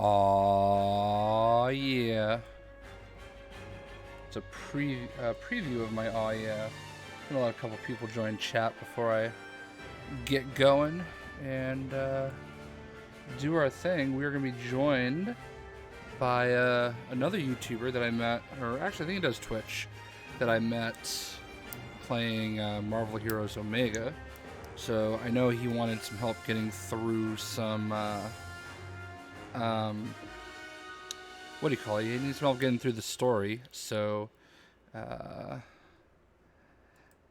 Aw, yeah. It's a preview of my aw, yeah. I'm gonna let a couple people join chat before I get going and do our thing. We're gonna be joined by another YouTuber that I met, or actually I think he does Twitch, that I met playing Marvel Heroes Omega. So I know he wanted some help getting through some, what do you call it? He needs some help getting through the story. So,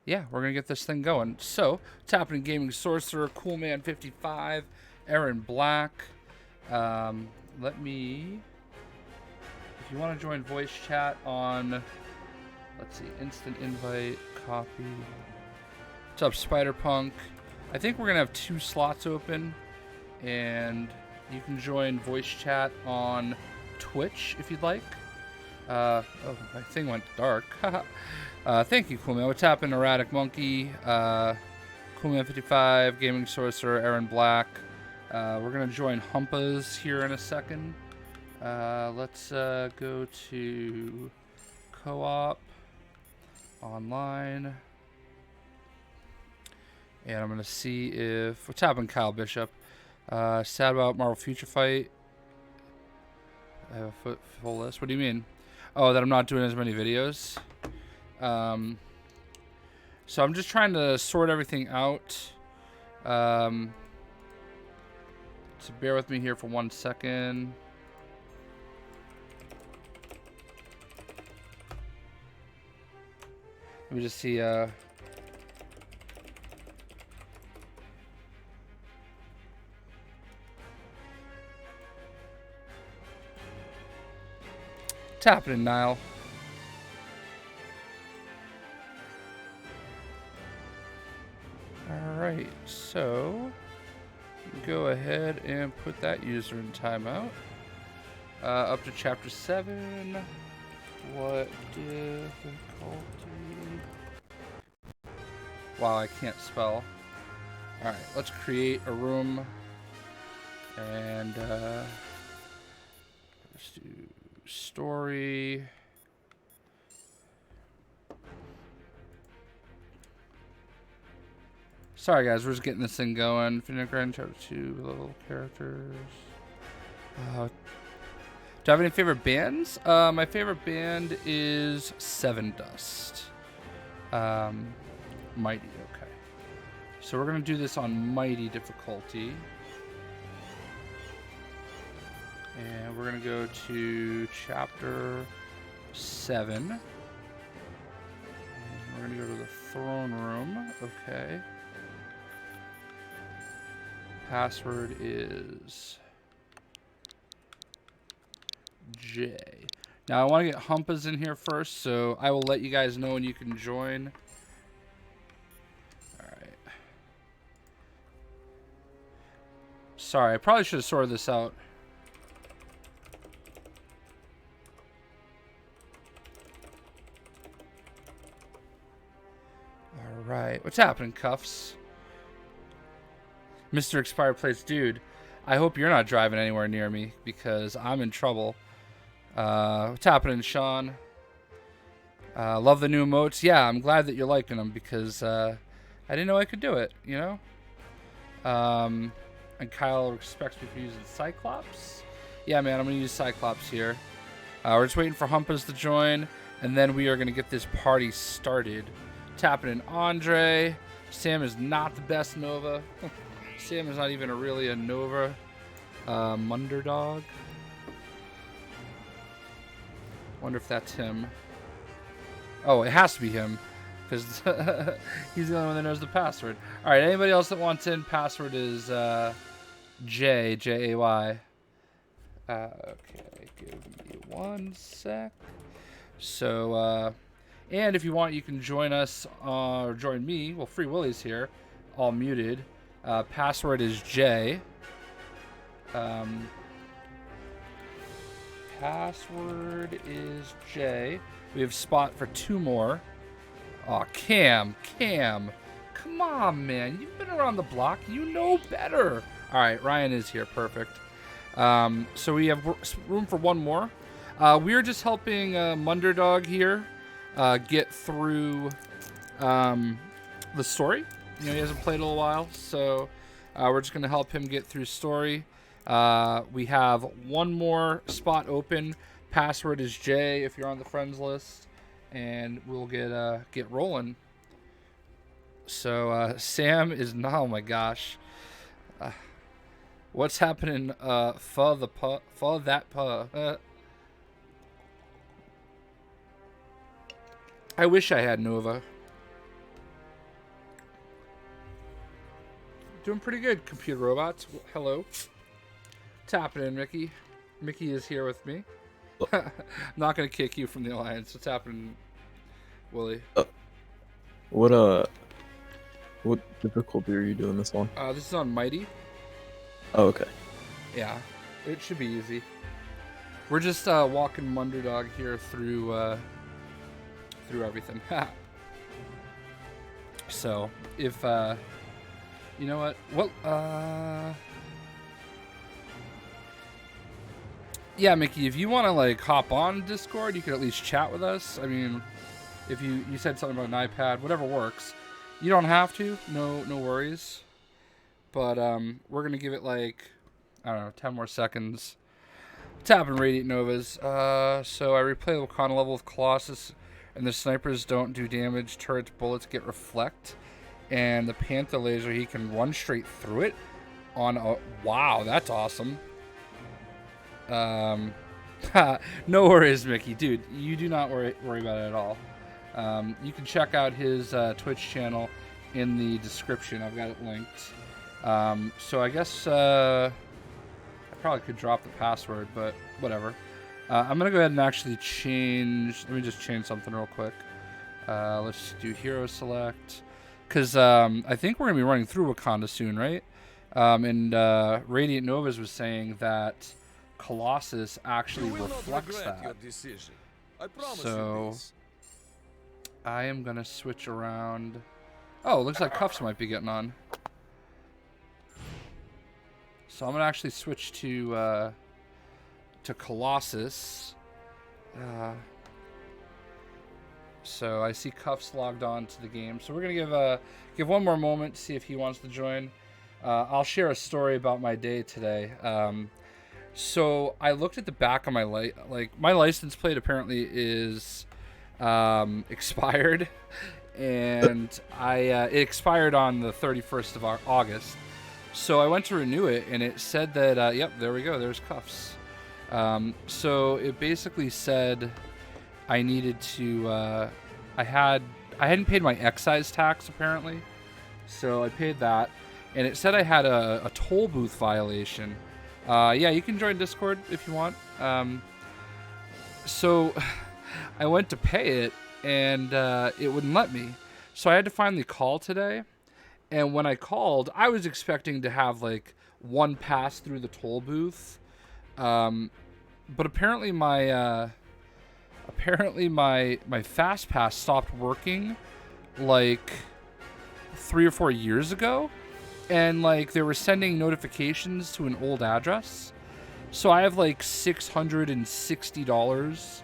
yeah, we're going to get this thing going. So, what's happening? Gaming Sorcerer, Coolman55, Aaron Black. Let me, if you want to join voice chat on, let's see, instant invite, copy. What's up, Spider-Punk? I think we're going to have 2 slots open, and you can join voice chat on Twitch if you'd like. Oh, my thing went dark. Thank you, Coolman. What's happening, Erratic Monkey, Coolman55, Gaming Sorcerer, Aaron Black. We're going to join Humpaz here in a second. Let's go to co-op, online. And I'm going to see if... What's happening, Kyle Bishop? Sad about Marvel Future Fight. I have a full list. What do you mean? Oh, that I'm not doing as many videos? So I'm just trying to sort everything out. So bear with me here for 1 second. Let me just see... What's happening, Niall? Alright, so go ahead and put that user in timeout. Up to chapter 7. What difficulty? Wow, I can't spell. Alright, let's create a room. And let's do story. Sorry guys, we're just getting this thing going. Infinite Grand Chapter 2, little characters. Do I have any favorite bands? My favorite band is Seven Dust. Mighty, okay. So we're gonna do this on Mighty difficulty. And we're going to go to chapter 7. And we're going to go to the throne room. Okay. Password is J. Now I want to get Humpaz in here first, so I will let you guys know when you can join. Alright. Sorry, I probably should have sorted this out. Right, what's happening, Cuffs? Mr. Expired Plates, dude, I hope you're not driving anywhere near me because I'm in trouble. What's happening, Sean? Love the new emotes. Yeah, I'm glad that you're liking them because I didn't know I could do it, you know? And Kyle respects me for using Cyclops. Yeah, man, I'm going to use Cyclops here. We're just waiting for Humpaz to join, and then we are going to get this party started. Tapping in Andre. Sam is not the best Nova. Sam is not even really a Nova Munderdog. Wonder if that's him. Oh, it has to be him because he's the only one that knows the password. All right, anybody else that wants in, password is J-A-Y. Okay, give me 1 sec. So, and if you want, you can join us or join me. Well, Free Willy's here, all muted. Password is J. Password is J. We have spot for 2 more. Aw, Cam. Come on, man. You've been around the block. You know better. All right, Ryan is here. Perfect. So we have room for one more. We're just helping Munderdog here get through the story. You know, he hasn't played in a little while, so we're just going to help him get through story. We have one more spot open. Password is Jay if you're on the friends list, and we'll get rolling. So Sam is oh my gosh, what's happening? For that I wish I had Nova. Doing pretty good, computer robots. Hello. What's happening, Mickey? Mickey is here with me. I'm not gonna kick you from the alliance. What's happening, Willie? What difficulty are you doing this on? This is on Mighty. Oh, okay. Yeah, it should be easy. We're just walking Munderdog here through everything. So if you know what? Yeah, Mickey, if you want to like hop on Discord, you could at least chat with us. I mean, if you said something about an iPad, whatever works. You don't have to. No worries. But we're gonna give it like, I don't know, 10 more seconds. Tapping Radiant Novas. So I replay the Wakanda level with Colossus, and the snipers don't do damage. Turret's bullets get reflect, and the Panther laser, he can run straight through it. Wow, that's awesome. No worries, Mickey, dude. You do not worry about it at all. You can check out his Twitch channel in the description. I've got it linked. So I guess I probably could drop the password, but whatever. I'm going to go ahead and actually change. Let me just change something real quick. Let's do hero select. Because I think we're going to be running through Wakanda soon, right? And Radiant Novas was saying that Colossus actually reflects that. So I am going to switch around. Oh, looks like Cuffs might be getting on. So I'm going to actually switch to Colossus. So I see Cuffs logged on to the game. So we're going to give one more moment to see if he wants to join. I'll share a story about my day today. So I looked at the back of my my license plate apparently is expired, and it expired on the 31st of August. So I went to renew it, and it said that yep, there we go, there's Cuffs. So it basically said I needed to I hadn't paid my excise tax apparently, so I paid that, and it said I had a toll booth violation. Yeah, you can join Discord if you want. So I went to pay it, and it wouldn't let me. So I had to finally call today. And when I called, I was expecting to have like one pass through the toll booth. But apparently my fast pass stopped working like 3 or 4 years ago. And like they were sending notifications to an old address. So I have like $660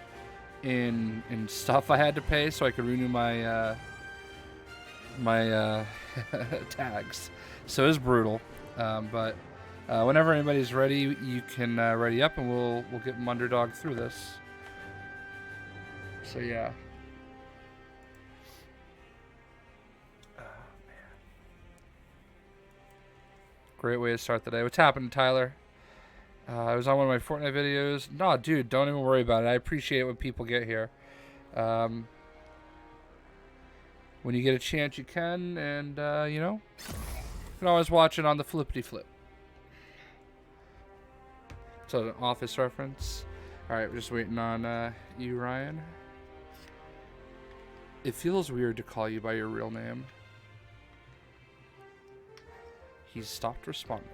in stuff I had to pay so I could renew my tags. So it was brutal. But whenever anybody's ready, you can ready up, and we'll get Munderdog through this. So yeah. Great way to start the day. What's happening, Tyler? I was on one of my Fortnite videos. No, dude, don't even worry about it. I appreciate it when people get here. When you get a chance, you can, and you know, you can always watch it on the flippity flip. So an Office reference. All right, we're just waiting on you, Ryan. It feels weird to call you by your real name. He's stopped responding.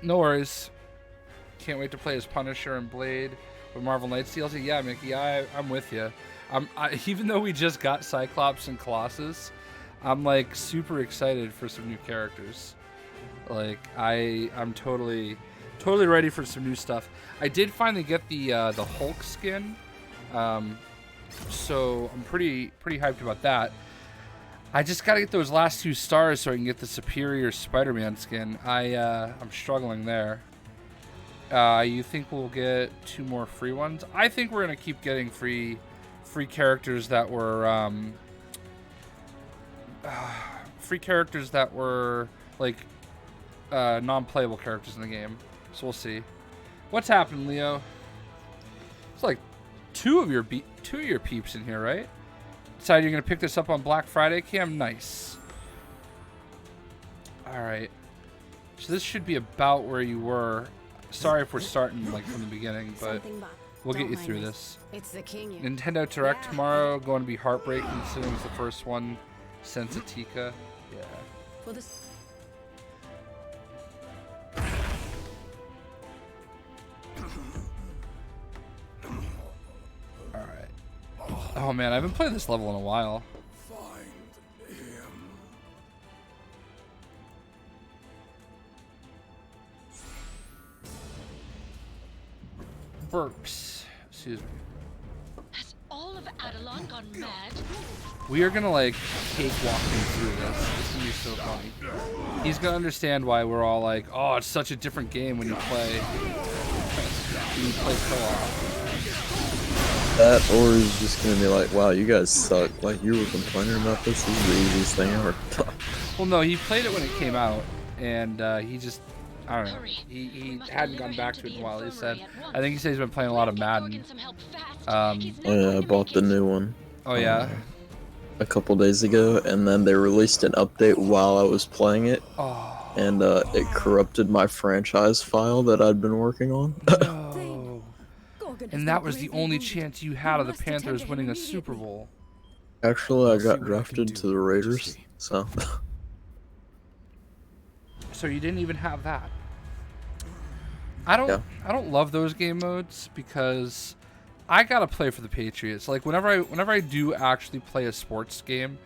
No worries. Can't wait to play as Punisher and Blade with Marvel Knights DLC. Yeah, Mickey, I'm with you. Even though we just got Cyclops and Colossus, I'm like super excited for some new characters. Like I'm totally ready for some new stuff. I did finally get the Hulk skin, so I'm pretty hyped about that. I just gotta get those last 2 stars so I can get the superior Spider-Man skin. I'm struggling there. You think we'll get 2 more free ones? I think we're gonna keep getting free characters that were like non-playable characters in the game. So we'll see. What's happened, Leo? It's like two of your peeps in here, right? Decided you're gonna pick this up on Black Friday, Cam. Nice. All right. So this should be about where you were. Sorry if we're starting like from the beginning, but we'll get you through this. It's the king. Nintendo Direct tomorrow, going to be heartbreaking considering it's the first one since Atika. Yeah. For this. Alright. Oh man, I haven't played this level in a while. Burps. Excuse me. Has all of Adelon gone mad? We are gonna like cakewalk him through this. This is gonna be so funny. He's gonna understand why we're all like, oh, it's such a different game when you play co-op. That, or he's just gonna be like, wow, you guys suck. Like, you were complaining about this. This is the easiest thing ever. Well, no, he played it when it came out, and he just, I don't know. He hadn't gone back to it in a while. He said, I think he said he's been playing a lot of Madden. Yeah, I bought the new one. Oh yeah. A couple days ago, and then they released an update while I was playing it, and it corrupted my franchise file that I'd been working on. No. And that was the only chance you had of the Panthers winning a Super Bowl. Actually, I got drafted to the Raiders, so. So you didn't even have that. I don't love those game modes because I gotta play for the Patriots. Like whenever I do actually play a sports game,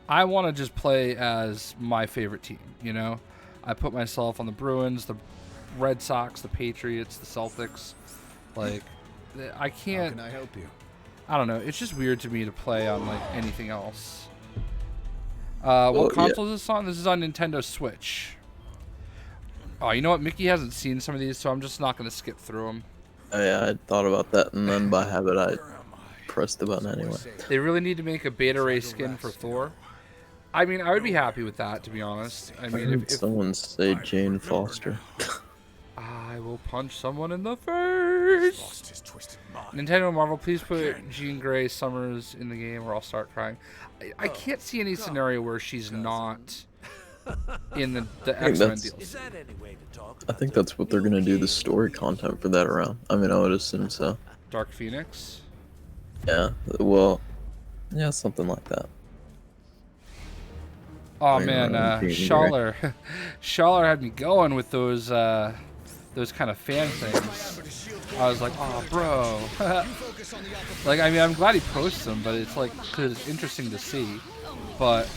I want to just play as my favorite team. You know, I put myself on the Bruins, the Red Sox, the Patriots, the Celtics. Like I can't. How can I help you? I don't know. It's just weird to me to play on like anything else. What console is this on? This is on Nintendo Switch. Oh, you know what? Mickey hasn't seen some of these, so I'm just not going to skip through them. Oh, yeah, I thought about that, and then by habit, I pressed the button anyway. They really need to make a beta ray skin for Thor. I mean, I would be happy with that, to be honest. I mean, if someone say Jane Foster. I will punch someone in the face. Nintendo and Marvel, please put Jean Grey Summers in the game, or I'll start crying. I can't see any scenario where she's not in the X-Men DLC. I think that's what they're gonna do, the story content for that around. I mean, I would assume so. Dark Phoenix? Yeah, well, yeah, something like that. Oh man, Schaller had me going with those kind of fan things. I was like, oh bro. Like, I mean, I'm glad he posts them, but it's like, cause it's interesting to see. But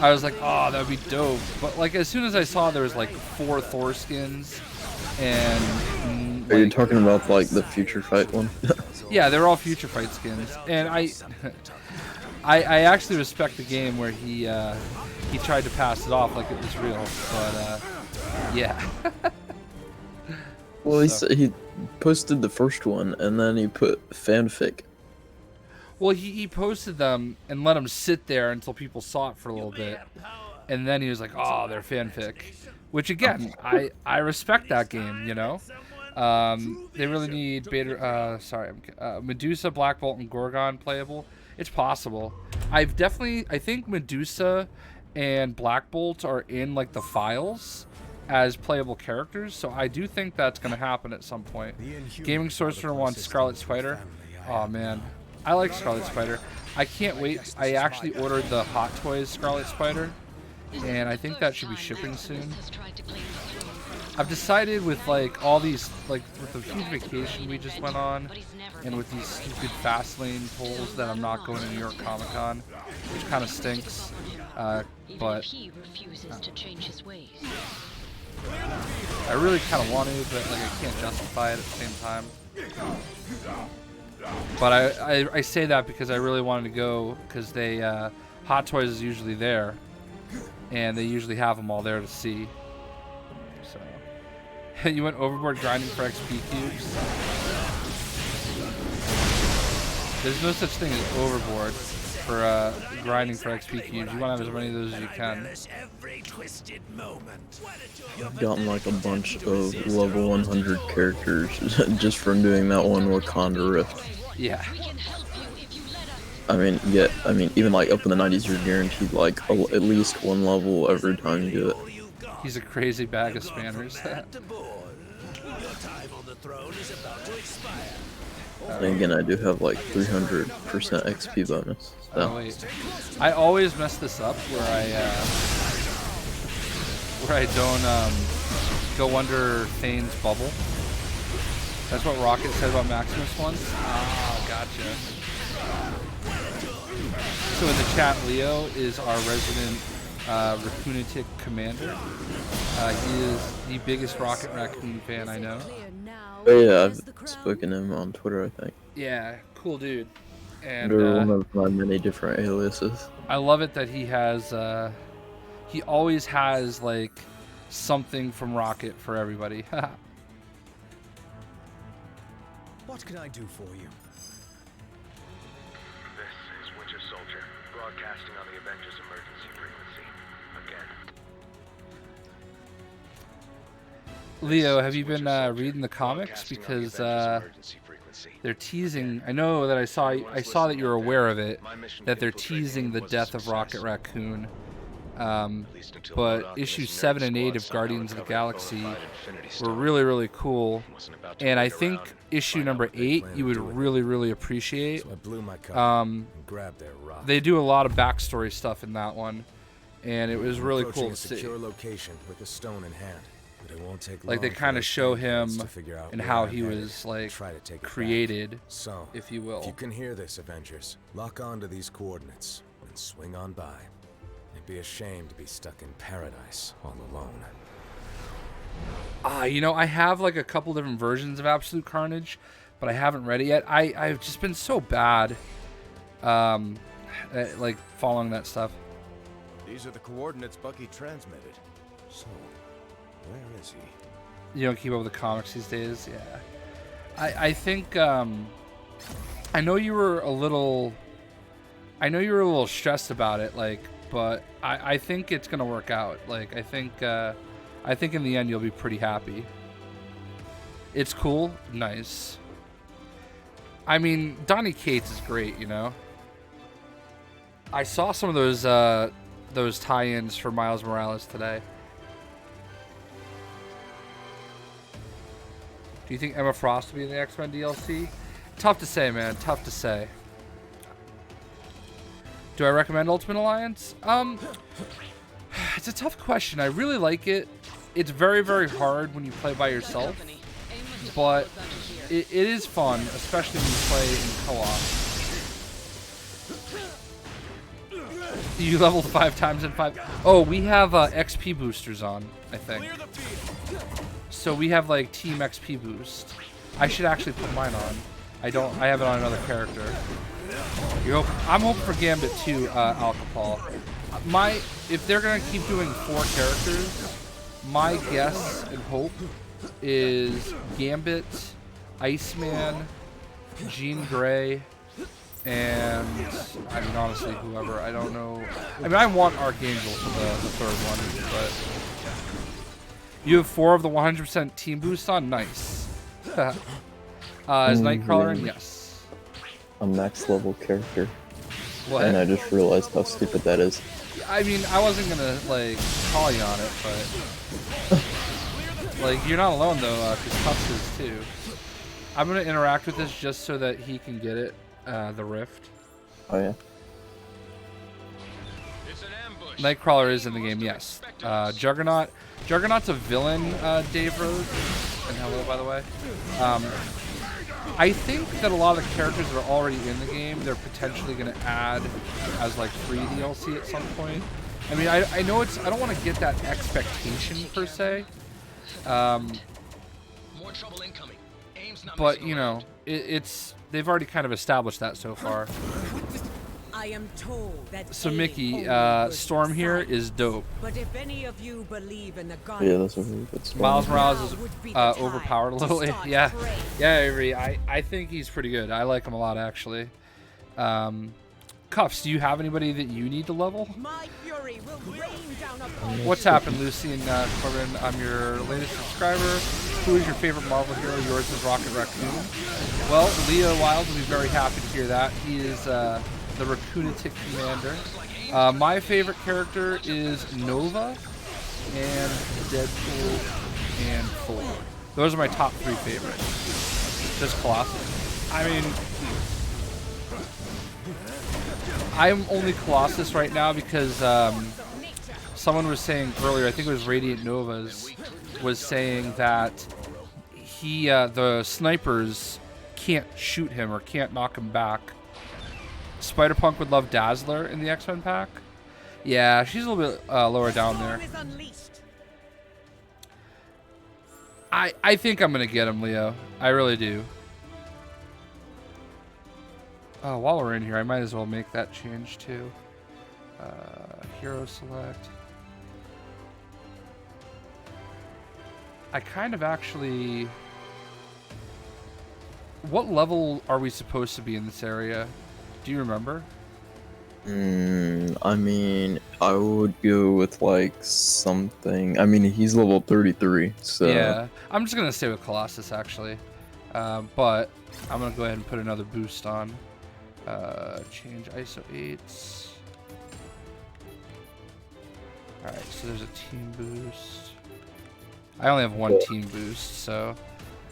I was like, oh, that would be dope. But like, as soon as I saw there was like 4 Thor skins, and are you talking about like the Future Fight one? Yeah, they're all Future Fight skins, and I actually respect the game where he tried to pass it off like it was real, but yeah. Well, he posted the first one, and then he put fanfic. Well, he posted them and let them sit there until people saw it for a little bit, and then he was like, "Oh, they're fanfic," which again, I respect that game. You know, they really need Medusa, Black Bolt, and Gorgon playable. It's possible. I think Medusa and Black Bolt are in like the files as playable characters, so I do think that's going to happen at some point. Gaming Sorcerer wants Scarlet Spider. Oh man, I like Scarlet Spider. I can't wait. I actually ordered the Hot Toys Scarlet Spider, and I think that should be shipping soon. I've decided with like all these, like with the huge vacation we just went on, and with these stupid fast lane polls, that I'm not going to New York Comic Con, which kind of stinks. But he refuses to change his ways. I really kind of want to, but like I can't justify it at the same time. But I say that because I really wanted to go, because they Hot Toys is usually there, and they usually have them all there to see. So you went overboard grinding for XP cubes. There's no such thing as overboard for grinding for XP cubes. You want to have as many of those as you can. I've gotten like a bunch of level 100 characters just from doing that one Wakanda Rift. Yeah. I mean, yeah, I mean, even like up in the 90s, you're guaranteed like at least one level every time you do it. He's a crazy bag of spanners. And again, I do have like 300% XP bonus. So. Oh wait, I always mess this up where I don't go under Thane's bubble. That's what Rocket said about Maximus once. Ah, gotcha. So in the chat, Leo is our resident Raccoonitic commander. He is the biggest Rocket Raccoon fan I know. Oh yeah, I've spoken to him on Twitter, I think. Yeah, cool dude. And Under one of my many different aliases. I love it that he has, he always has like something from Rocket for everybody. What can I do for you? This is Winter Soldier, broadcasting on the Avengers emergency frequency. Again. Leo, have you been reading the comics? Because they're teasing. I know that I saw that you're aware of it, that they're teasing the death of Rocket Raccoon. But issue 7 and 8 of Guardians of the Galaxy were really, really cool. And I think issue number 8 you would really, really appreciate. They do a lot of backstory stuff in that one, and it was really cool to see. Like they kind of show him and how he was like created, if you will. If you can hear this, Avengers, lock on to these coordinates and swing on by. It'd be a shame to be stuck in paradise all alone. You know, I have like a couple different versions of Absolute Carnage, but I haven't read it yet. I've just been so bad at, like, following that stuff. These are the coordinates Bucky transmitted. So, where is he? You don't keep up with the comics these days? Yeah. I think, I know you were a little stressed about it, like, but I think it's gonna work out. Like, I think in the end you'll be pretty happy. It's cool, nice. I mean, Donny Cates is great, you know. I saw some of those tie-ins for Miles Morales today. Do you think Emma Frost will be in the X-Men DLC? Tough to say, man. Tough to say. Do I recommend Ultimate Alliance? It's a tough question. I really like it. It's very, very hard when you play by yourself, but it is fun, especially when you play in co-op. You leveled 5 times in 5. Oh, we have XP boosters on, I think. So we have like Team XP boost. I should actually put mine on. I have it on another character. I'm hoping for Gambit too, Alcapol. If they're gonna keep doing 4 characters, my guess and hope is Gambit, Iceman, Jean Grey, and I mean honestly whoever. I don't know. I mean I want Archangel for the third one, but you have 4 of the 100% team boost on. Nice. Is Nightcrawler in? Yes. A max level character. What? And I just realized how stupid that is. I mean, I wasn't gonna like call you on it, but like you're not alone though, because Tufts is too. I'm gonna interact with this just so that he can get it, the Rift. Oh yeah. Nightcrawler is in the game, yes. Juggernaut. Juggernaut's a villain, Dave Rose. And hello, by the way. I think that a lot of the characters that are already in the game, they're potentially going to add as like free DLC at some point. I mean, I know it's, I don't want to get that expectation per se. More trouble incoming. Aim's not But, messing you know, around. it's, they've already kind of established that so far. I am told that So aid Mickey, only goes Storm to here silence. is dope. But if any of you believe in the God, Yeah, that's a really good story. Miles Morales now is would be the time overpowered a to little. start Yeah, praying. yeah, Avery. I think he's pretty good. I like him a lot, actually. Cuffs, do you have anybody that you need to level? My fury will rain down upon What's happened, Lucy and Corbin? I'm your latest subscriber. Who is your favorite Marvel hero? Yours is Rocket Raccoon. Well, Leo Wild will be very happy to hear that. He is the Raccoonitic Commander. My favorite character is Nova and Deadpool and Thor. Those are my top 3 favorites. Just Colossus. I mean, I'm only Colossus right now because someone was saying earlier, I think it was Radiant Novas, was saying that he, the snipers can't shoot him or can't knock him back. Spider-Punk would love Dazzler in the X-Men pack. Yeah, she's a little bit lower down there. is unleashed. I think I'm going to get him, Leo. I really do. Oh, while we're in here, I might as well make that change too. Hero select. I kind of actually... What level are we supposed to be in this area? Do you remember? I mean, I would go with like something. I mean, he's level 33, so Yeah, I'm just going to stay with Colossus actually. But I'm going to go ahead and put another boost on. Change ISO 8s. Alright, so there's a team boost. I only have one team boost, so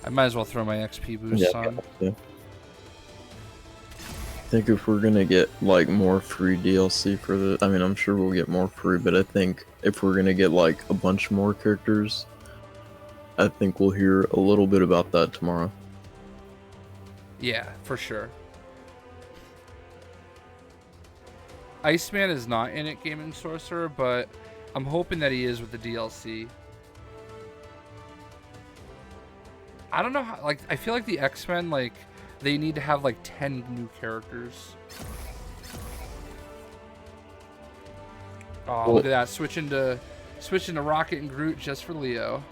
I might as well throw my XP boost on. yeah. I think if we're gonna get like more free DLC for the, I mean, I'm sure we'll get more free, but I think if we're gonna get like a bunch more characters, I think we'll hear a little bit about that tomorrow. Yeah, for sure. Iceman is not in it, Gaming Sorcerer, but I'm hoping that he is with the DLC. I don't know how, like, I feel like the X-Men, like, they need to have, like, 10 new characters. Oh, look at that. Switching to Rocket and Groot just for Leo.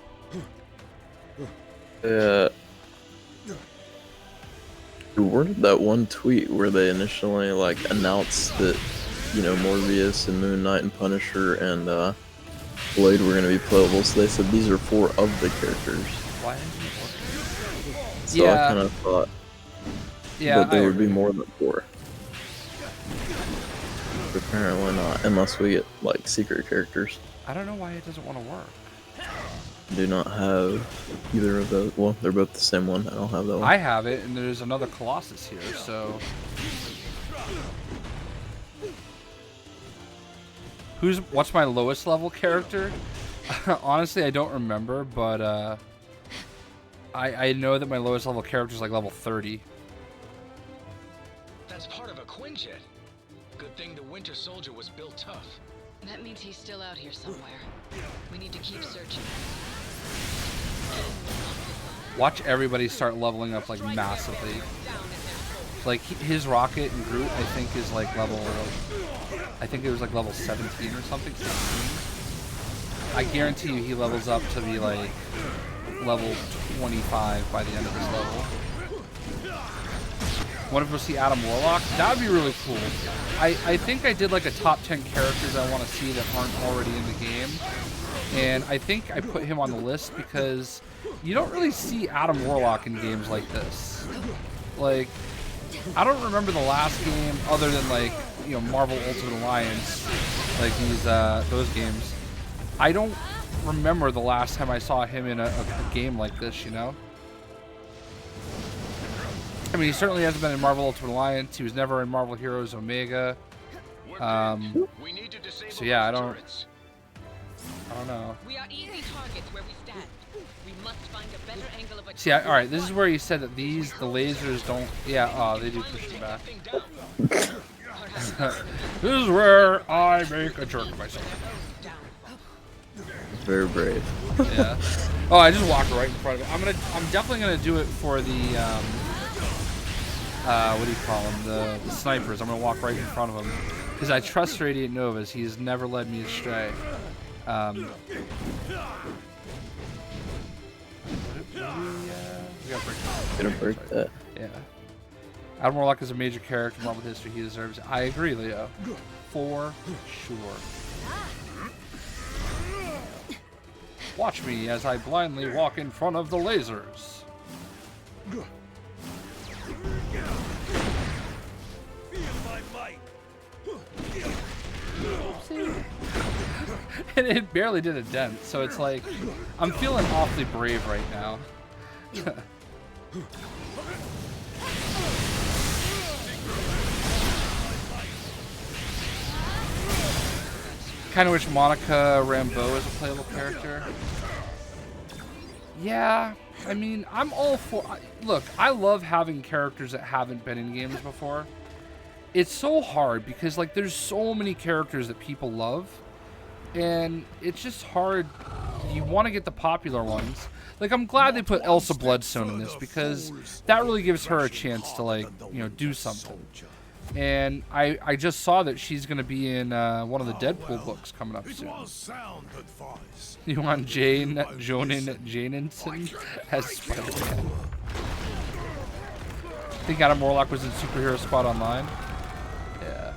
Where did that one tweet where they initially like announced that, you know, Morbius and Moon Knight and Punisher and Blade were gonna be playable? So they said these are 4 of the characters. Why isn't he working? So I kind of thought that there would be more than 4. But apparently not, unless we get like secret characters. I don't know why it doesn't want to work. Do not have either of those. Well, they're both the same one. I don't have that one. I have it, and there's another Colossus here, so... What's my lowest level character? Honestly, I don't remember, but I know that my lowest level character is like level 30. That's part of a Quinjet. Good thing the Winter Soldier was built tough. That means he's still out here somewhere. We need to keep searching. Watch everybody start leveling up like massively. Like his Rocket and Groot, I think is like level. I think it was like level 17 or something. 16. I guarantee you he levels up to be like level 25 by the end of this level. Want to go see Adam Warlock? That would be really cool. I think I did like a top 10 characters I want to see that aren't already in the game. And I think I put him on the list because you don't really see Adam Warlock in games like this. Like, I don't remember the last game other than like, you know, Marvel Ultimate Alliance, like these those games. I don't remember the last time I saw him in a game like this, you know? I mean, he certainly hasn't been in Marvel Ultimate Alliance. He was never in Marvel Heroes Omega. So yeah, I don't... I don't know. We are easy targets where we stand. We must find a better angle of attack. See, all right, this is where you said that the lasers don't. Yeah, oh, they do push it back. This is where I make a jerk of myself. Very brave. Yeah. Oh, I just walked right in front of it. I'm definitely gonna do it for the what do you call them? The snipers. I'm gonna walk right in front of them because I trust Radiant Novas. He's never led me astray. We Gonna break that. Yeah. Adam Warlock is a major character in Marvel history. He deserves it. I agree, Leo. For sure. Watch me as I blindly walk in front of the lasers. And it barely did a dent, so it's like I'm feeling awfully brave right now. Kind of wish Monica Rambeau is a playable character. Yeah, I mean, I'm all for... Look, I love having characters that haven't been in games before. It's so hard because, like, there's so many characters that people love. And it's just hard. You want to get the popular ones. Like, I'm glad they put Elsa Bloodstone in this because that really gives her a chance to, like, you know, do something. And I just saw that she's going to be in one of the Deadpool books coming up soon. You want Jonan Janenson as Spider-Man? I think Adam Warlock was in Superhero Squad Online. Yeah.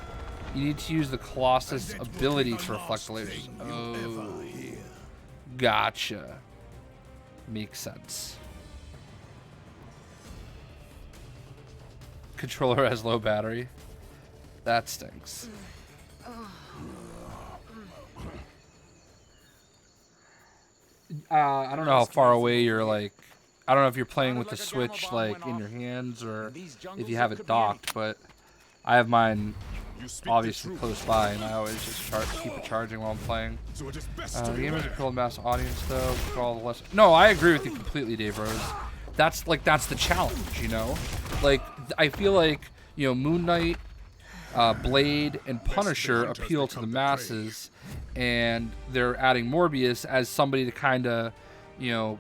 You need to use the Colossus ability to reflect the lasers. Oh. Gotcha. Makes sense. Controller has low battery. That stinks. I don't know how far away you're, like, I don't know if you're playing with the Switch, like, in your hands or if you have it docked, but I have mine obviously close by, and I always just keep it charging while I'm playing. The game has a cool mass audience, though. For all the less. No, I agree with you completely, Dave Rose. That's the challenge, you know? Like, I feel like, you know, Moon Knight, Blade, and Punisher appeal to the masses, and they're adding Morbius as somebody to kind of, you know,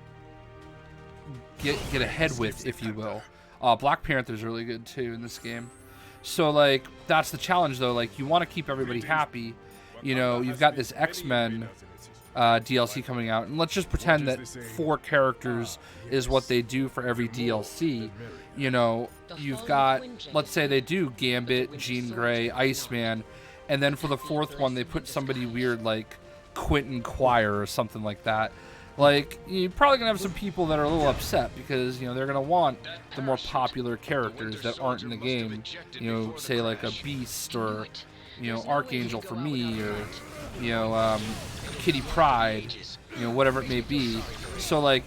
get ahead with, if you will. Black Panther's really good too in this game. So, like, that's the challenge, though. Like, you want to keep everybody happy. You know, you've got this X-Men DLC coming out, and let's just pretend that 4 characters is what they do for every DLC. You know, you've got, let's say they do Gambit, Jean Grey, Iceman, and then for the 4th one they put somebody weird like Quentin Quire or something like that. Like, you're probably gonna have some people that are a little upset because, you know, they're gonna want the more popular characters that aren't in the game. You know, say like a Beast or, you know, Archangel for me, or, you know, Kitty Pryde, you know, whatever it may be. So, like,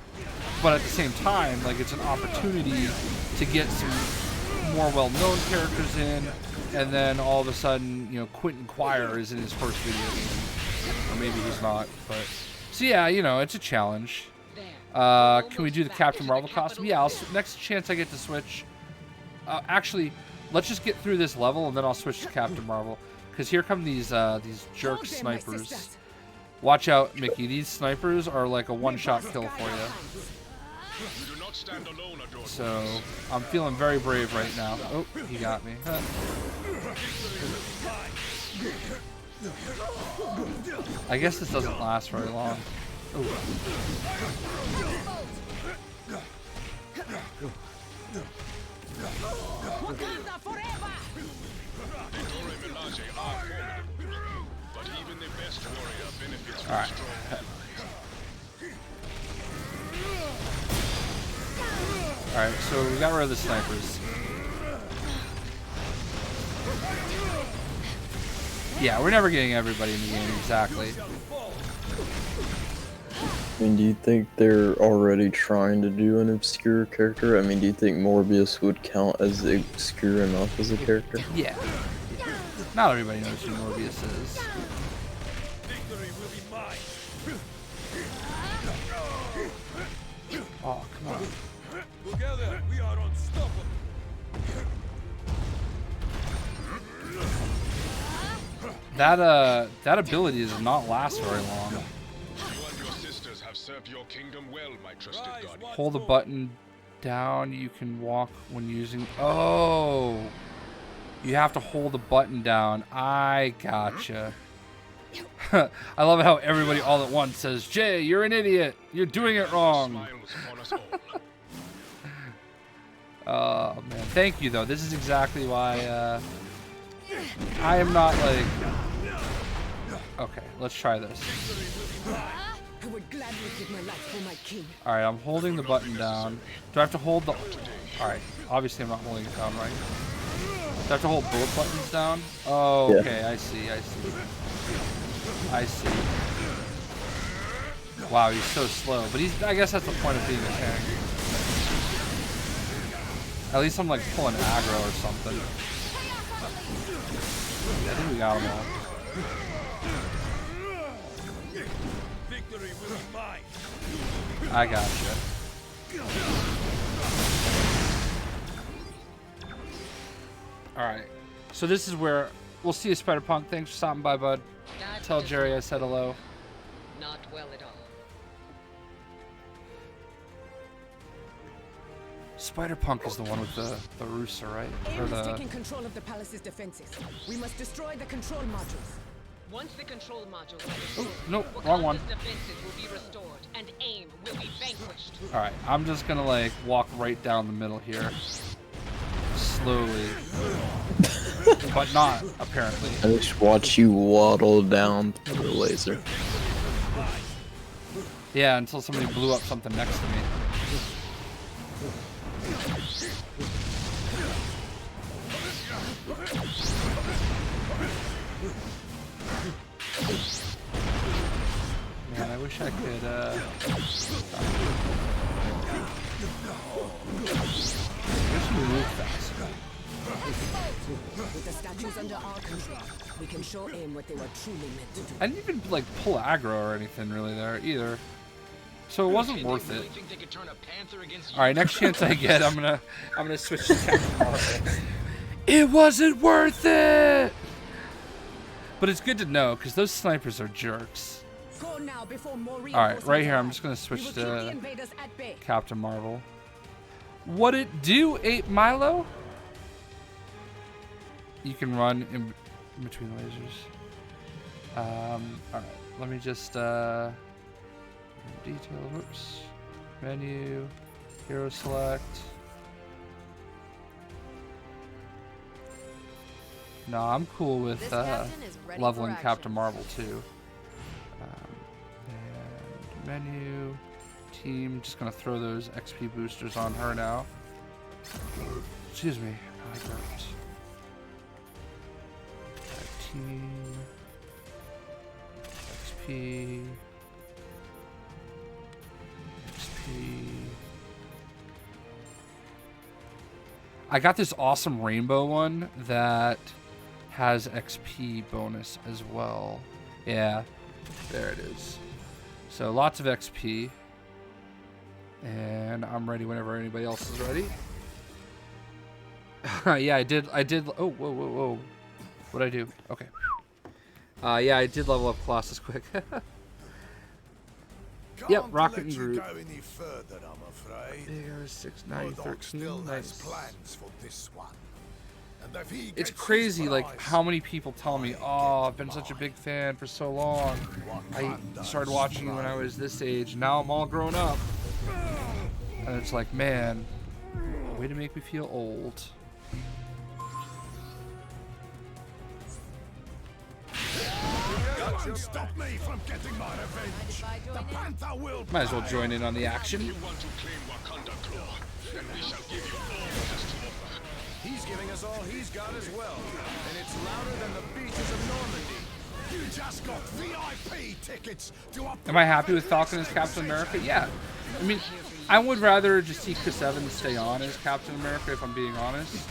but at the same time, like, it's an opportunity to get some more well-known characters in, and then all of a sudden, you know, Quentin Quire is in his first video game, or maybe he's not. But so yeah, you know, it's a challenge. Can we do the Captain Marvel costume? Yeah, next chance I get to switch. Actually, let's just get through this level, and then I'll switch to Captain Marvel. Because here come these jerk snipers. Watch out, Mickey. These snipers are like a one-shot kill for you. So, I'm feeling very brave right now. Oh, he got me. I guess this doesn't last very long. Ooh. Alright. Alright, so we got rid of the snipers. Yeah, we're never getting everybody in the game, exactly. I mean, do you think they're already trying to do an obscure character? I mean, do you think Morbius would count as obscure enough as a character? Yeah. Not everybody knows who Morbius is. Together, we are unstoppable. That ability does not last very long. You and your sisters have served your kingdom well, my trusted guardian. Hold the button down. You can walk when using. Oh, you have to hold the button down. I gotcha. I love how everybody all at once says, "Jay, you're an idiot. You're doing it wrong." Smiles upon us all. Oh man, thank you though. This is exactly why I am not like. Okay, let's try this. I would gladly give my life for my king. All right, I'm holding the button down. Do I have to hold the? All right, obviously I'm not holding it down right. Do I have to hold both buttons down? Oh, Yeah. okay, I see. I see. Wow, he's so slow, but I guess that's the point of being a tank. At least I'm like pulling aggro or something. I think we got them all. Victory will be mine. I gotcha. Alright. So this is where we'll see you, Spider-Punk. Thanks for stopping by, bud. Tell Jerry I said hello. Not well at all. Spider-Punk is the one with the rooster, right? Or Aim is the... taking control of the palace's defenses. We must destroy the control modules. Once the control modules are destroyed, no, wrong one. Wakanda's defenses will be restored, and AIM will be vanquished. Alright, I'm just gonna like walk right down the middle here. Slowly. But not, apparently. I just watch you waddle down to the laser. Yeah, until somebody blew up something next to me. Man, I wish I could, I wish you moved faster. With the statues under our control, we can show AIM what they were truly meant to do. I didn't even, like, pull aggro or anything really there, either. So it wasn't worth it. Alright, next chance I get, I'm gonna switch to Captain Marvel. It wasn't worth it! But it's good to know, because those snipers are jerks. Go now before more Alright, right here, I'm reinforcements just gonna arrive. switch We will keep the to invaders at bay. Captain Marvel. What it do, 8 Milo? You can run in between lasers. Alright, let me just, detail, whoops. Menu, hero select. No, I'm cool with This captain is ready leveling for Captain action. Marvel too. And menu, team, just gonna throw those XP boosters on her now. Excuse me, I burped. Team, XP, XP. I got this awesome rainbow one that has XP bonus as well. Yeah, there it is. So lots of XP. And I'm ready whenever anybody else is ready. Yeah, I did. Oh, whoa. What'd I do? Okay. Yeah, I did level up Colossus quick. Yep, Rocket and Groot. Go any further, I'm afraid. Big O 6, 9, Warlock 13, still has nice. plans for this one. And if he It's gets crazy, his like, prize, how many people tell me, oh, I've been such a big fan for so long. I started watching when I was this age, now I'm all grown up. And it's like, man, way to make me feel old. Nothing stop me from getting my revenge. The Panther will Might as well join in on the action. You want to claim Wakanda Claw, then we shall give you all he has to offer. He's giving us all he's got as well. And it's louder than the beaches of Normandy. You just got VIP tickets to up. Am I happy with Falcon as Captain America? Yeah. I mean, I would rather just see Chris Evans stay on as Captain America, if I'm being honest.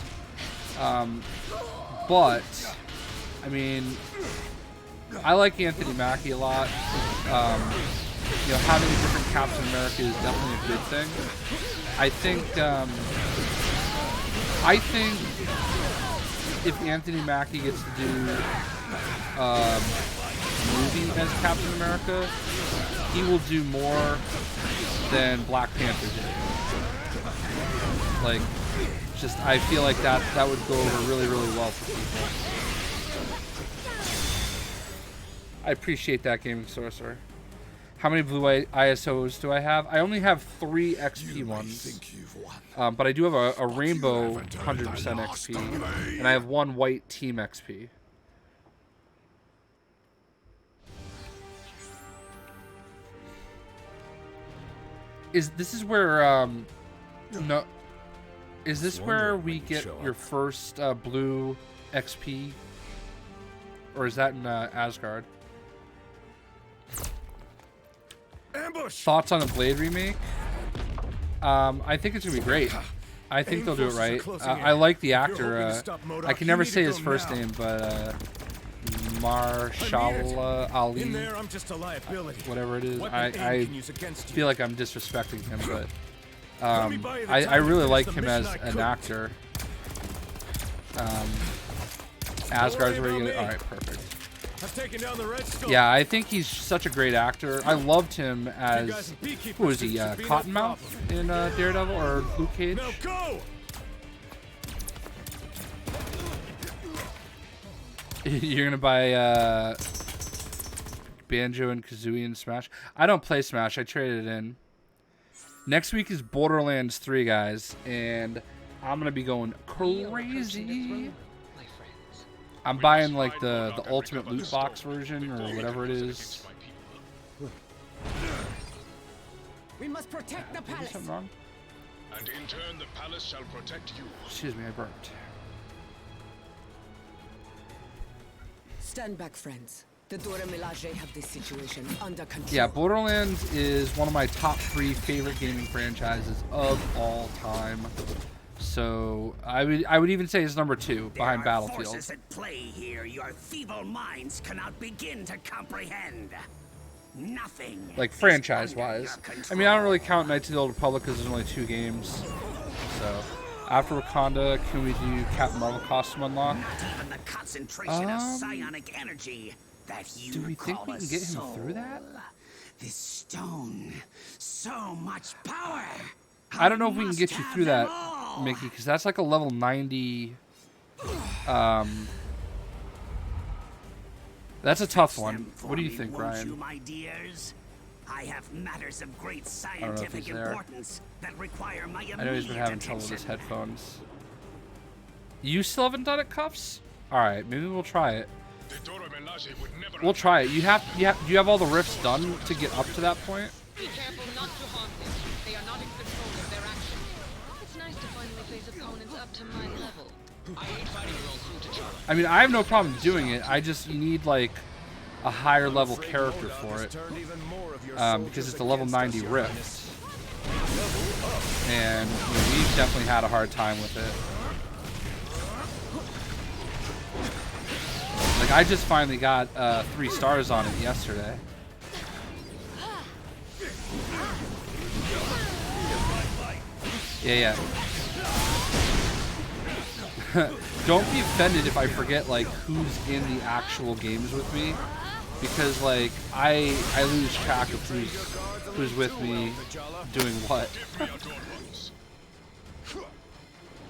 But, I mean, I like Anthony Mackie a lot. You know, having a different Captain America is definitely a good thing. I think if Anthony Mackie gets to do a movie as Captain America, he will do more than Black Panther did. Like, just I feel like that would go over really, really well for people. I appreciate that, Gaming Sorcerer. How many blue ISOs do I have? I only have 3 XP ones. But I do have a rainbow 100% XP. And I have 1 white team XP. Is this where we get your first blue XP? Or is that in Asgard? Ambush. Thoughts on the Blade remake? I think it's gonna be great. I think they'll do it right. I like the actor. I can never say his first name, but Marshala Ali, In there, I'm just a liability. whatever it is. I feel like I'm disrespecting him, but I I really like him as an actor. Asgard's where you get it. All right, perfect. I've taken down the Red Skull. Yeah, I think he's such a great actor. I loved him as, who was he, Cottonmouth in Daredevil or Luke Cage? Now go. You're gonna buy Banjo and Kazooie in Smash? I don't play Smash. I traded it in. Next week is Borderlands 3, guys, and I'm gonna be going crazy. I'm buying like the ultimate loot box version or whatever it is. We must protect the Is palace. something wrong? And in turn, the palace shall protect you. Excuse me, I burped. Stand back, friends. The Dora Milaje have this situation under control. Yeah, Borderlands is one of my top 3 favorite gaming franchises of all time. So I would even say it's number 2 behind Battlefield. There are forces at play here your feeble minds cannot begin to comprehend. Nothing. Like franchise-wise. I mean, I don't really count Knights of the Old Republic because there's only 2 games. So after Wakanda, can we do Captain Marvel costume unlock? Not even the concentration of psionic energy that you Do we think call we a can get him soul. through that? This stone, so much power. I don't know if we can must get you have through them that, all. Mickey, because that's like a level 90. That's a tough one. What do you think, Ryan? You, my dears? I have matters of great know if scientific he's there. importance that require my immediate I know he's been having trouble with attention. his headphones. You still haven't done it, Cuffs? Alright, maybe we'll try it. The Dora Milaje would never We'll try it. Do you have all the rifts done to get up to that point? Be careful not to harm them. They are not in control of their actions. It's nice to finally face opponents up to my level. I hate fighting your own crew to Charlie. I mean, I have no problem doing it. I just, you need like a higher level character for it. Because it's a level 90 rift. And you know, we've definitely had a hard time with it. Like, I just finally got 3 stars on it yesterday. Yeah. Don't be offended if I forget, like, who's in the actual games with me. Because, like, I lose track of who's with me doing what.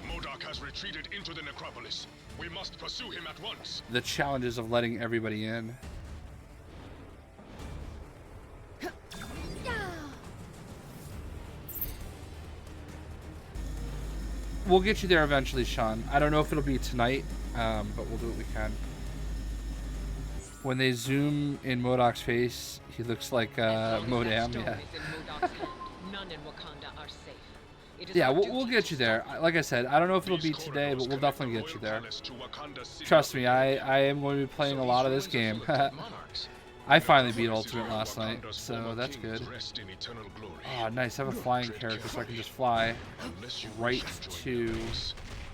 Modok has retreated into the necropolis. We must pursue him at once. The challenges of letting everybody in. We'll get you there eventually, Sean. I don't know if it'll be tonight, but we'll do what we can. When they zoom in Modok's face, he looks like Modam. Yeah. None in Wakanda are safe. It is Yeah, our we'll duty get to you there. Like I said, I don't know if it'll be today, but we'll definitely get you there. Trust me, I am going to be playing a lot of this game. I finally beat Ultimate last night, so that's good. Oh, nice. I have a flying character, so I can just fly right to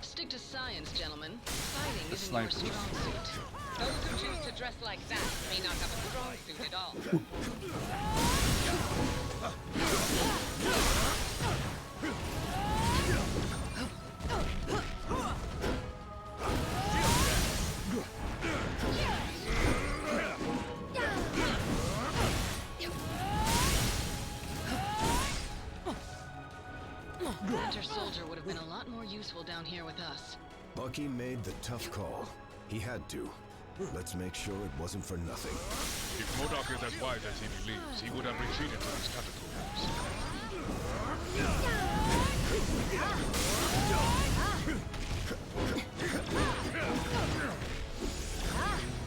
stick to science, gentlemen. Fighting the isn't your snipers. strong suit. Those who choose to dress like that may not have a strong suit at all. Winter Soldier would have been a lot more useful down here with us. Bucky made the tough call. He had to. Let's make sure it wasn't for nothing. If MODOK is as wise as he believes, he would have retreated to his catacombs.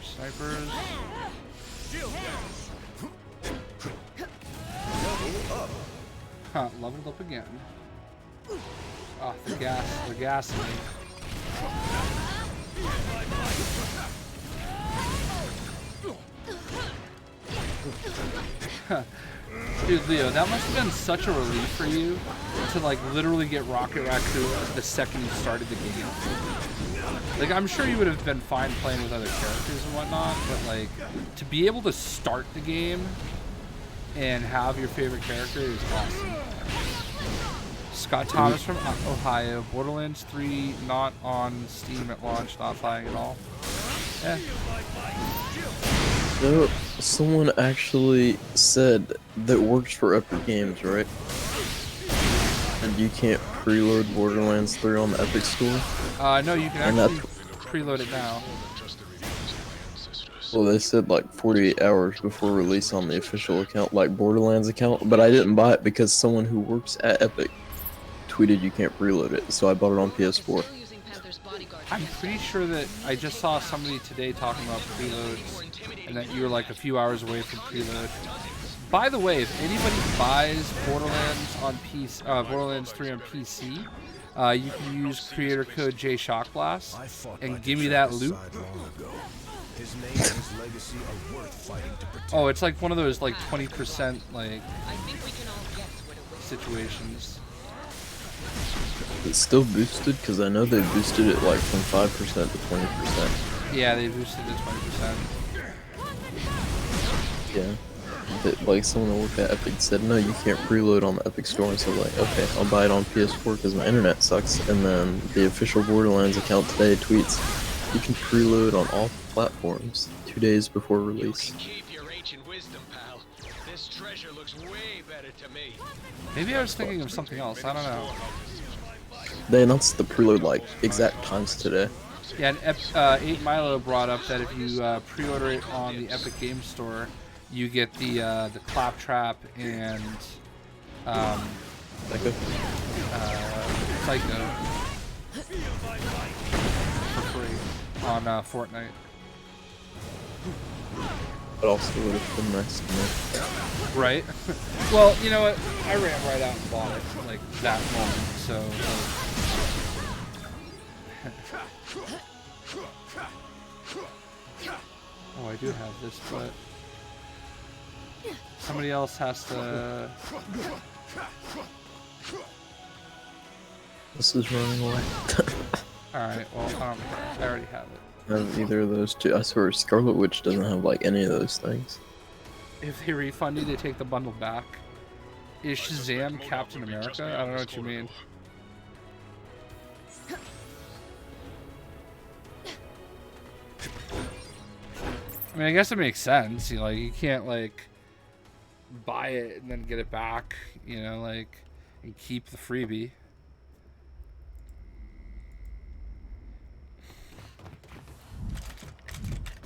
Snipers. Huh, leveled up again. Oh, they're gassing me. Dude, Leo, that must have been such a relief for you to like literally get Rocket Raccoon the second you started the game. Like, I'm sure you would have been fine playing with other characters and whatnot, but like to be able to start the game and have your favorite character is awesome. Scott Thomas from Ohio. Borderlands 3 not on Steam at launch, not buying at all. Eh. So, someone actually said that works for Epic Games, right? And you can't preload Borderlands 3 on the Epic Store? No, you can actually preload it now. Well, they said like 48 hours before release on the official account, like Borderlands account, but I didn't buy it because someone who works at Epic tweeted you can't preload it, so I bought it on PS4. I'm pretty sure that I just saw somebody today talking about preloads, and that you were like a few hours away from preload. By the way, if anybody buys Borderlands on PC, Borderlands 3 on PC, you can use creator code JayShockblast and give me that loot. His name and his legacy are worth fighting to protect. Oh, it's like one of those like 20% like situations. It's still boosted because I know they boosted it like from 5% to 20%. Yeah, they boosted it to 20%. Yeah. But, like someone that worked at Epic said, no, you can't preload on the Epic Store, and so like, okay, I'll buy it on PS4 because my internet sucks. And then the official Borderlands account today tweets, you can preload on all platforms 2 days before release. Keep your ancient wisdom, pal. This treasure looks way better to me. Maybe I was thinking of something else. I don't know. They announced the preload like exact times today. Yeah, and 8 Milo brought up that if you pre-order it on the Epic Games Store, you get the Claptrap and Psycho. Psycho for free on Fortnite. But also would have been nice to know. Right. Well, you know what? I ran right out and bought it like that moment. So. Oh, I do have this, but somebody else has to. This is running away. Alright, well, I already have it. I have either of those two. I swear, Scarlet Witch doesn't have like any of those things. If they refund you, they take the bundle back. Is Shazam Captain America? I don't know what you mean. I mean, I guess it makes sense. You know, like, you can't like buy it and then get it back. You know, like, and keep the freebie.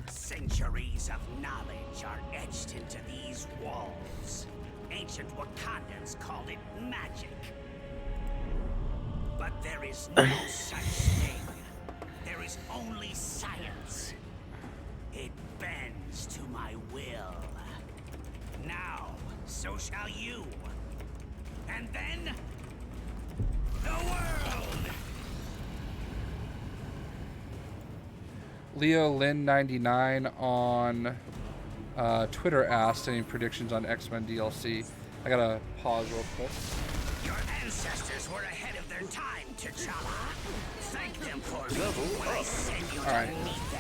Centuries of knowledge are etched into these walls. Ancient Wakandans called it magic. But there is no such thing. There is only science. It bends to my will. Now, so shall you. And then, the world! Leo Lin 99 on Twitter asked any predictions on X-Men DLC. I gotta pause real quick. Your ancestors were ahead of their time, T'Challa. Thank them for me when I send you to meet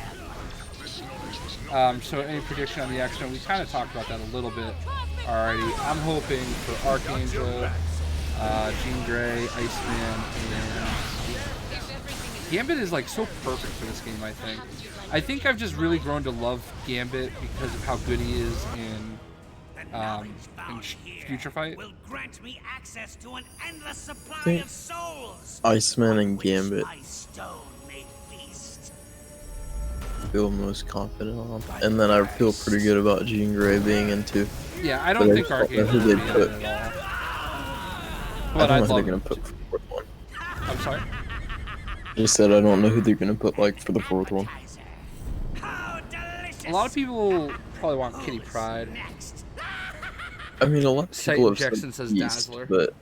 them. So any prediction on the X-Men? We kind of talked about that a little bit already. I'm hoping for Archangel, Jean Grey, Iceman, and Gambit is like so perfect for this game. I think I've just really grown to love Gambit because of how good he is in Future Fight. Will grant me access to an endless supply of souls. Iceman and Gambit My stone may feast. I feel most confident on. And then I feel pretty good about Jean Grey being into. Yeah, I don't think Archangel would be in it at all. But I I'd don't know who love they're him gonna put for the fourth one. I'm sorry? Just said I don't know who they're gonna put like for the fourth one. A lot of people probably want Kitty Pryde. I mean, a lot of people have Jackson said says Beast, Dazzler. but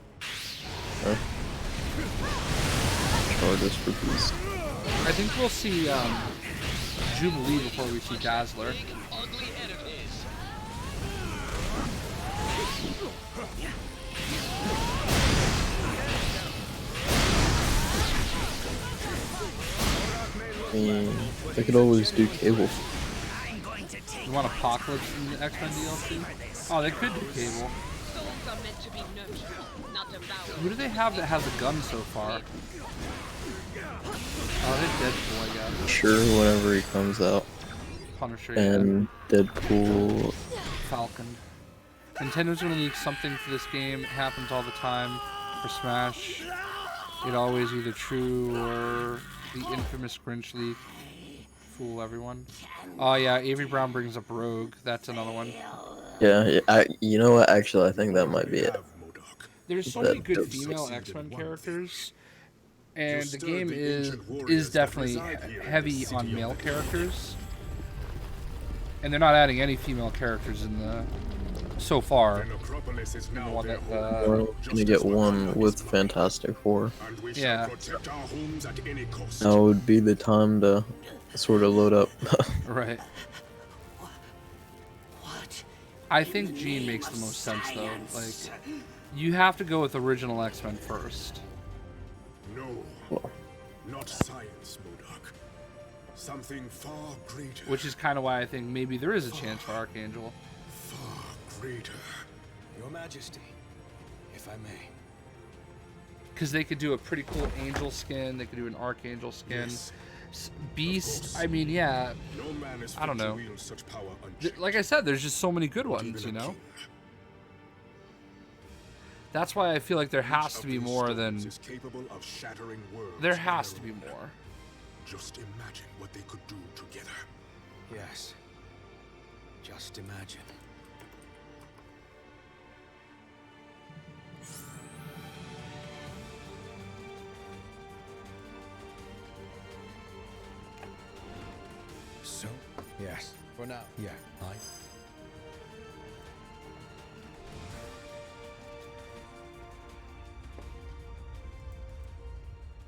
Chargers for Beast. I think we'll see Jubilee before we see Dazzler. I mean, they could always do Cable. You want Apocalypse in the X-Men DLC? Oh, they could do Cable. Who do they have that has a gun so far? Oh, they Deadpool, I guess. Sure, whenever he comes out. Punisher, And Deadpool. Falcon. Nintendo's gonna leak something for this game. It happens all the time for Smash. It always either true or the infamous Grinch leak. Fool everyone. Oh yeah, Avery Brown brings up Rogue. That's another one. Yeah, you know what? Actually, I think that might be it. There's so many good female X-Men characters, and the game is definitely heavy on male characters. And they're not adding any female characters in the so far. We're gonna get one with Fantastic Four. Yeah. Now would be the time to sort of load up. Right. I think Jean makes the most sense though. Like, you have to go with original X-Men first. No, not science, MODOK. Something far greater. Which is kind of why I think maybe there is a chance for Archangel. Far greater. Your Majesty, if I may. Because they could do a pretty cool Angel skin. They could do an Archangel skin. Yes. Beast, I mean, yeah. No man is I don't fit to know. wield such power unchecked. Like I said, there's just so many good ones, you know? That's why I feel like there has to be more than... Is capable of shattering worlds. There has to be more. Just imagine what they could do together. Yes. Just imagine. So, Yes. for now, Yeah.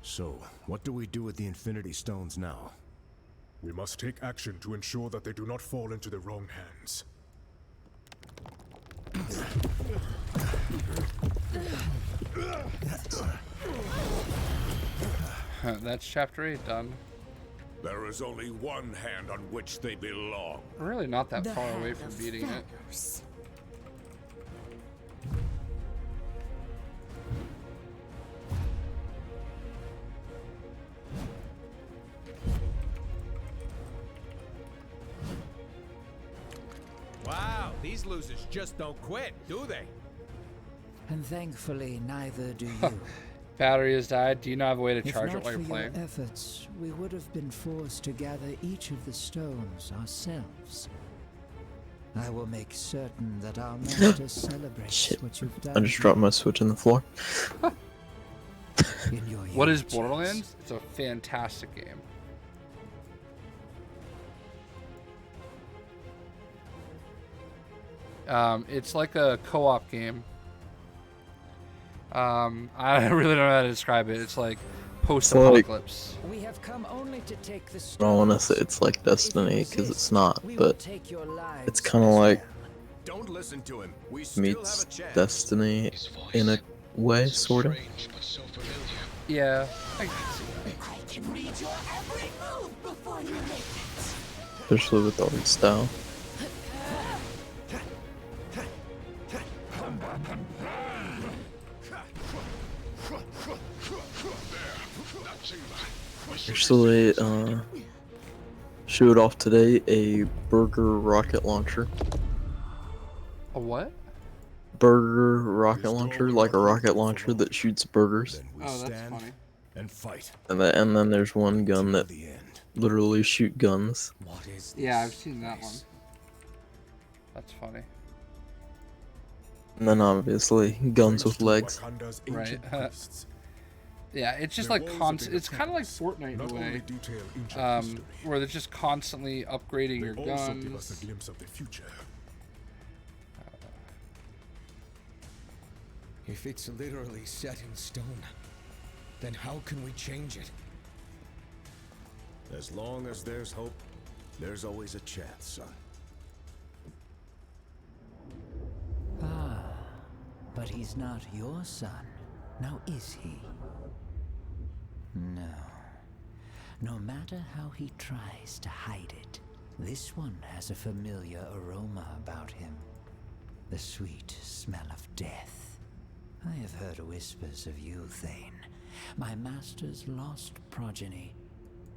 So, what do we do with the Infinity Stones now? We must take action to ensure that they do not fall into the wrong hands. That's chapter 8 done. There is only one hand on which they belong. We're really not that far away from beating it. Wow, these losers just don't quit, do they? And thankfully, neither do you. Battery has died. Do you not have a way to If charge it not while for you're your playing? efforts, we would have been forced to gather each of the stones ourselves. I will make certain that our master celebrates Shit. what you've done. I just dropped my Switch on the floor. In your What is eulogies. Borderlands? It's a fantastic game. It's like a co-op game. I really don't know how to describe it. It's like post-apocalypse. We have come only to take the I don't want to stones. say it's like Destiny because it's not, We will but take your lives it's kind of as like well. Don't listen to him. We still meets have a chance. Destiny His voice. in a way, So sort of. strange, but so familiar. Yeah, I can see that. I can read your every move before you make it. Especially with art style. Actually, showed off today a burger rocket launcher. A what? Burger rocket launcher, like a rocket launcher that shoots burgers. Oh, that's funny. And fight. And then there's one gun that literally shoot guns. What is Yeah, I've seen that one. That's funny. And then obviously guns with legs. Right. Yeah, it's just like it's kind of like Fortnite in a way, where they're just constantly upgrading your guns. Give us a glimpse of the future. If it's literally set in stone, then how can we change it? As long as there's hope, there's always a chance, son. Ah, but he's not your son, now is he? No. No matter how he tries to hide it, this one has a familiar aroma about him. The sweet smell of death. I have heard whispers of you, Thane, my master's lost progeny.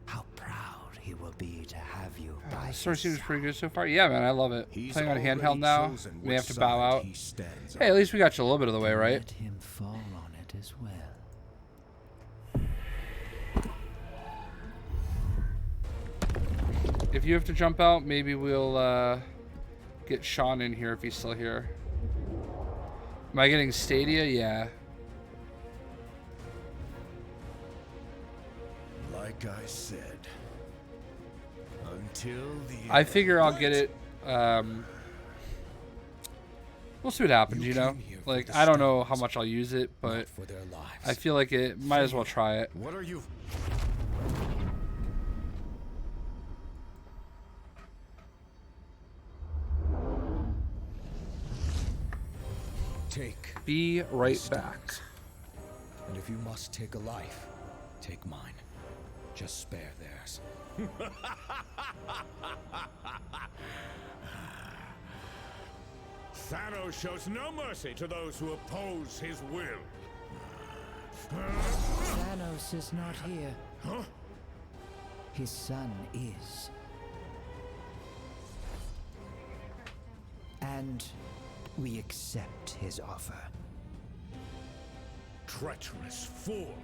How proud he will be to have you by his Story seems side. pretty good so far. Yeah, man, I love it. He's Playing on already handheld now, chosen we which have to bow side out. he stands Hey, at least we got you a little bit of the way, right? Let him fall on it as well. If you have to jump out, maybe we'll get Sean in here if he's still here. Am I getting Stadia? Yeah. Like I said, until the I figure I'll get it. We'll see what happens, you know? Like, I don't know how much I'll use it, but For their lives. I feel like it might as well try it. What are you? Take. Be right the back. stones. And if you must take a life, take mine. Just spare theirs. Thanos shows no mercy to those who oppose his will. Thanos is not here. Huh? His son is. And we accept his offer. Treacherous fool.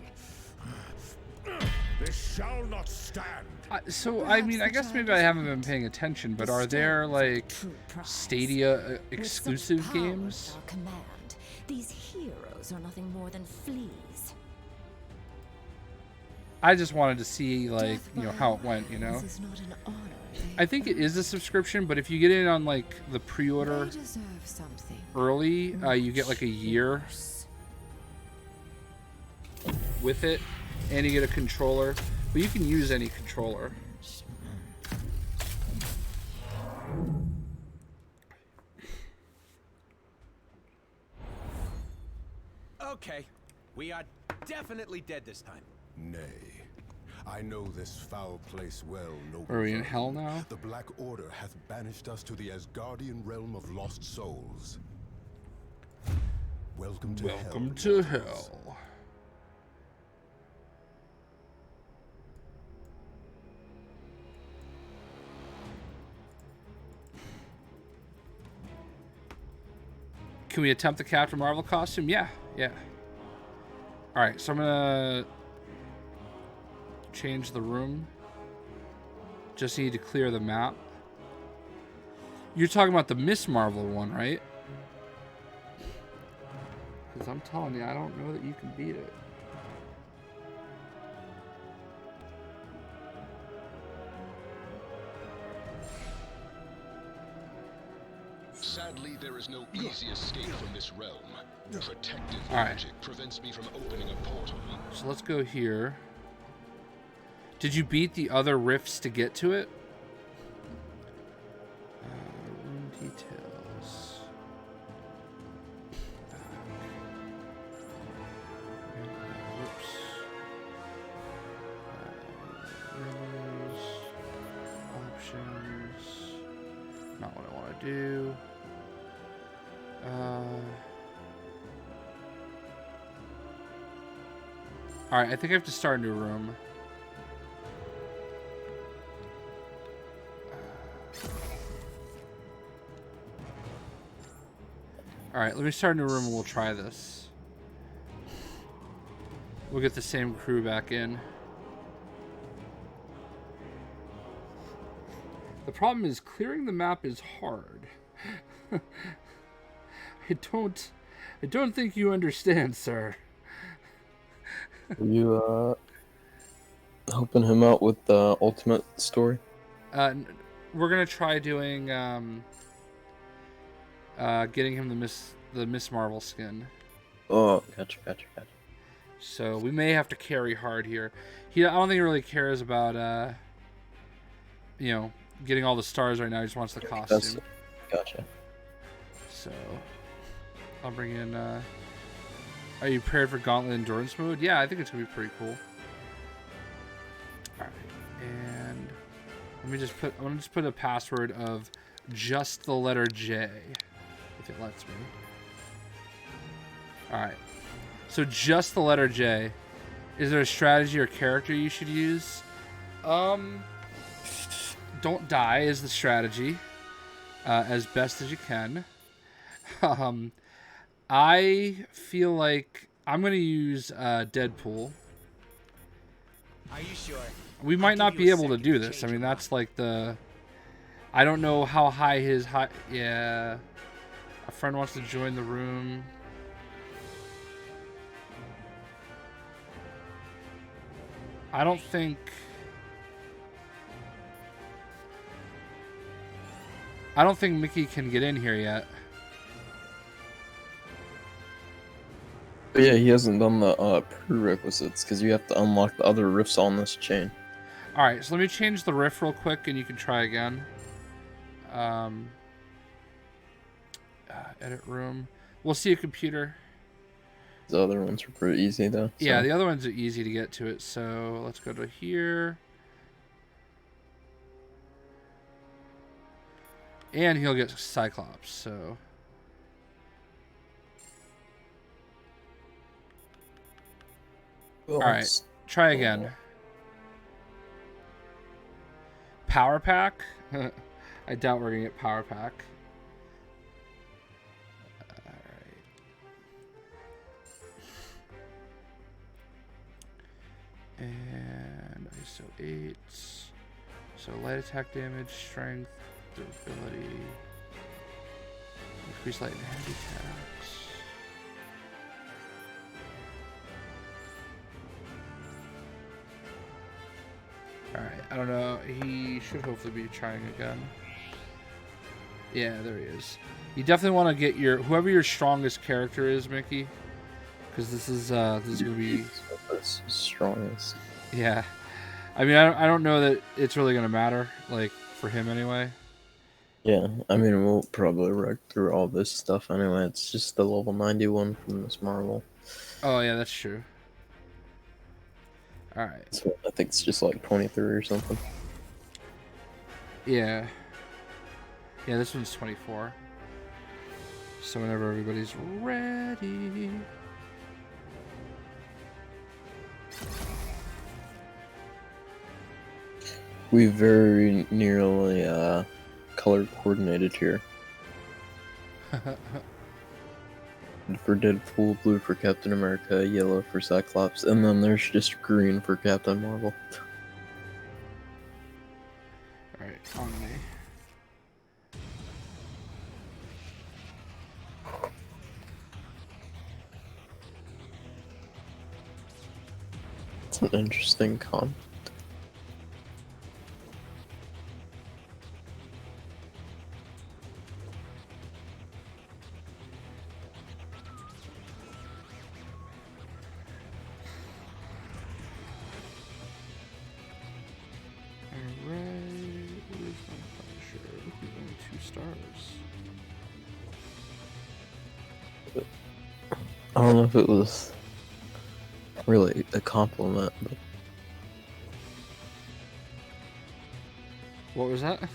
This shall not stand. So, I mean, I guess maybe I haven't been paying attention, but are there, like, Stadia exclusive games? Our command. These heroes are nothing more than fleas. I just wanted to see, like, you know, how it went, you know? This is not an honor. I think it is a subscription, but if you get in on, like, the pre-order They deserve something. early, you get, like, a year with it, and you get a controller. But you can use any controller. Okay, we are definitely dead this time. Nay, I know this foul place well, noble. Are we in Vermin. hell now? The Black Order hath banished us to the Asgardian realm of lost souls. Welcome to hell. Welcome to hell. Can we attempt the Captain Marvel costume? Yeah, yeah. Alright, so I'm gonna change the room. Just need to clear the map. You're talking about the Miss Marvel one, right? Because I'm telling you, I don't know that you can beat it. Sadly, there is no easy escape from this realm. Protective All right. magic prevents me from opening a portal. So let's go here. Did you beat the other rifts to get to it? Room details. Whoops. Menus. Options. Not what I want to do. Alright, I think I have to start a new room. Alright, let me start a new room and we'll try this. We'll get the same crew back in. The problem is clearing the map is hard. I don't think you understand, sir. Are you helping him out with the ultimate story? We're gonna try doing getting him the Miss Marvel skin. Oh, gotcha. So we may have to carry hard here. I don't think he really cares about you know, getting all the stars right now. He just wants the costume. Gotcha. So I'll bring in. Are you prepared for Gauntlet Endurance mode? Yeah, I think it's gonna be pretty cool. All right, and let me just put. I'm gonna just put a password of just the letter J, if it lets me. All right. So just the letter J. Is there a strategy or character you should use? Don't die is the strategy, as best as you can. I feel like I'm gonna use Deadpool. Are you sure? We might not be able to do this. I mean, that's like the. I don't know how high his high. Yeah, a friend wants to join the room. I don't think Mickey can get in here yet. But yeah, he hasn't done the prerequisites because you have to unlock the other rifts on this chain. All right, so let me change the riff real quick, and you can try again. Edit room. We'll see a computer. The other ones are pretty easy though. So. Yeah, the other ones are easy to get to it. So let's go to here. And he'll get Cyclops, so. Alright, try again. Power Pack? I doubt we're going to get Power Pack. Alright. And ISO 8. So light attack damage, strength, durability, increase light and heavy attacks. Alright, I don't know. He should hopefully be trying again. Yeah, there he is. You definitely want to get whoever your strongest character is, Mickey, because this is gonna be strongest. Yeah, I mean, I don't know that it's really gonna matter, like for him anyway. Yeah, I mean, we'll probably wreck through all this stuff anyway. It's just the level 91 from Miss Marvel. Oh yeah, that's true. Alright. So I think it's just like 23 or something. Yeah. Yeah, this one's 24. So whenever everybody's ready. We very nearly color coordinated here. For Deadpool, blue for Captain America, yellow for Cyclops, and then there's just green for Captain Marvel. Alright, on me. It's an interesting con. I don't know if it was really a compliment, but... What was that?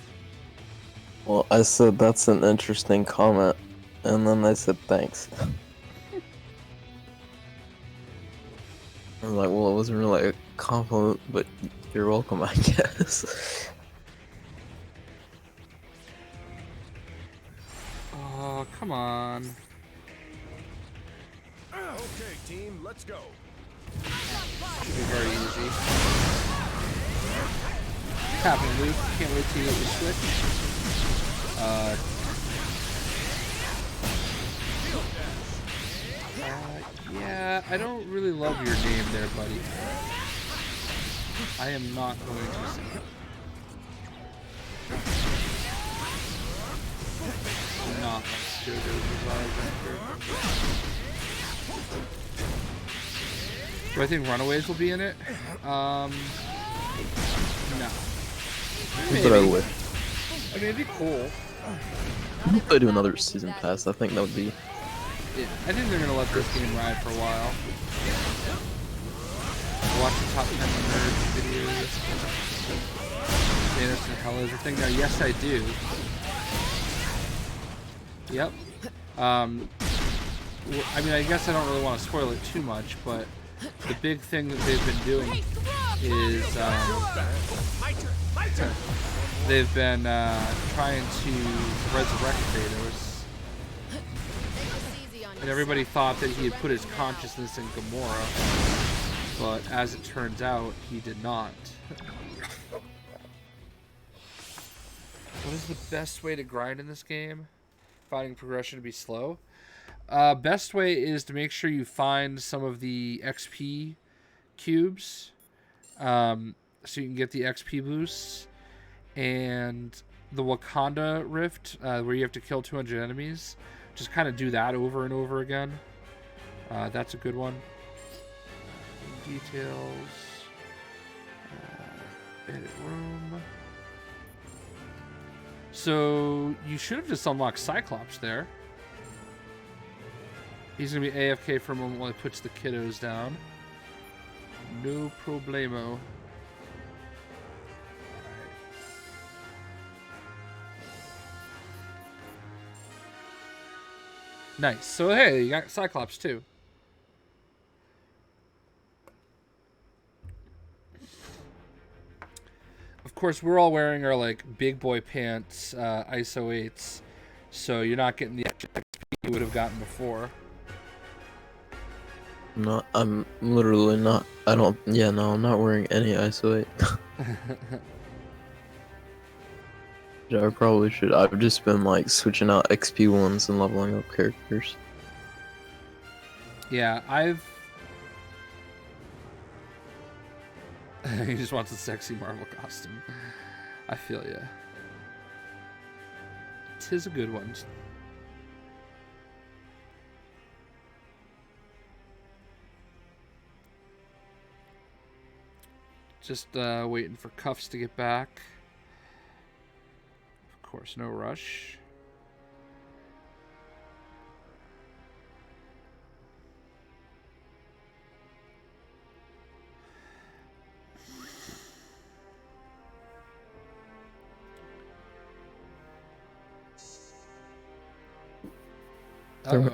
Well, I said that's an interesting comment, and then I said thanks. I'm like, well, it wasn't really a compliment, but you're welcome, I guess. Oh, come on. Okay, team, let's go. Should be very easy. What's happening, Luke? Can't wait till you get your Switch. Yeah, I don't really love your name there, buddy. I am not going to say it. I'm not JoJo's Bizarre Adventure. Do I think Runaways will be in it? No. But I wish. I mean, it'd be cool. If they do another season pass, I think that would be. Yeah, I think they're gonna let this game ride for a while. Watch the top 10 nerds videos. Thanos and Hell is a thing now. Yes, I do. Yep. I mean, I guess I don't really want to spoil it too much, but the big thing that they've been doing is they've been trying to resurrect Thanos. And everybody thought that he had put his consciousness in Gamora, but as it turns out, he did not. What is the best way to grind in this game? Finding progression to be slow? Best way is to make sure you find some of the XP cubes, so you can get the XP boosts, and the Wakanda Rift, where you have to kill 200 enemies. Just kind of do that over and over again. That's a good one. Details. Edit room. So you should have just unlocked Cyclops there. He's going to be AFK for a moment while he puts the kiddos down. No problemo. Nice. So, hey, you got Cyclops, too. Of course, we're all wearing our, like, big boy pants, ISO 8s. So you're not getting the extra XP you would have gotten before. I'm literally not. No, I'm not wearing any ISO 8. I probably should. I've just been like switching out XP ones and leveling up characters. Yeah, he just wants a sexy Marvel costume. I feel ya. 'Tis a good one. Just waiting for Cuffs to get back. Of course, no rush.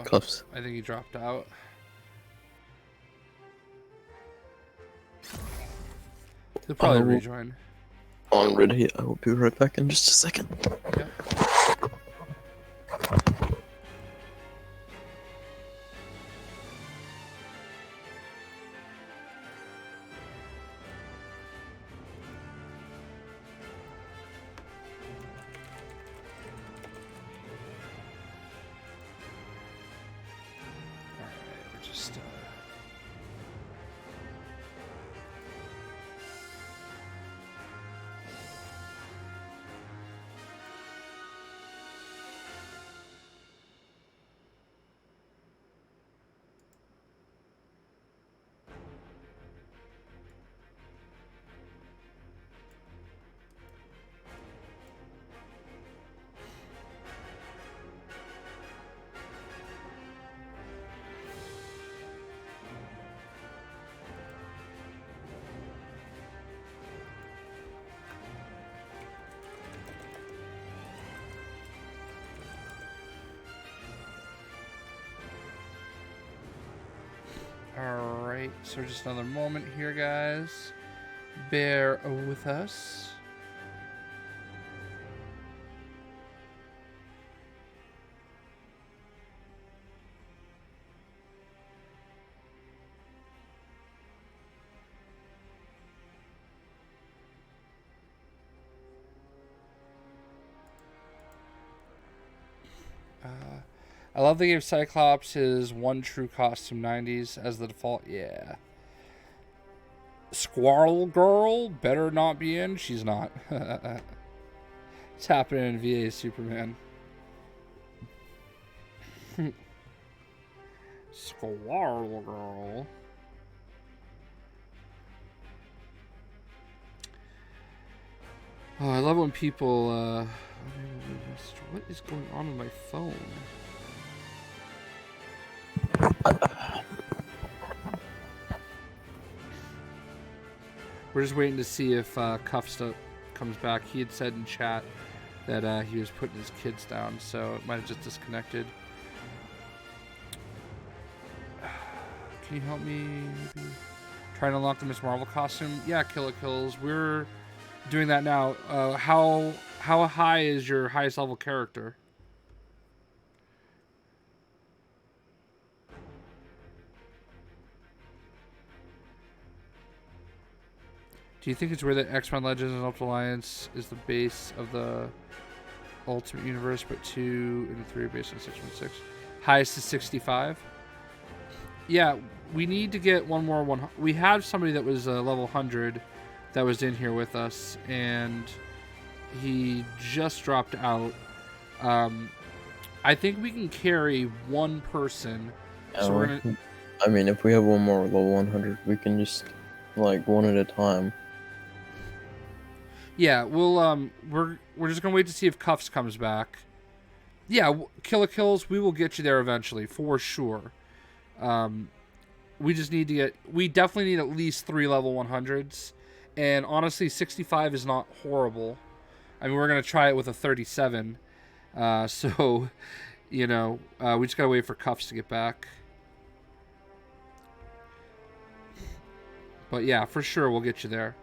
Cuffs. I think he dropped out. He'll probably rejoin. Already, I will be right back in just a second. Yeah. Alright, so just another moment here, guys. Bear with us. I love they gave Cyclops his one true costume 90s as the default. Yeah. Squirrel Girl better not be in. She's not. It's happening in VA Superman. Squirrel Girl. Oh, I love when people, what is going on with my phone? We're just waiting to see if Cuffs comes back. He had said in chat that he was putting his kids down, so it might have just disconnected. Can you help me? Maybe? Trying to unlock the Miss Marvel costume? Yeah, Killer Kills. We're doing that now. How high is your highest level character? Do you think it's weird that X-Men Legends and Ultimate Alliance is the base of the Ultimate Universe, but 2 and 3 are based on 616? Highest is 65? Yeah, we need to get one more one. We have somebody that was level 100 that was in here with us, and he just dropped out. I think we can carry one person. So we're gonna... I mean, if we have one more level 100, we can just, like, one at a time. Yeah, we'll we're just gonna wait to see if Cuffs comes back. Yeah, Killer Kills, we will get you there eventually for sure. We just need to get. We definitely need at least 3 level 100s, and honestly, 65 is not horrible. I mean, we're gonna try it with a 37, so you know, we just gotta wait for Cuffs to get back. But yeah, for sure, we'll get you there.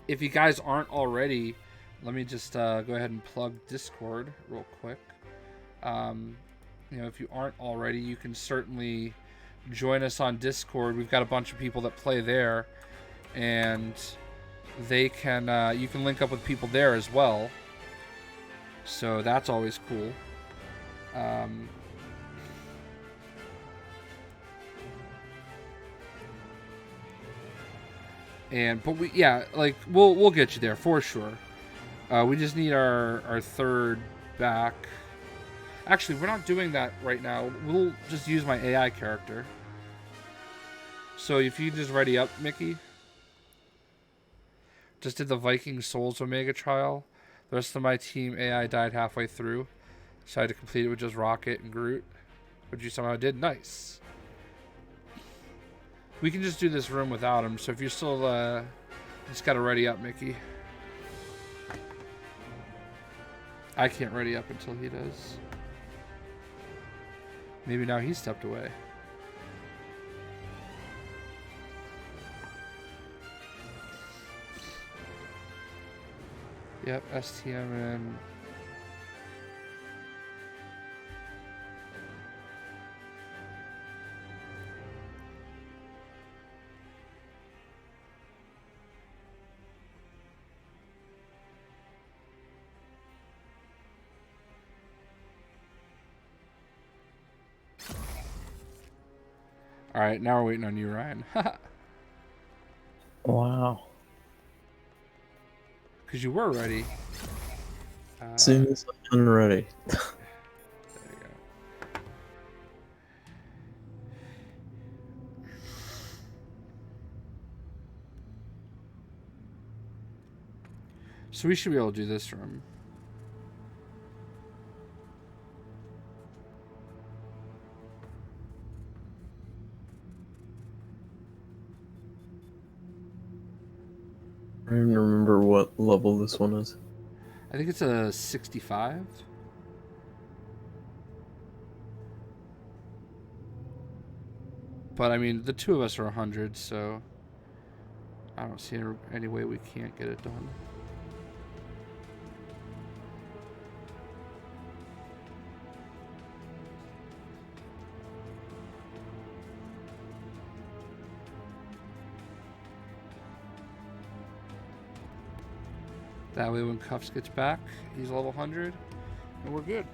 If you guys aren't already, let me just go ahead and plug Discord real quick. You know, if you aren't already, you can certainly join us on Discord. We've got a bunch of people that play there, and they can you can link up with people there as well. So that's always cool. But we, yeah, like we'll get you there for sure. We just need our third back. Actually, we're not doing that right now. We'll just use my AI character. So if you just ready up, Mickey. Just did the Viking Souls Omega trial. The rest of my team AI died halfway through, so I had to complete it with just Rocket and Groot, which you somehow did. Nice. We can just do this room without him, so if you're still, just gotta ready up, Mickey. I can't ready up until he does. Maybe now he stepped away. Yep, STM and... Alright, now we're waiting on you, Ryan. Wow. Because you were ready. As soon as I'm ready. There you go. So we should be able to do this room. I don't even remember what level this one is. I think it's a 65. But I mean, the two of us are 100, so I don't see any way we can't get it done. That way when Cuffs gets back, he's level 100, and we're good.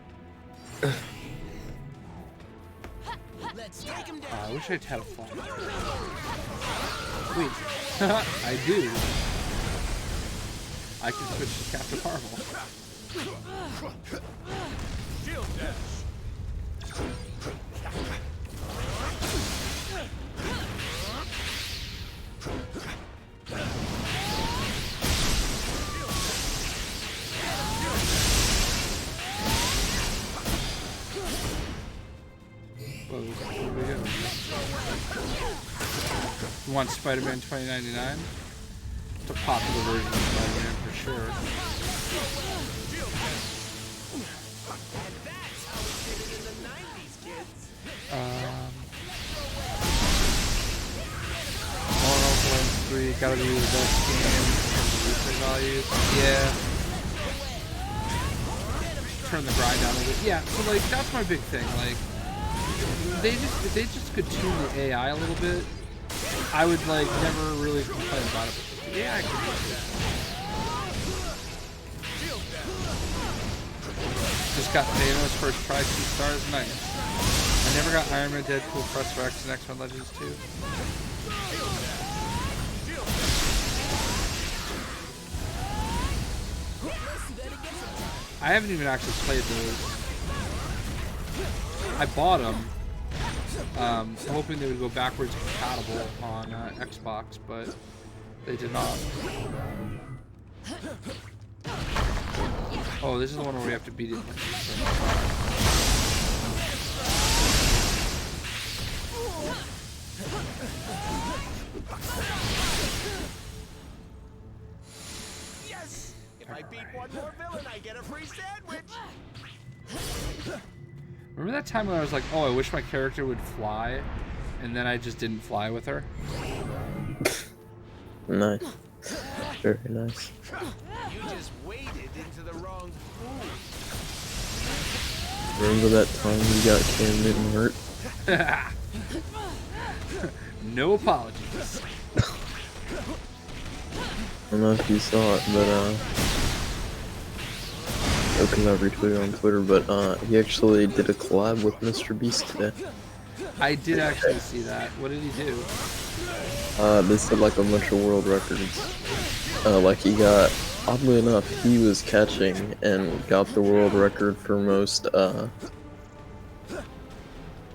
Let's take him down. I wish I'd had a fly. Wait, I do. I can switch to Captain Marvel. Shield dash. Whoa, where we go? You want Spider-Man 2099? It's a popular version of Spider-Man for sure. And that's how we did it in the 90s, kids. Warlock 3 gotta be the best game in terms of replay values. Yeah. Turn the grind down a little bit. Yeah, so like that's my big thing. Like if they just could tune the AI a little bit, I would like never really complain about it. But the AI could do it. Just got Thanos first try, 2 stars, nice. I never got Iron Man, Deadpool, Professor X, and X-Men Legends 2. I haven't even actually played those. I bought them, hoping they would go backwards compatible on Xbox, but they did not. Oh, this is the one where we have to beat it. Yes! If I beat one more villain, I get a free sandwich! Remember that time when I was like, oh, I wish my character would fly, and then I just didn't fly with her? Nice. Very nice. You just waded into the wrong pool. Remember that time you got Cam Newton hurt? No apologies. I don't know if you saw it, but because I retweeted on Twitter, but he actually did a collab with Mr. Beast today. I did actually see that. What did he do? They said like a bunch of world records. Like he got, oddly enough, he was catching and got the world record for most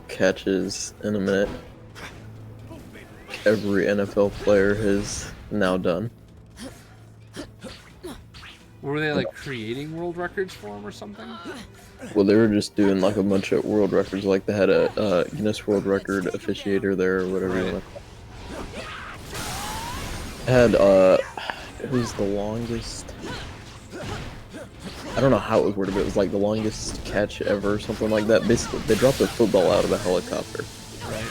catches in a minute. Every NFL player has now done. Were they like creating world records for him or something? Well, they were just doing like a bunch of world records. Like they had a Guinness World Record officiator there or whatever. Right. You want. Had who's the longest? I don't know how it was worded, but it was like the longest catch ever, or something like that. Basically, they dropped a football out of a helicopter. Right.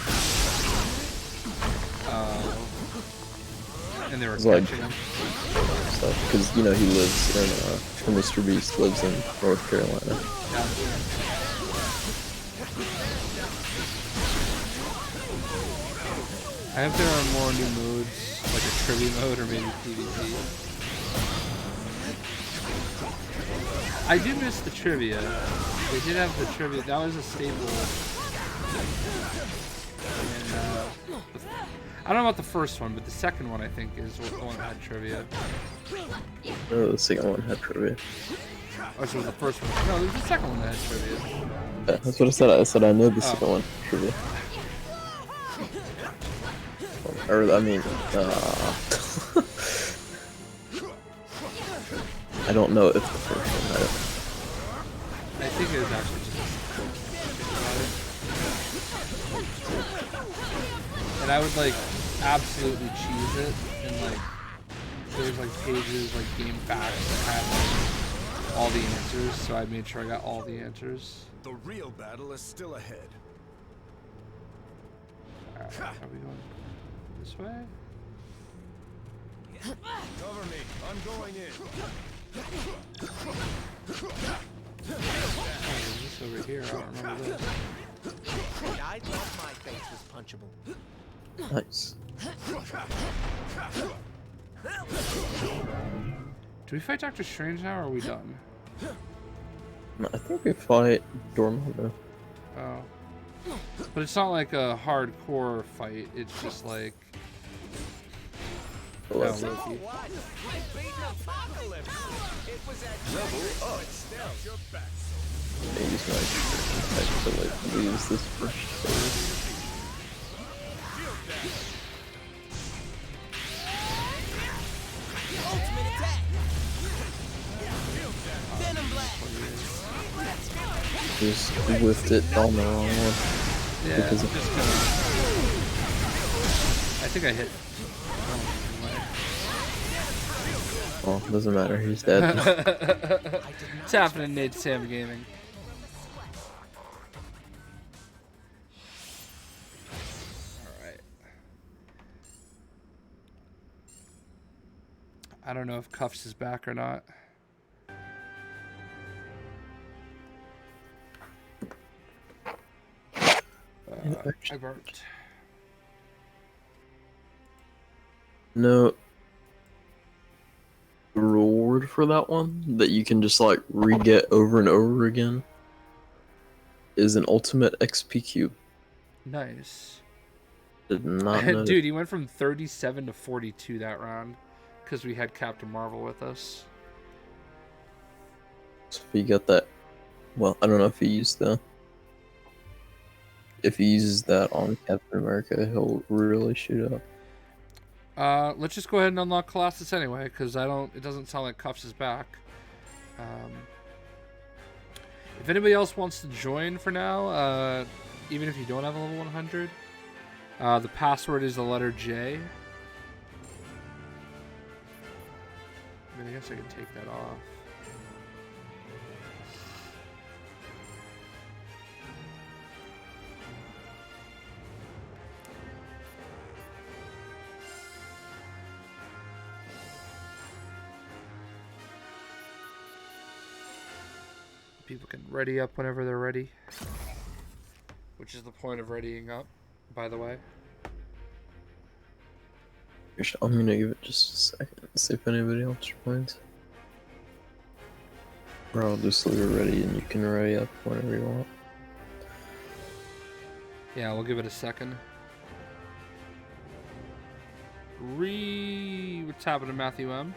And they were Like, catching him. Because you know he lives in, Mr. Beast lives in North Carolina. I hope there are more new modes, like a trivia mode or maybe PvP. I do miss the trivia. They did have the trivia. That was a staple. And, I don't know about the first one, but the second one I think is the one that had trivia. Oh, the second one had trivia. Oh, so it was the first one. No, it was the second one that had trivia. Yeah, that's what I said. I said I know the second one had trivia. Or, I mean, I don't know if the first one had it. I think it was actually just and I would like absolutely cheese it, and like there's like pages like game facts that had like all the answers, so I made sure I got all the answers. The real battle is still ahead. Alright, are we going this way? Cover me. I'm going in. Oh, is this over here? I don't remember this. I thought my face was punchable. Nice. Do we fight Doctor Strange now, or are we done? I think we fight Dormammu. Oh. But it's not like a hardcore fight, it's just like... Oh, Oh, that's- Loki. I use my attack to like use this first. Just whiffed it on the wrong one. Yeah, Because I'm just gonna... I think I hit... Oh, doesn't matter, he's dead. It's happening, Nate Sam Gaming. Alright. I don't know if Cuffs is back or not. I burnt. No reward for that one that you can just like re-get over and over again is an ultimate XP cube. Nice. Did not know. Dude, he went from 37 to 42 that round because we had Captain Marvel with us. So if you got that, well, I don't know if he used that. If he uses that on Captain America, he'll really shoot up. Let's just go ahead and unlock Colossus anyway, because it doesn't sound like Cuffs is back. If anybody else wants to join for now, even if you don't have a level 100, the password is the letter J. I mean, I guess I could take that off. People can ready up whenever they're ready, which is the point of readying up, by the way. I'm gonna give it just a second and see if anybody else joins. Or I'll just leave it ready and you can ready up whenever you want. Yeah, we'll give it a second. What's happening, Matthew M?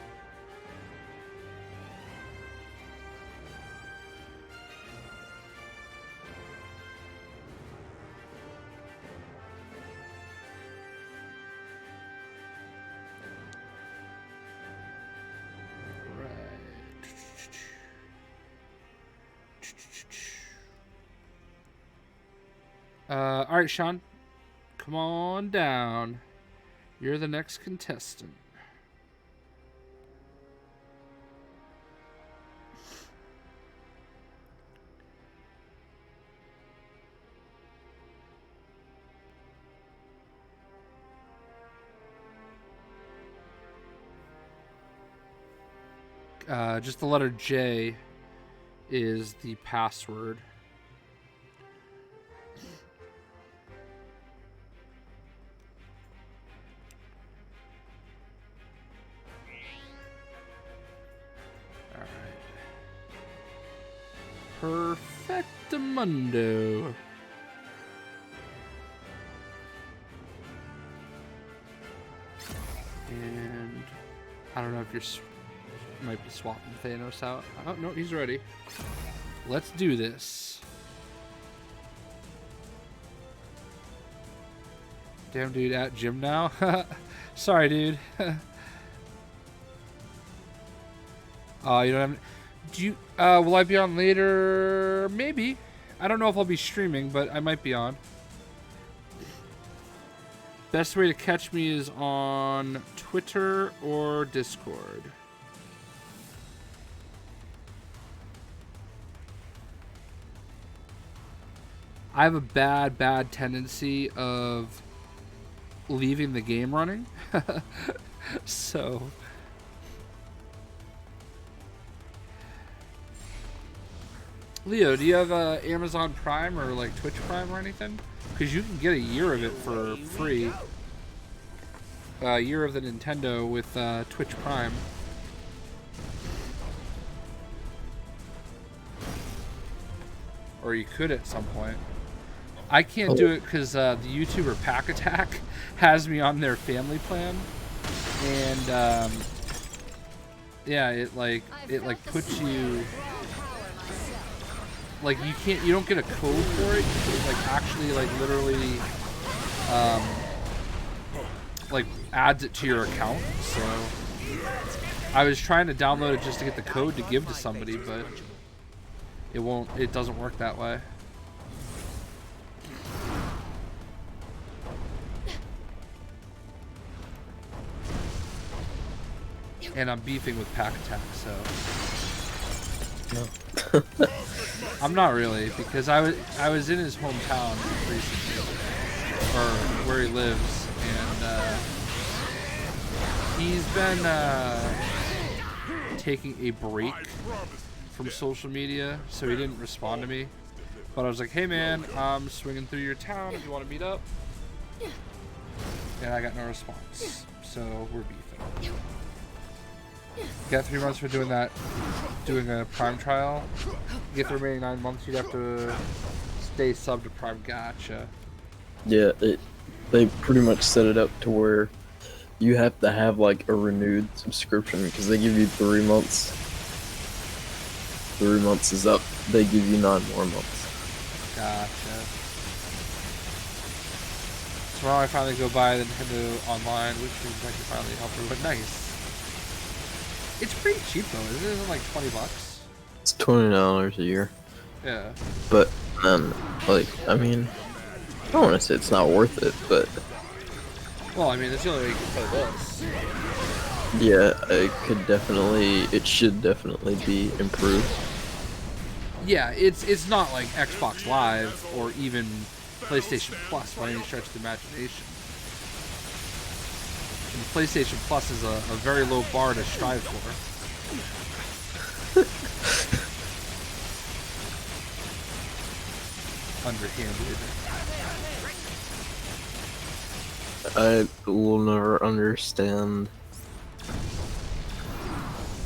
Alright, Sean. Come on down. You're the next contestant. Just the letter J is the password. Perfectamundo. And I don't know if you're might be swapping Thanos out. Oh no, he's ready. Let's do this. Damn, dude, at gym now. Sorry, dude. Oh, you don't have. Do you? Will I be on later? Maybe. I don't know if I'll be streaming, but I might be on. Best way to catch me is on Twitter or Discord. I have a bad tendency of leaving the game running. So Leo, do you have Amazon Prime or like Twitch Prime or anything? Because you can get a year of it for free. A year of the Nintendo with Twitch Prime. Or you could at some point. I can't do it because the YouTuber Pack Attack has me on their family plan, and yeah, it puts you like you don't get a code for it. It like actually like literally like adds it to your account. So I was trying to download it just to get the code to give to somebody, but it doesn't work that way. And I'm beefing with Pack Attack, so no. I'm not really, because I was in his hometown recently, or where he lives, and he's been taking a break from social media, so he didn't respond to me. But I was like, hey man, I'm swinging through your town if you want to meet up. And I got no response, so we're beefing. Got 3 months for doing that, doing a Prime trial. Get the remaining 9 months, you'd have to stay sub to Prime. Gotcha. Yeah, they pretty much set it up to where you have to have like a renewed subscription because they give you 3 months. 3 months is up, they give you 9 more months. Gotcha. So now I finally go buy the Nintendo Online, which means I can finally help her, but nice. It's pretty cheap though, isn't it? Isn't it like $20? It's $20 a year. Yeah. But then, like, I mean, I don't want to say it's not worth it, but well, I mean, that's the only way you can play this. Yeah, it should definitely be improved. Yeah, it's not like Xbox Live or even PlayStation Plus by any stretch of the imagination. And PlayStation Plus is a very low bar to strive for. Underhanded. I will never understand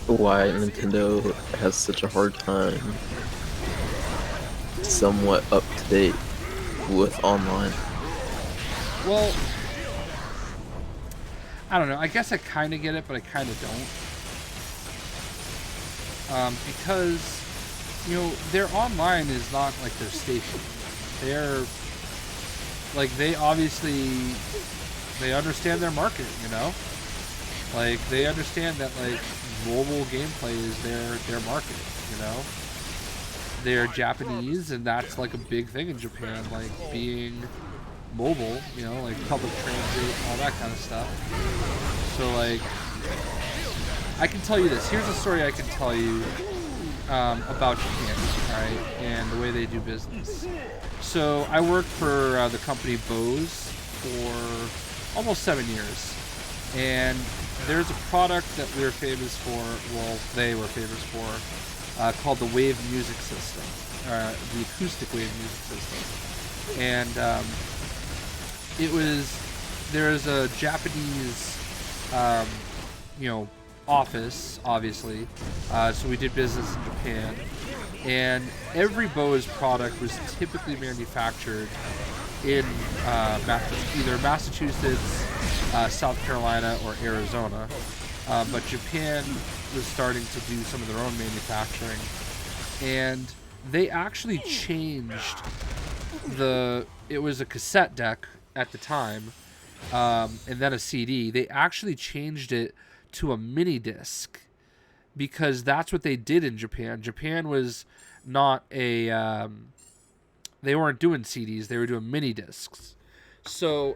why Nintendo has such a hard time somewhat up to date with online. Well, I don't know. I guess I kind of get it, but I kind of don't. Because, you know, their online is not like their station. They're, like, they obviously, they understand their market, you know? Like, they understand that, like, mobile gameplay is their market, you know? They're Japanese, and that's, like, a big thing in Japan, like, being mobile, you know, like public transit, all that kind of stuff. So, like, I can tell you this. Here's a story I can tell you about Japan, alright, and the way they do business. So, I worked for the company Bose for almost 7 years, and there's a product that we're famous for, well, they were famous for, called the Wave Music System, the acoustic Wave Music System. And there's a Japanese, you know, office, obviously, so we did business in Japan, and every Bose product was typically manufactured in either Massachusetts, South Carolina, or Arizona, but Japan was starting to do some of their own manufacturing, and they actually changed it was a cassette deck at the time, and then a CD. They actually changed it to a mini disc because that's what they did in Japan. Japan was not they weren't doing CDs, they were doing mini discs. So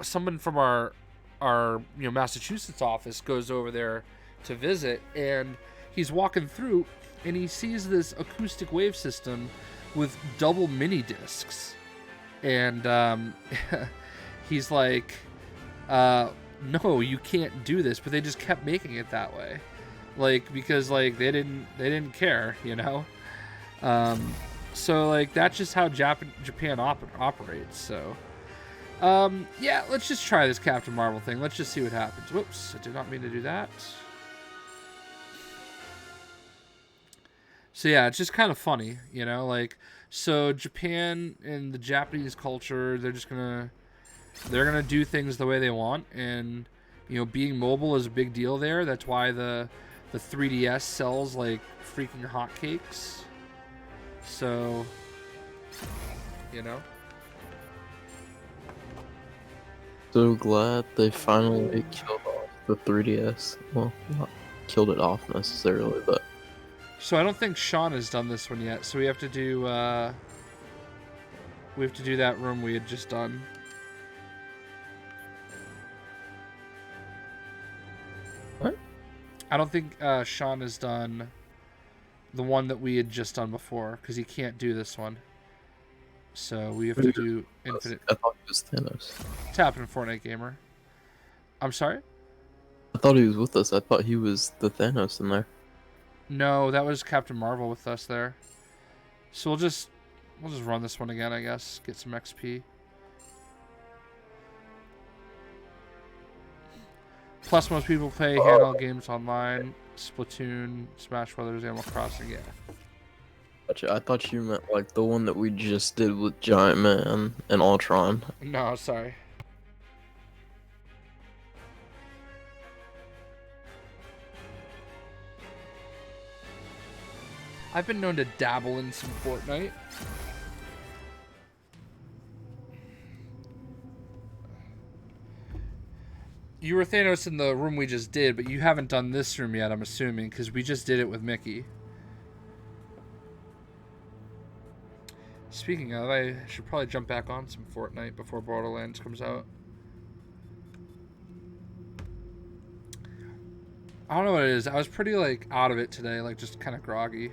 someone from our Massachusetts office goes over there to visit, and he's walking through and he sees this acoustic wave system with double mini discs, and he's like, no, you can't do this, but they just kept making it that way, like, because like they didn't care, you know. So like that's just how Japan operates. So yeah, let's just try this Captain Marvel thing. Let's just see what happens. Whoops, I did not mean to do that. So yeah, it's just kind of funny, you know, like, so Japan and the Japanese culture, they're gonna do things the way they want, and you know, being mobile is a big deal there. That's why the 3DS sells like freaking hotcakes. So, you know. So glad they finally killed off the 3DS. Well, not killed it off necessarily, but. So I don't think Sean has done this one yet. So we have to do that room we had just done. What? I don't think Sean has done the one that we had just done before, because he can't do this one. So we have to do Infinite. I thought he was Thanos. Tap in Fortnite Gamer. I'm sorry? I thought he was with us. I thought he was the Thanos in there. No, that was Captain Marvel with us there. So we'll just run this one again, I guess. Get some XP. Plus, most people play handheld games online. Splatoon, Smash Brothers, Animal Crossing, yeah. Gotcha. I thought you meant like the one that we just did with Giant Man and Ultron. No, sorry. I've been known to dabble in some Fortnite. You were Thanos in the room we just did, but you haven't done this room yet, I'm assuming, because we just did it with Mickey. Speaking of, I should probably jump back on some Fortnite before Borderlands comes out. I don't know what it is. I was pretty, like, out of it today, like, just kind of groggy.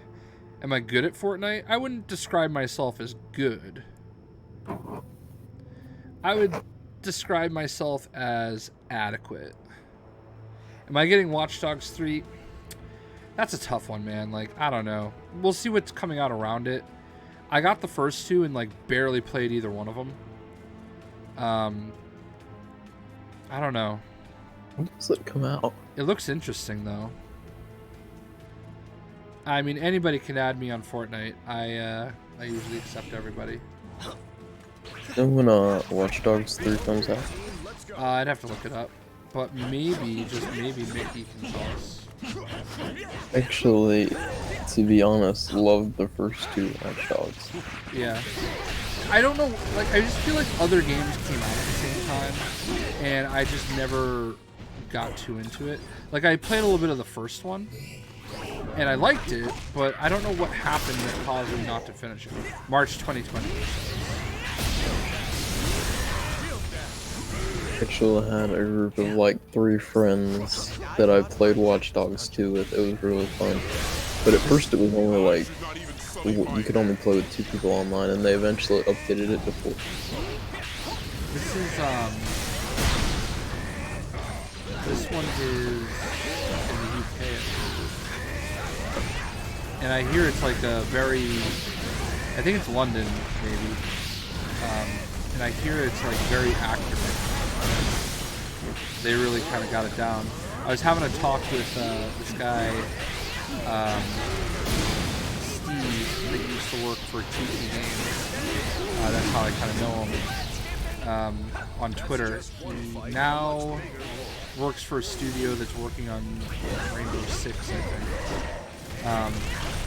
Am I good at Fortnite? I wouldn't describe myself as good. I would describe myself as adequate. Am I getting Watch Dogs 3? That's a tough one, man. Like, I don't know. We'll see what's coming out around it. I got the first two and, like, barely played either one of them. I don't know. When does it come out? It looks interesting, though. I mean, anybody can add me on Fortnite. I usually accept everybody. You know when Watch Dogs 3 comes out? I'd have to look it up. But maybe, just maybe, Mickey can tell us. Actually, to be honest, loved the first two Watch Dogs. Yeah. I don't know, like, I just feel like other games came out at the same time, and I just never got too into it. Like, I played a little bit of the first one, and I liked it, but I don't know what happened that caused me not to finish it. March 2020. Actually, I had a group of like 3 friends that I played Watch Dogs 2 with. It was really fun. But at first it was only like, you could only play with 2 people online, and they eventually updated it to 4. This is, this one is in the UK, and I hear it's like a very, I think it's London, maybe, and I hear it's like very accurate. They really kind of got it down. I was having a talk with this guy, Steve, that used to work for TT Games. That's how I kind of know him. On Twitter. He now works for a studio that's working on Rainbow Six, I think.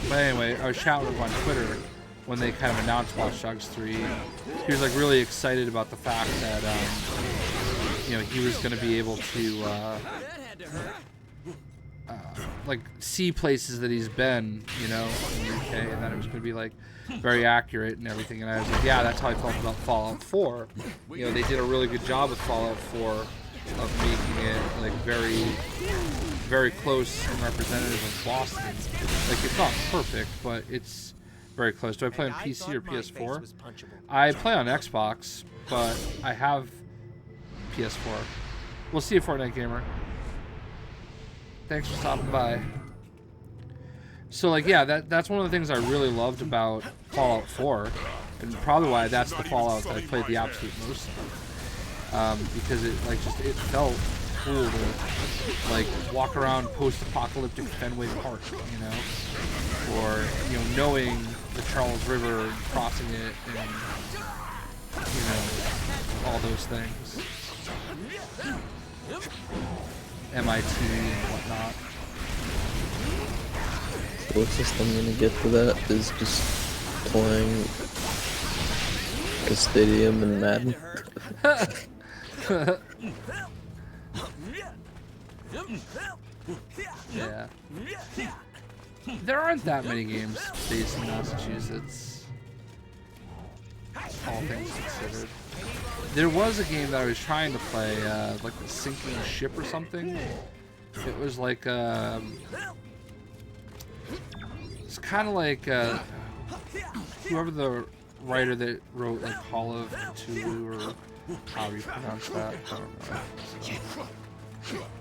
But anyway, I was chatting with him on Twitter when they kind of announced Watch Dogs 3. He was like really excited about the fact that you know, he was going to be able to like see places that he's been, you know, in the UK, and that it was going to be like very accurate and everything. And I was like, yeah, that's how I felt about Fallout 4. You know, they did a really good job with Fallout 4 of making it like very, very close and representative of Boston. Like, it's not perfect, but it's very close. Do I play on PC or PS4? I play on Xbox, but I have PS4. We'll see you, Fortnite Gamer. Thanks for stopping by. So, like, yeah, that's one of the things I really loved about Fallout 4, and probably why that's the Fallout that I played the absolute most of. Because it, like, it felt cool to, like, walk around post-apocalyptic Fenway Park, you know? Or, you know, knowing the Charles River and crossing it and, you know, all those things. MIT and whatnot. The closest I'm gonna get to that is just playing a stadium and Madden. Yeah. There aren't that many games based in Massachusetts, all things considered. There was a game that I was trying to play, like the sinking ship or something. It was like, it's kind of like, whoever the writer that wrote like Call of Cthulhu, or how you pronounce that, I don't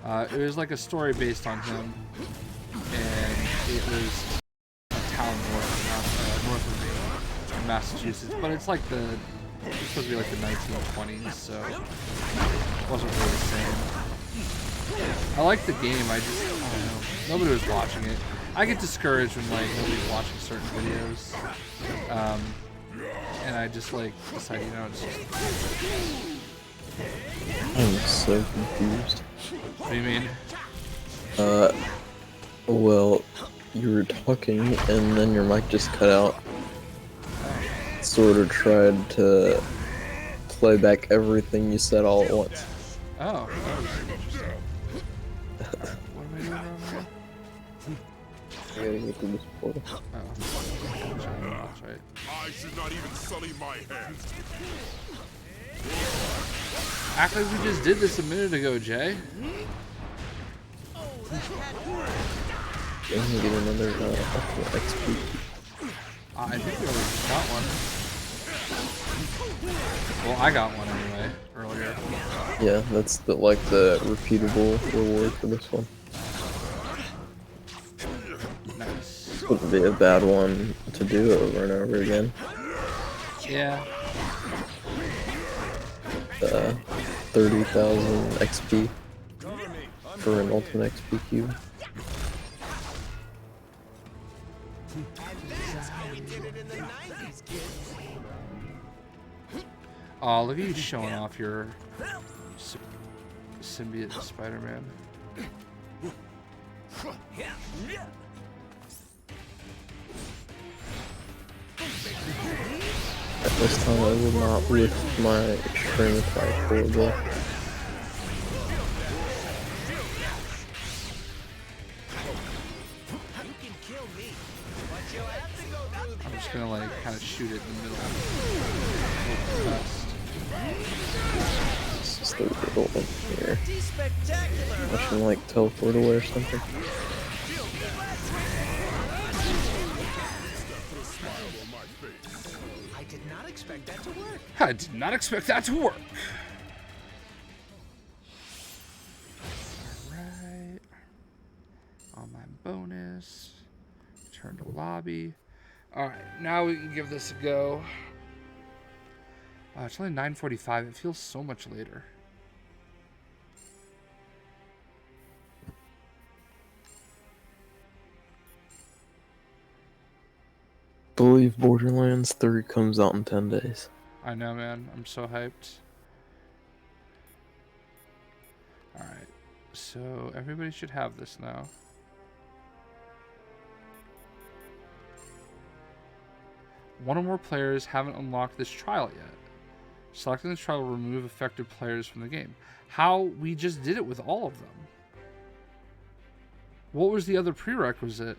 know. It was like a story based on him, and it was a town north of me in Massachusetts, but it's like it's supposed to be like the 1920s, so it wasn't really the same. I like the game, I don't know, nobody was watching it. I get discouraged when like nobody's watching certain videos, and I just like decide, you know, it's just... I'm so confused. What do you mean? Well, you were talking and then your mic just cut out. Sort of tried to play back everything you said all at once. Oh, that was interesting. What am I doing wrong here? I gotta get to this portal. Oh, that's right. I should not even sully my hands. Act like we just did this a minute ago, Jay. I'm gonna get another XP. I think we already got one. Well, I got one anyway, earlier. Yeah, that's the repeatable reward for this one. Nice. Wouldn't be a bad one to do over and over again. Yeah. 30,000 XP for an ultimate XP cube. Oh, look at you showing off your symbiote Spider Man. At this time, I will not lift my extreme attack forward. I'm just gonna like kind of shoot it in the middle. Hope the best. This is the riddle up here. I should like teleport away or something. I did not expect that to work. I did not expect that to work. Alright. Online bonus. Return to lobby. Alright, now we can give this a go. It's only 9:45. It feels so much later. I believe Borderlands 3 comes out in 10 days. I know, man. I'm so hyped. Alright. So, everybody should have this now. One or more players haven't unlocked this trial yet. Selecting this trial will remove affected players from the game. How? We just did it with all of them. What was the other prerequisite?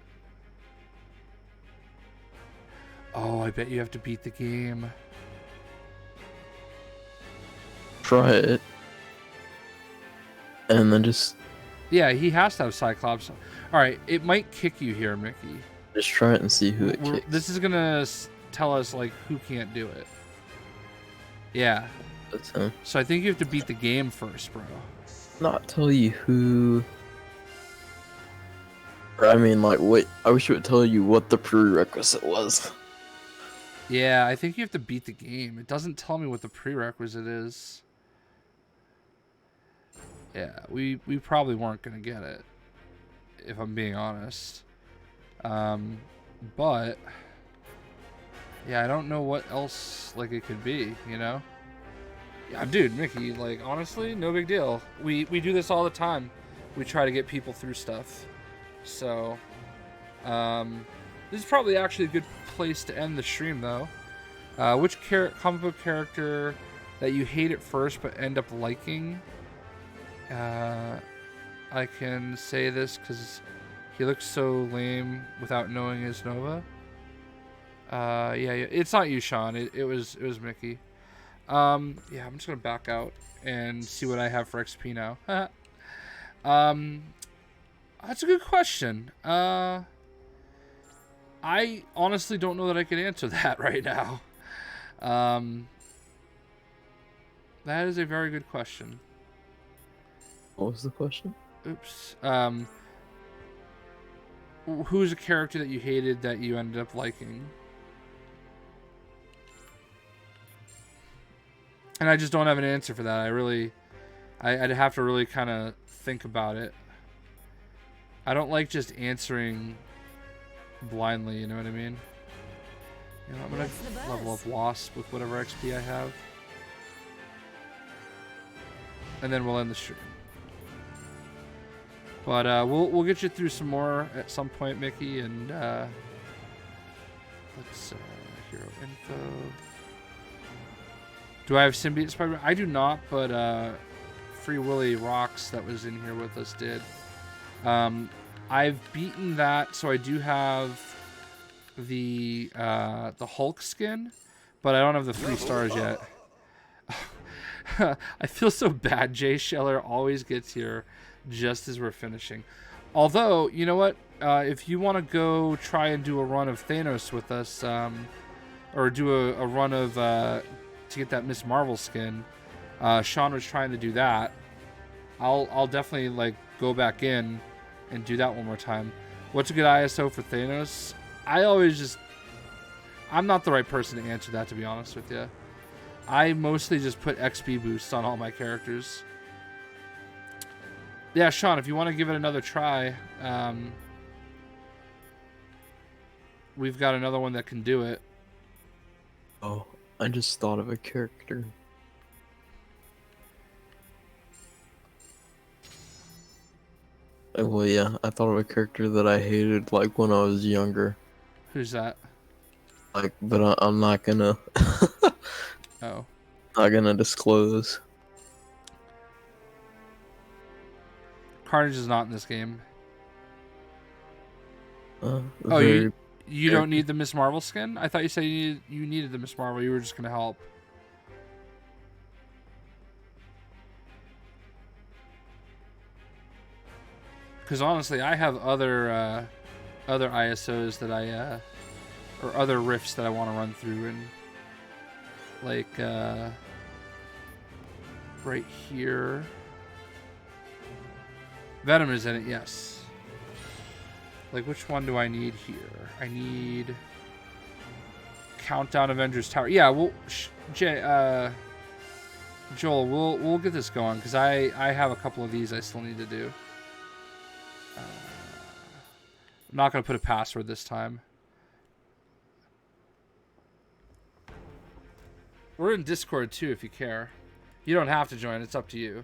Oh, I bet you have to beat the game. Try it. And then just... Yeah, he has to have Cyclops. Alright, it might kick you here, Mickey. Just try it and see who it kicks. This is gonna tell us, like, who can't do it. Yeah. That's him. So I think you have to beat the game first, bro. Not tell you who. Or, I mean, like, wait. I wish it would tell you what the prerequisite was. Yeah, I think you have to beat the game. It doesn't tell me what the prerequisite is. Yeah, we probably weren't gonna get it, if I'm being honest. But yeah, I don't know what else like it could be, you know? Yeah, dude, Mickey, like honestly, no big deal. We do this all the time. We try to get people through stuff. So, this is probably actually a good place to end the stream, though. Which comic book character that you hate at first but end up liking? I can say this because he looks so lame without knowing his Nova. Yeah, it's not you, Sean. It was Mickey. Yeah, I'm just gonna back out and see what I have for XP now. That's a good question. I honestly don't know that I can answer that right now. That is a very good question. What was the question? Oops. Who's a character that you hated that you ended up liking? And I just don't have an answer for that. I'd have to really kind of think about it. I don't like just answering blindly, you know what I mean? You know, I'm gonna level up Wasp with whatever XP I have. And then we'll end the stream. But we'll get you through some more at some point, Mickey, and let's hero info. Do I have Symbiote Spider Man? I do not, but Free Willy Rocks that was in here with us did. I've beaten that, so I do have the Hulk skin, but I don't have the 3 stars yet. I feel so bad. Jay Scheller always gets here just as we're finishing. Although, you know what? If you want to go try and do a run of Thanos with us, or do a run of to get that Miss Marvel skin, Sean was trying to do that. I'll definitely like go back in and do that one more time. What's a good ISO for Thanos? I'm not the right person to answer that, to be honest with you. I mostly just put XP boosts on all my characters. Yeah, Sean, if you want to give it another try, we've got another one that can do it. Oh, I just thought of a character. Well, yeah, I thought of a character that I hated, like, when I was younger. Who's that? Like, but I'm not gonna... Oh. Not gonna disclose. Carnage is not in this game. Oh, you don't need the Miss Marvel skin? I thought you said you needed the Miss Marvel. You were just gonna help. Because honestly, I have other ISOs that or other rifts that I want to run through, and like right here. Venom is in it, yes. Like, which one do I need here? I need Countdown Avengers Tower. Yeah, well, Joel, we'll get this going because I have a couple of these I still need to do. I'm not gonna put a password this time. We're in Discord too, if you care. You don't have to join; it's up to you.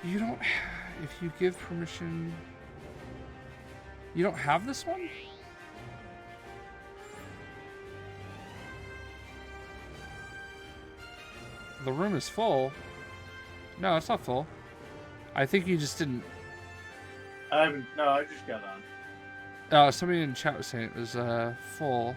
You don't. If you give permission, you don't have this one? The room is full. No, it's not full. I think you just didn't. No, I just got on. Somebody in chat was saying it was full.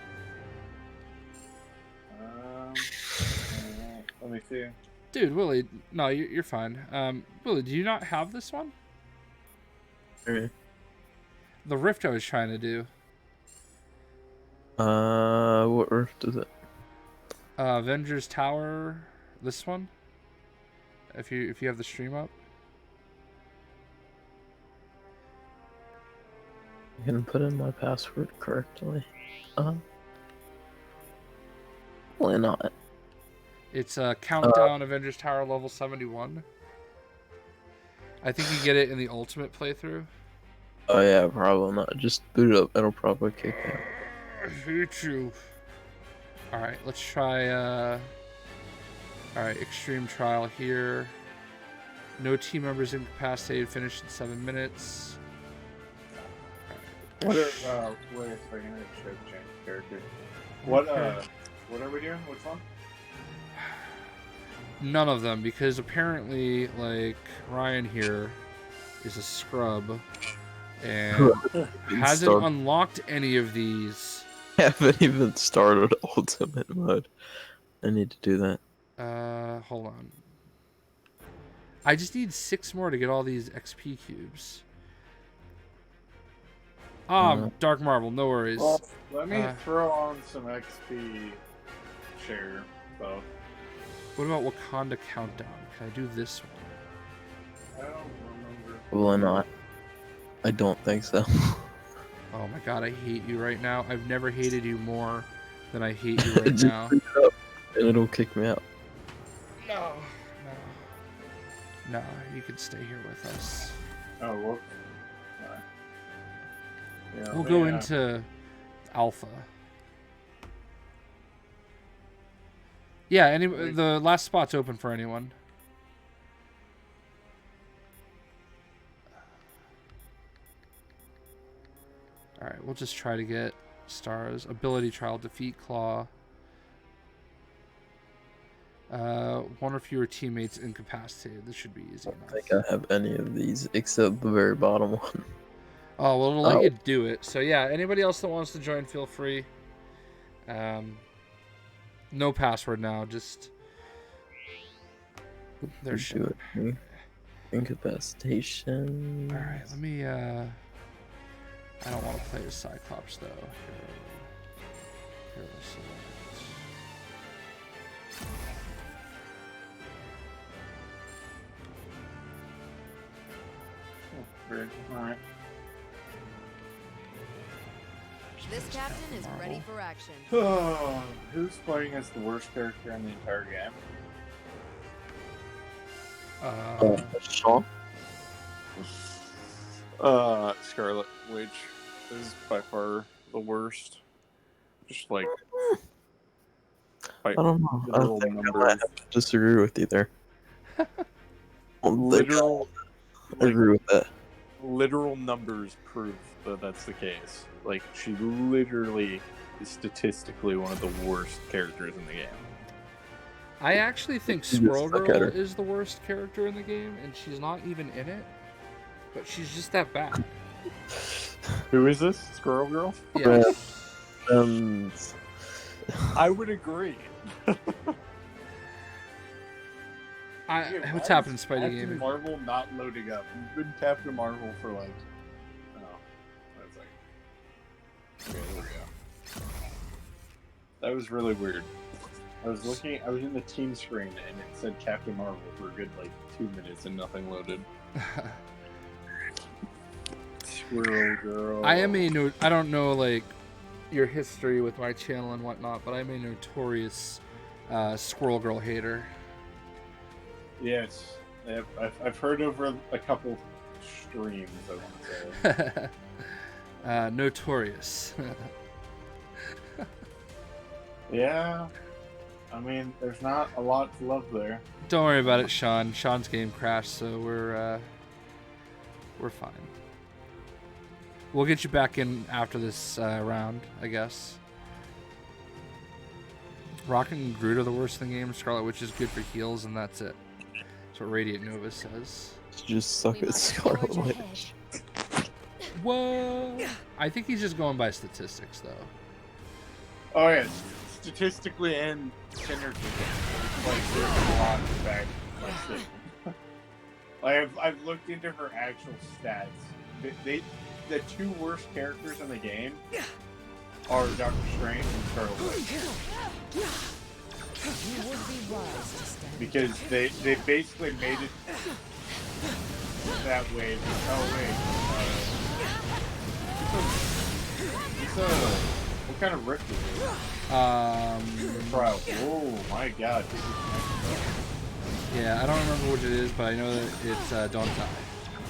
Let me see. Dude, Willie, no, you're fine. Willie, do you not have this one? Okay. The rift I was trying to do. What rift is it? Avengers Tower. This one. If you have the stream up. I can put in my password correctly. Why not? It's a countdown Avengers Tower level 71. I think you get it in the ultimate playthrough. Oh yeah, probably not. Just boot it up. It'll probably kick out. Very true. Alright, let's try, alright, extreme trial here. No team members incapacitated, finished in 7 minutes. What are, wait a second, I should change character. What are we doing? Which one? None of them, because apparently, like, Ryan here is a scrub and hasn't unlocked any of these. I haven't even started ultimate mode. I need to do that. Hold on. I just need 6 more to get all these XP cubes. Dark Marble, no worries. Well, let me throw on some XP share stuff. What about Wakanda Countdown? Can I do this one? I don't remember. Will not? I don't think so. Oh my god, I hate you right now. I've never hated you more than I hate you right now. Pick it up and it'll kick me out. No, you can stay here with us. Oh, whoops. Yeah, we'll go into Alpha. Yeah, the last spot's open for anyone. Alright, we'll just try to get stars. Ability trial, defeat Claw. 1 or fewer teammates incapacitated. This should be easy enough. I don't think I have any of these except the very bottom one. Oh, well, it'll let you do it. So, yeah, anybody else that wants to join, feel free. No password now, just... There's shit. Incapacitation. Alright, let me, I don't want to play as Cyclops, though. Here, let's select. Alright. This captain is ready for action. Who's playing as the worst character in the entire game? Sean? Scarlet Witch is by far the worst. Just like... I don't know. I think I might have to disagree with you there. Literal... I agree with that. Literal numbers prove that that's the case. Like, she literally is statistically one of the worst characters in the game. I actually think Squirrel Girl is the worst character in the game, and she's not even in it. But she's just that bad. Who is this? Squirrel Girl? Yeah. I would agree. What's happening, Spidey Captain Gaming? Marvel not loading up. We've been Captain Marvel for like... that's like... Okay, there we go. That was really weird. I was in the team screen and it said Captain Marvel for a good like 2 minutes and nothing loaded. Squirrel Girl. I don't know like your history with my channel and whatnot, but I'm a notorious Squirrel Girl hater. Yes, I've heard over a couple streams, I want to say. Notorious. Yeah, I mean, there's not a lot to love there. Don't worry about it, Sean. Sean's game crashed, so we're fine. We'll get you back in after this round, I guess. Rocket and Groot are the worst in the game. Scarlet Witch is good for heals, and that's it. That's what Radiant Nova says. Just suck at Scarlet Witch. Whoa! I think he's just going by statistics, though. Oh yeah, statistically and synergy. Like there's a lot of back. Like I've looked into her actual stats. the two worst characters in the game are Doctor Strange and Scarlet Witch. You would be wise to stand. Because they basically made it that way. Oh wait, what kind of rift is it? Trial. Oh my god. Yeah, I don't remember what it is, but I know that it's Don't Die.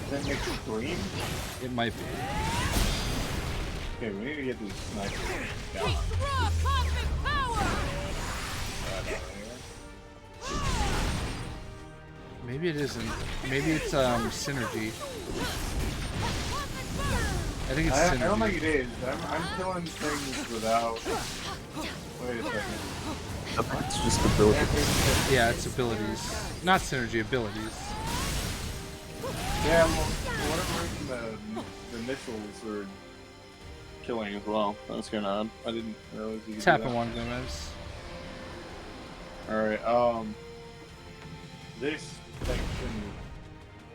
Is that Extreme? It might be. Okay, we need to get these snipers down. Maybe it isn't. Maybe it's Synergy. I think it's Synergy. I don't think it is. I'm killing things without... Wait a second. It's just abilities. Yeah, it's abilities. Not Synergy, abilities. Yeah, well, for whatever reason, the missiles are killing as well. That's kind of odd. I didn't realize you could Tap do on that. one of them is. Alright, this section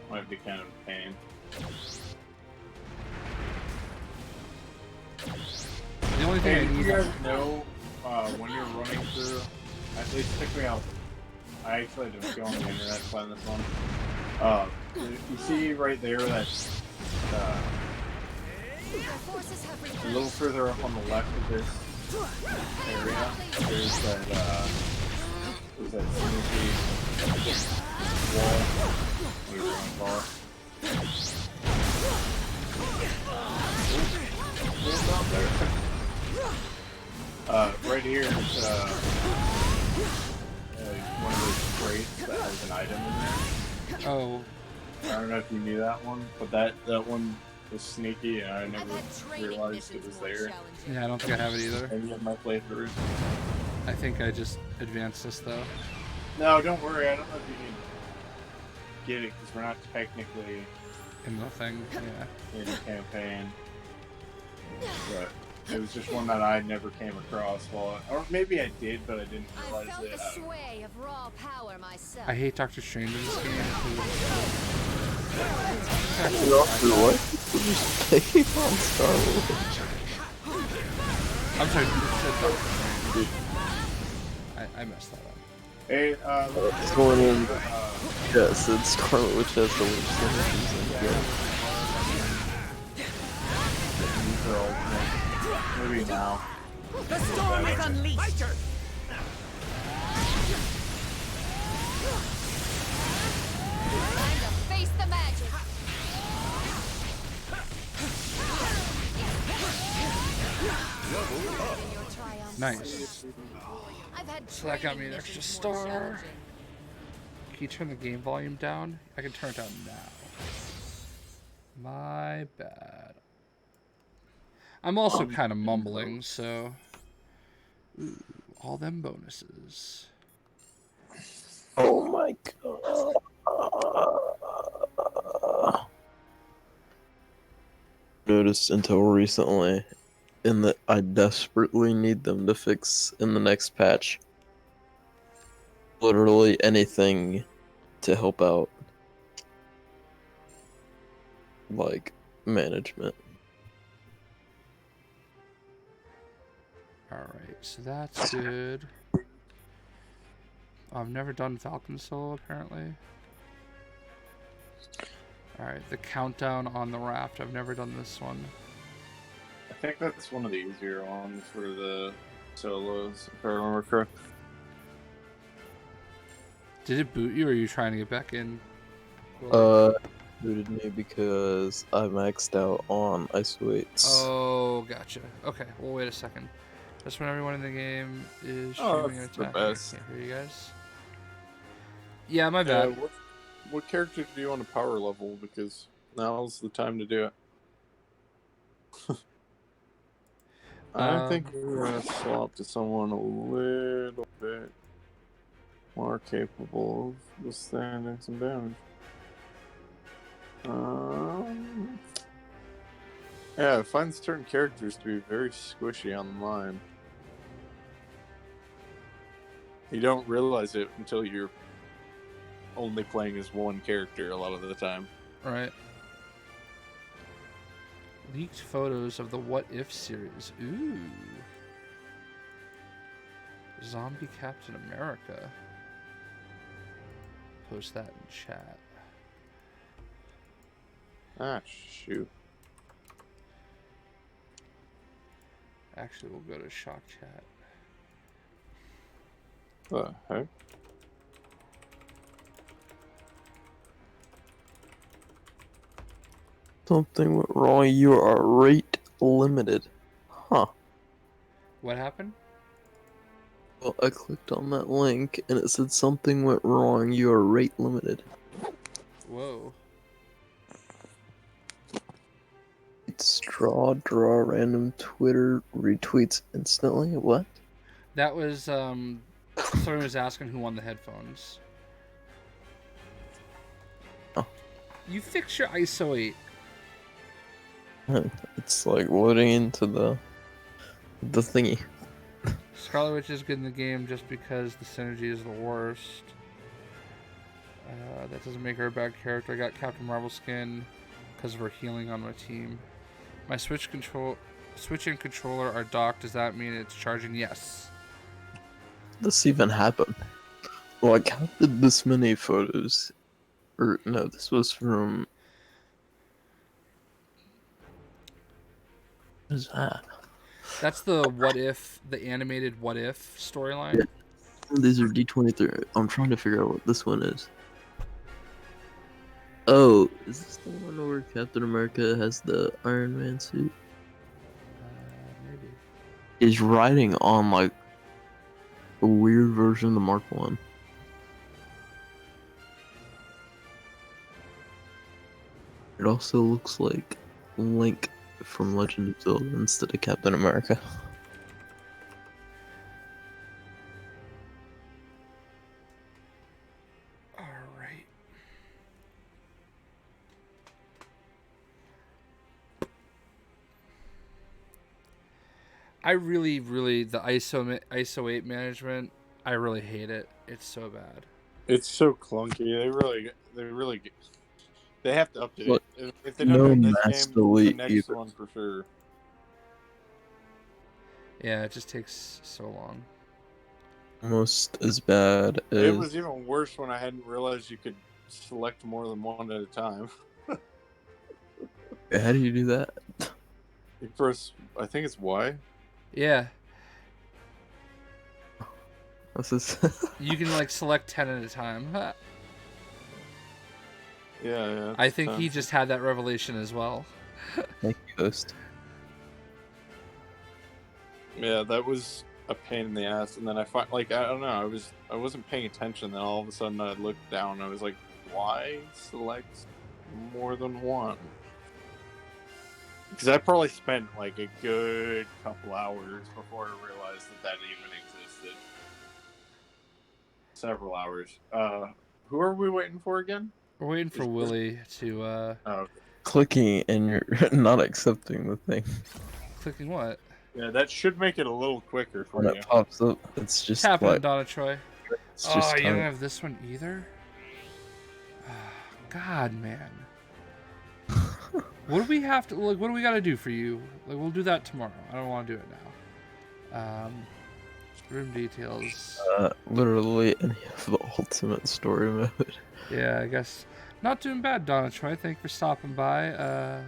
might be kind of a pain. The only thing Hey, I do need... you guys know when you're running through, at least check me out. I actually had to go on the internet to find this one. You see right there that a little further up on the left of this area, there's that synergy wall, whatever you want to call it. What's up there? Right here is one of those crates that has an item in there. Oh. I don't know if you knew that one, but that one was sneaky and I never realized it was there. Yeah, I don't think I have it either. Maybe in my playthrough. I think I just advanced this though. No, don't worry. I don't know if you can get it because we're not technically in the thing. Yeah. In the campaign. But it was just one that I never came across. Or maybe I did, but I didn't realize it. The sway of raw power myself. I hate Doctor Strange in this game. What? Did you say on Scarlet Witch? I'm sorry, dude. I messed that up. Hey, it's going in. Yeah, so Scarlet Witch has the worst synergies in the game. Maybe now. The storm is unleashed! Time to face the magic. Nice. So that got me an extra star. Can you turn the game volume down? I can turn it down now. My bad. I'm also kind of mumbling, so... Ooh, all them bonuses. Oh my god. Noticed until recently, in that I desperately need them to fix in the next patch. Literally anything to help out. Like, management. Alright, so that's good. I've never done Falcon Solo, apparently. Alright, the countdown on the raft. I've never done this one. I think that's one of the easier ones for the solos, if I remember correct. Did it boot you, or are you trying to get back in? Booted me because I maxed out on ice weights. Oh, gotcha. Okay, well, wait a second. Just when everyone in the game is shooting an attack. I can't hear you guys. Yeah, my bad. What character do you want to power level? Because now's the time to do it. I think we're going to swap to someone a little bit more capable of withstanding some damage. Yeah, I find certain characters to be very squishy on the mind. You don't realize it until you're only playing as one character a lot of the time. Right. Leaked photos of the What If series. Ooh. Zombie Captain America. Post that in chat. Ah, shoot. Actually, we'll go to Shock Chat. The heck? Something went wrong. You are rate limited. Huh. What happened? Well, I clicked on that link and it said something went wrong. You are rate limited. Whoa. Draw random Twitter retweets instantly. What? That was, someone was asking who won the headphones. Oh. You fix your ISO 8. It's like loading into the thingy. Scarlet Witch is good in the game just because the synergy is the worst. That doesn't make her a bad character. I got Captain Marvel skin because of her healing on my team. My Switch and controller are docked. Does that mean it's charging? Yes. This even happened? Like, how did this many photos? Or no, this was from. What is that? That's the What If, the animated What If storyline. Yeah. These are D23. I'm trying to figure out what this one is. Oh, is this the one where Captain America has the Iron Man suit? Maybe. He's riding on like a weird version of the Mark 1. It also looks like Link from Legend of Zelda instead of Captain America. Alright. I really, the ISO 8 management, I really hate it. It's so bad. It's so clunky. They have to update Look, it. If they don't do it this game, the next one for sure. Yeah, it just takes so long. Almost as bad as... It was even worse when I hadn't realized you could select more than one at a time. How do you do that? You press, I think it's Y. Yeah. What's this? You can like select 10 at a time. Yeah. I think he just had that revelation as well. Thank you, Ghost. Yeah, that was a pain in the ass. And then I don't know, I wasn't paying attention. Then all of a sudden I looked down and I was like, why select more than one? Because I probably spent like a good couple hours before I realized that even existed. Several hours. Who are we waiting for again? We're waiting for Willie to Clicking and you're not accepting the thing. Clicking what? Yeah, that should make it a little quicker for when you. it pops up, it's just What's happening, like... Donna Troy? It's Oh, just you don't time. have this one either? God, man. What do we have to, like, what do we got to do for you? Like, we'll do that tomorrow. I don't want to do it now. Room details. Literally any of the ultimate story mode. Yeah, I guess. Not doing bad, Donna Troy. Thank you for stopping by.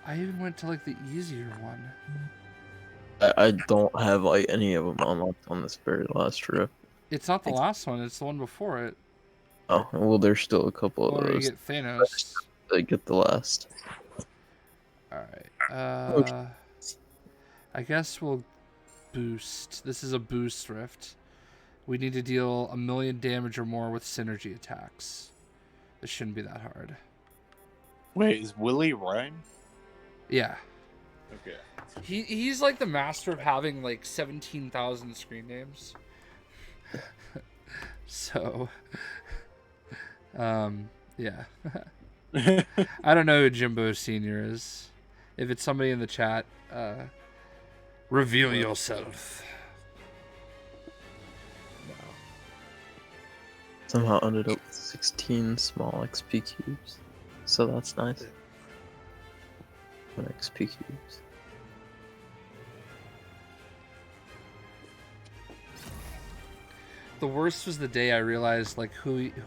I even went to, like, the easier one. I don't have like any of them unlocked on this very last trip. It's not the last one. It's the one before it. Oh, well, there's still a couple of Or you those. get Thanos. I get the last. Alright. I guess we'll boost. This is a boost rift. We need to deal 1 million damage or more with synergy attacks. This shouldn't be that hard. Wait, is Willie Rhyme? Yeah. Okay. He's like the master of having like 17,000 screen names. So, yeah. I don't know who Jimbo Senior is. If it's somebody in the chat, reveal yourself. Somehow ended up with 16 small XP cubes. So that's nice. XP cubes. The worst was the day I realized like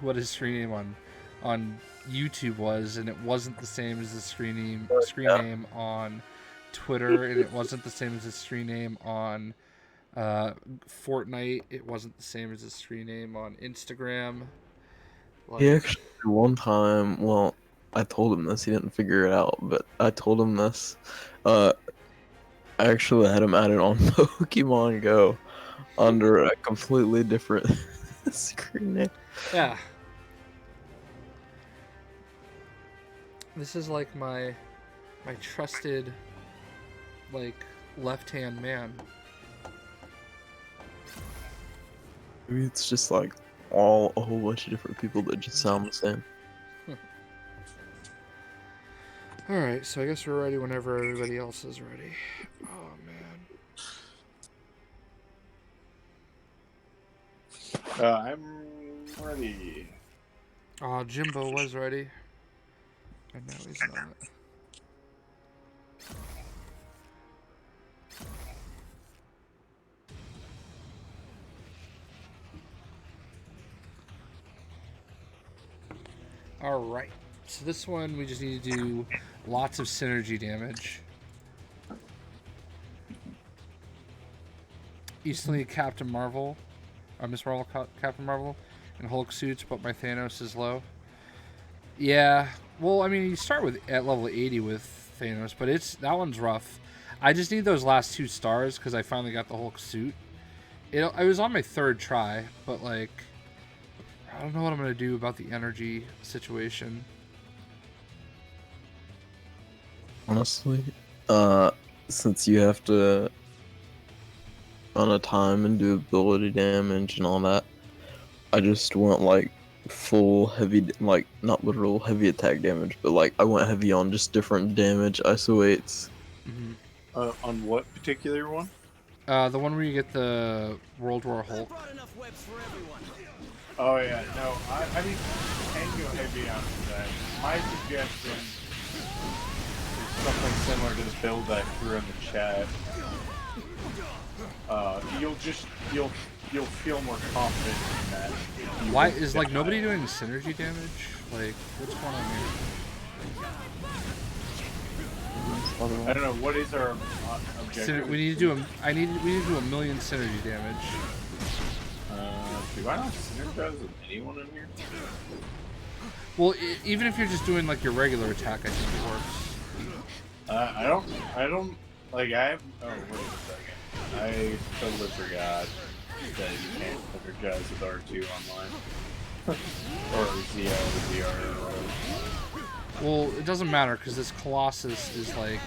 what his screen name on YouTube was, and it wasn't the same as the screen name on Twitter, and it wasn't the same as his screen name on Fortnite. It wasn't the same as his screen name on Instagram. Like, He actually one time, well, I told him this. He didn't figure it out, but I told him this. I actually had him added on Pokemon Go under a completely different screen name. yeah. This is like my trusted like left-hand man. Maybe it's just like a whole bunch of different people that just sound the same. Alright, so I guess we're ready whenever everybody else is ready. Oh, man. I'm ready. Oh, Jimbo was ready. And now he's not. Alright. So this one, we just need to do lots of synergy damage. Instantly Captain Marvel, Miss Marvel, Captain Marvel, and Hulk suits, but my Thanos is low. Yeah, well, I mean, you start at level 80 with Thanos, but that one's rough. I just need those last 2 stars because I finally got the Hulk suit. I was on my 3rd try, but like, I don't know what I'm gonna do about the energy situation. Honestly, since you have to run a time and do ability damage and all that, I just went like full heavy, like not literal heavy attack damage, but like I went heavy on just different damage ISO 8s. On what particular one? The one where you get the World War Hulk. Oh yeah, no, I mean, can go heavy on that. My suggestion is something similar to this build I threw in the chat. You'll feel more confident in that. Why is like nobody doing synergy damage? Like, what's going on here? I don't know, what is our objective? We need to do we need to do 1,000,000 synergy damage. Do I not synergize with anyone in here? Well, even if you're just doing like your regular attack, I think it works. I don't, like, oh, wait a second. I totally forgot that you can't synergize with R2 online. Or ZL, ZR, or whatever. Well, it doesn't matter, because this Colossus is like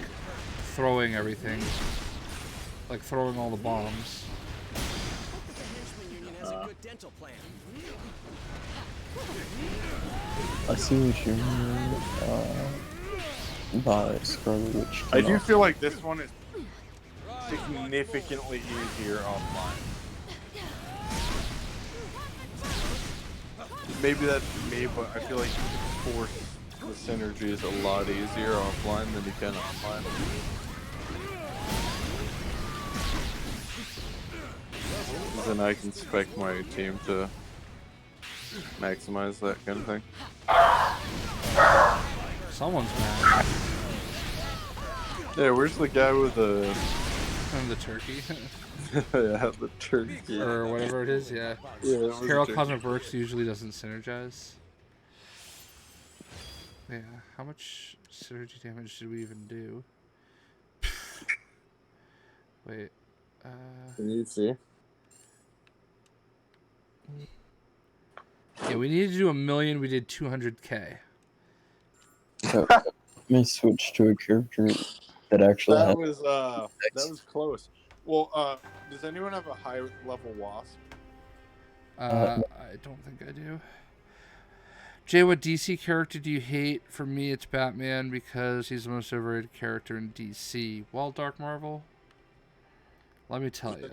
throwing everything. Like throwing all the bombs. I see what you mean by Scarlet Witch. I do feel like this one is significantly easier offline. Maybe that's me, but I feel like you can force the synergies a lot easier offline than you can online. Then I can spec my team to maximize that kind of thing. Someone's mad. Yeah, where's the guy with the... And the turkey. Yeah, the turkey. Or whatever it is, yeah. Carol Cosmic Works usually doesn't synergize. Yeah, how much synergy damage did we even do? Wait. Can you see? Yeah, we needed to do 1,000,000. We did 200k. Let me switch to a character that actually that was close. Well, does anyone have a high level wasp? I don't think I do. Jay, what DC character do you hate? For me, it's Batman because he's the most overrated character in DC. Well, Dark Marvel, let me tell you.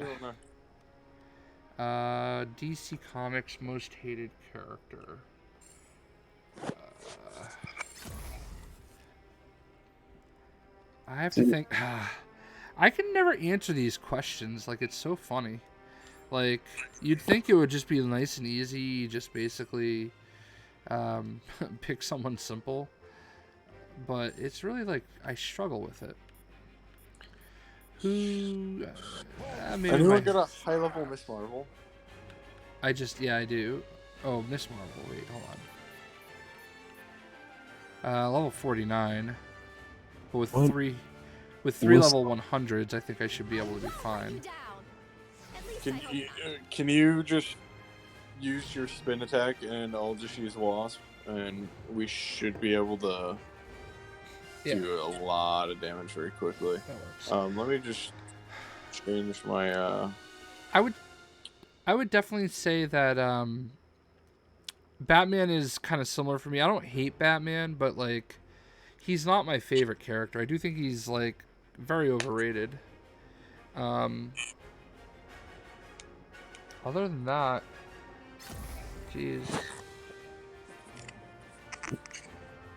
DC Comics most hated character. I have to think. I can never answer these questions. Like, it's so funny. Like, you'd think it would just be nice and easy, just basically pick someone simple. But it's really like, I struggle with it. Who... maybe Anyone got a high-level Miss Marvel? I do. Oh, Miss Marvel. Wait, hold on. Level 49. But with What? three level 100s, I think I should be able to be fine. Can you just use your spin attack and I'll just use Wasp, and we should be able to do a lot of damage very quickly. Let me just change my. I would definitely say that Batman is kind of similar for me. I don't hate Batman, but like, he's not my favorite character. I do think he's like very overrated. Other than that, jeez,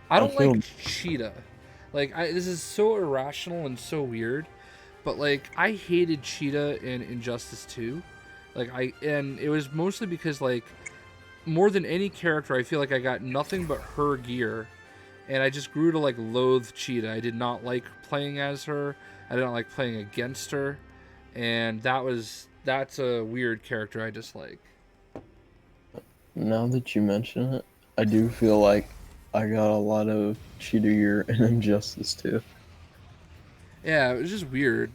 I don't like Cheetah. Like, this is so irrational and so weird, but like, I hated Cheetah in Injustice 2. Like, and it was mostly because, like, more than any character, I feel like I got nothing but her gear, and I just grew to like loathe Cheetah. I did not like playing as her. I didn't like playing against her, and that's a weird character I dislike. Now that you mention it, I do feel like I got a lot of Cheetah gear in Injustice 2. Yeah, it was just weird.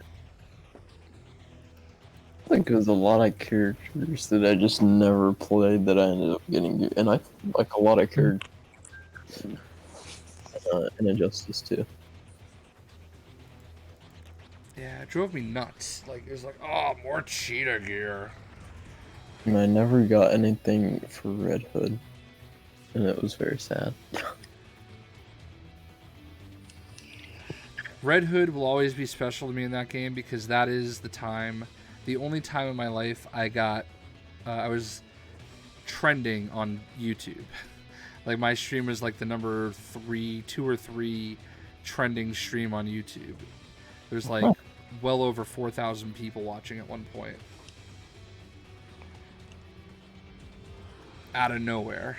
I think there's a lot of characters that I just never played that I ended up getting gear, and I like a lot of characters in Injustice 2. Yeah, it drove me nuts. Like, it was like, oh, more Cheetah gear. And I never got anything for Red Hood, and it was very sad. Red Hood will always be special to me in that game because that is the only time in my life I was trending on YouTube. Like, my stream was like the number 2 or 3 trending stream on YouTube. There's like well over 4,000 people watching at one point. Out of nowhere.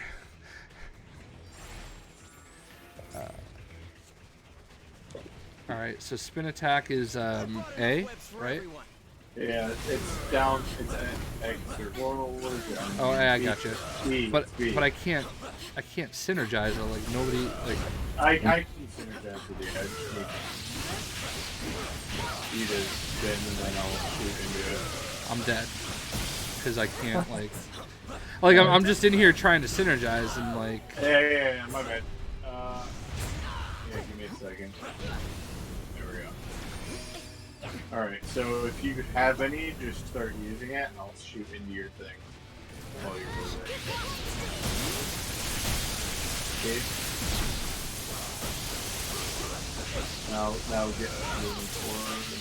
Alright, so spin attack is A, right? Yeah, it's down. It's X or what is it? Oh, I got you. B, but B. I can't synergize it. Like, nobody like. I can synergize with you. I just need you to spin and then I'll shoot into it. I'm dead because I can't like I'm just in here trying to synergize and like. Yeah, my bad. Yeah, give me a second. There we go. Alright, so if you have any, just start using it and I'll shoot into your thing while you're moving. Okay. Now get moving forward.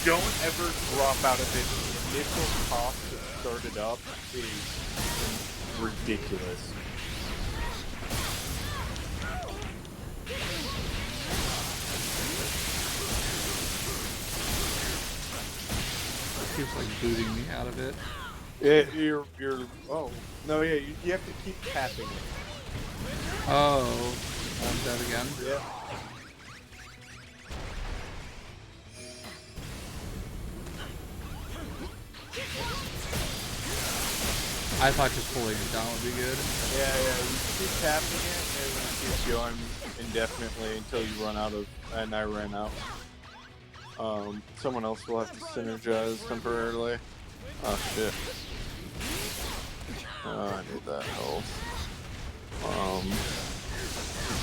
Don't ever drop out of it. The initial cost to start it up is ridiculous. Keeps like booting me out of it. You're oh no, yeah, you have to keep tapping it. Oh, I'm dead again. Yeah. I thought just pulling it down would be good. Yeah, you keep tapping it and it keeps going indefinitely until you run out of, and I ran out. Someone else will have to synergize temporarily. Oh shit. I need that health.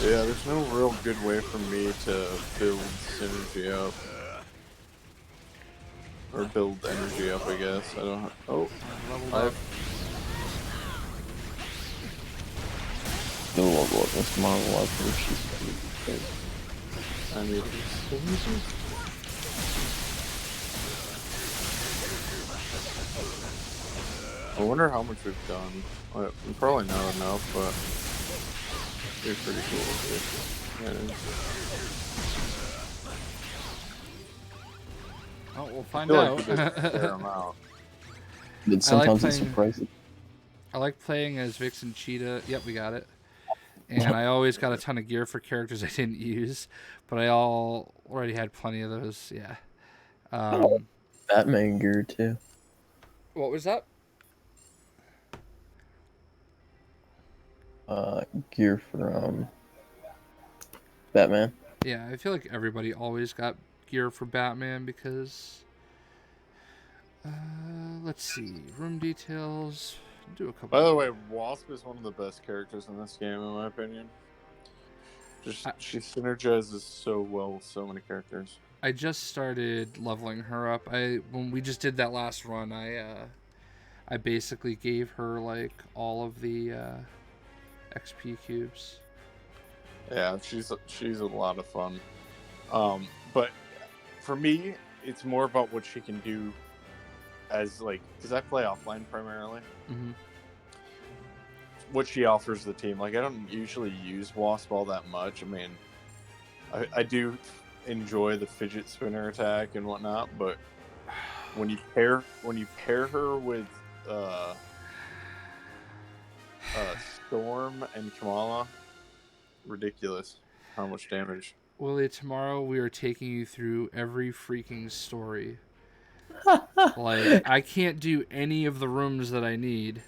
Yeah, there's no real good way for me to build synergy up. Or build energy up, I guess. I don't. Oh, Still level up Miss Marvel after she's good. I need to. I wonder how much we've done. Well, probably not enough, but it's pretty cool. Oh, we'll I find feel out. like he does a fair amount. But sometimes it's surprising. I like playing as Vixen Cheetah. Yep, we got it. And I always got a ton of gear for characters I didn't use, but I already had plenty of those. Yeah. Batman gear too. What was that? Gear for Batman. Yeah, I feel like everybody always got gear for Batman because. Let's see. Room details. Do a couple. By the way, Wasp is one of the best characters in this game, in my opinion. She synergizes so well with so many characters. I just started leveling her up. When we just did that last run, I basically gave her like all of the XP cubes. Yeah, she's a lot of fun. But for me, it's more about what she can do as like, because I play offline primarily. Mm-hmm. What she offers the team. Like, I don't usually use Wasp all that much. I mean, I do enjoy the fidget spinner attack and whatnot, but when you pair her with Storm and Kamala, ridiculous how much damage. Willie, tomorrow we are taking you through every freaking story. Like, I can't do any of the rooms that I need.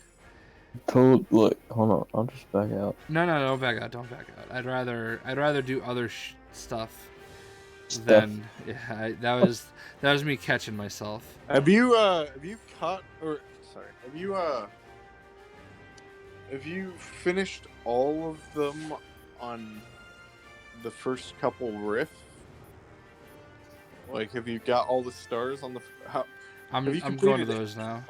Look, hold on. I'll just back out. No, don't back out. Don't back out. I'd rather do other stuff than that was me catching myself. Have you finished all of them on the first couple rifts? Like, have you got all the stars on the? I'm going to those now.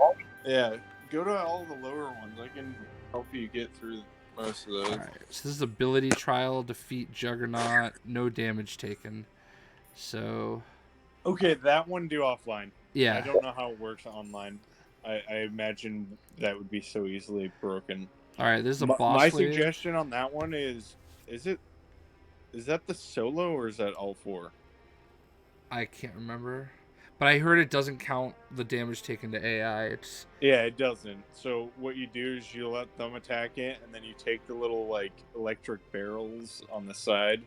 Yeah, go to all the lower ones. I can help you get through most of those. All right, so this is ability trial. Defeat Juggernaut. No damage taken. So. Okay, that one do offline. Yeah. I don't know how it works online. I imagine that would be so easily broken. All right, there's a boss. My suggestion on that one is that the solo or is that all four? I can't remember, but I heard it doesn't count the damage taken to AI. Yeah, it doesn't. So what you do is you let them attack it, and then you take the little like electric barrels on the side,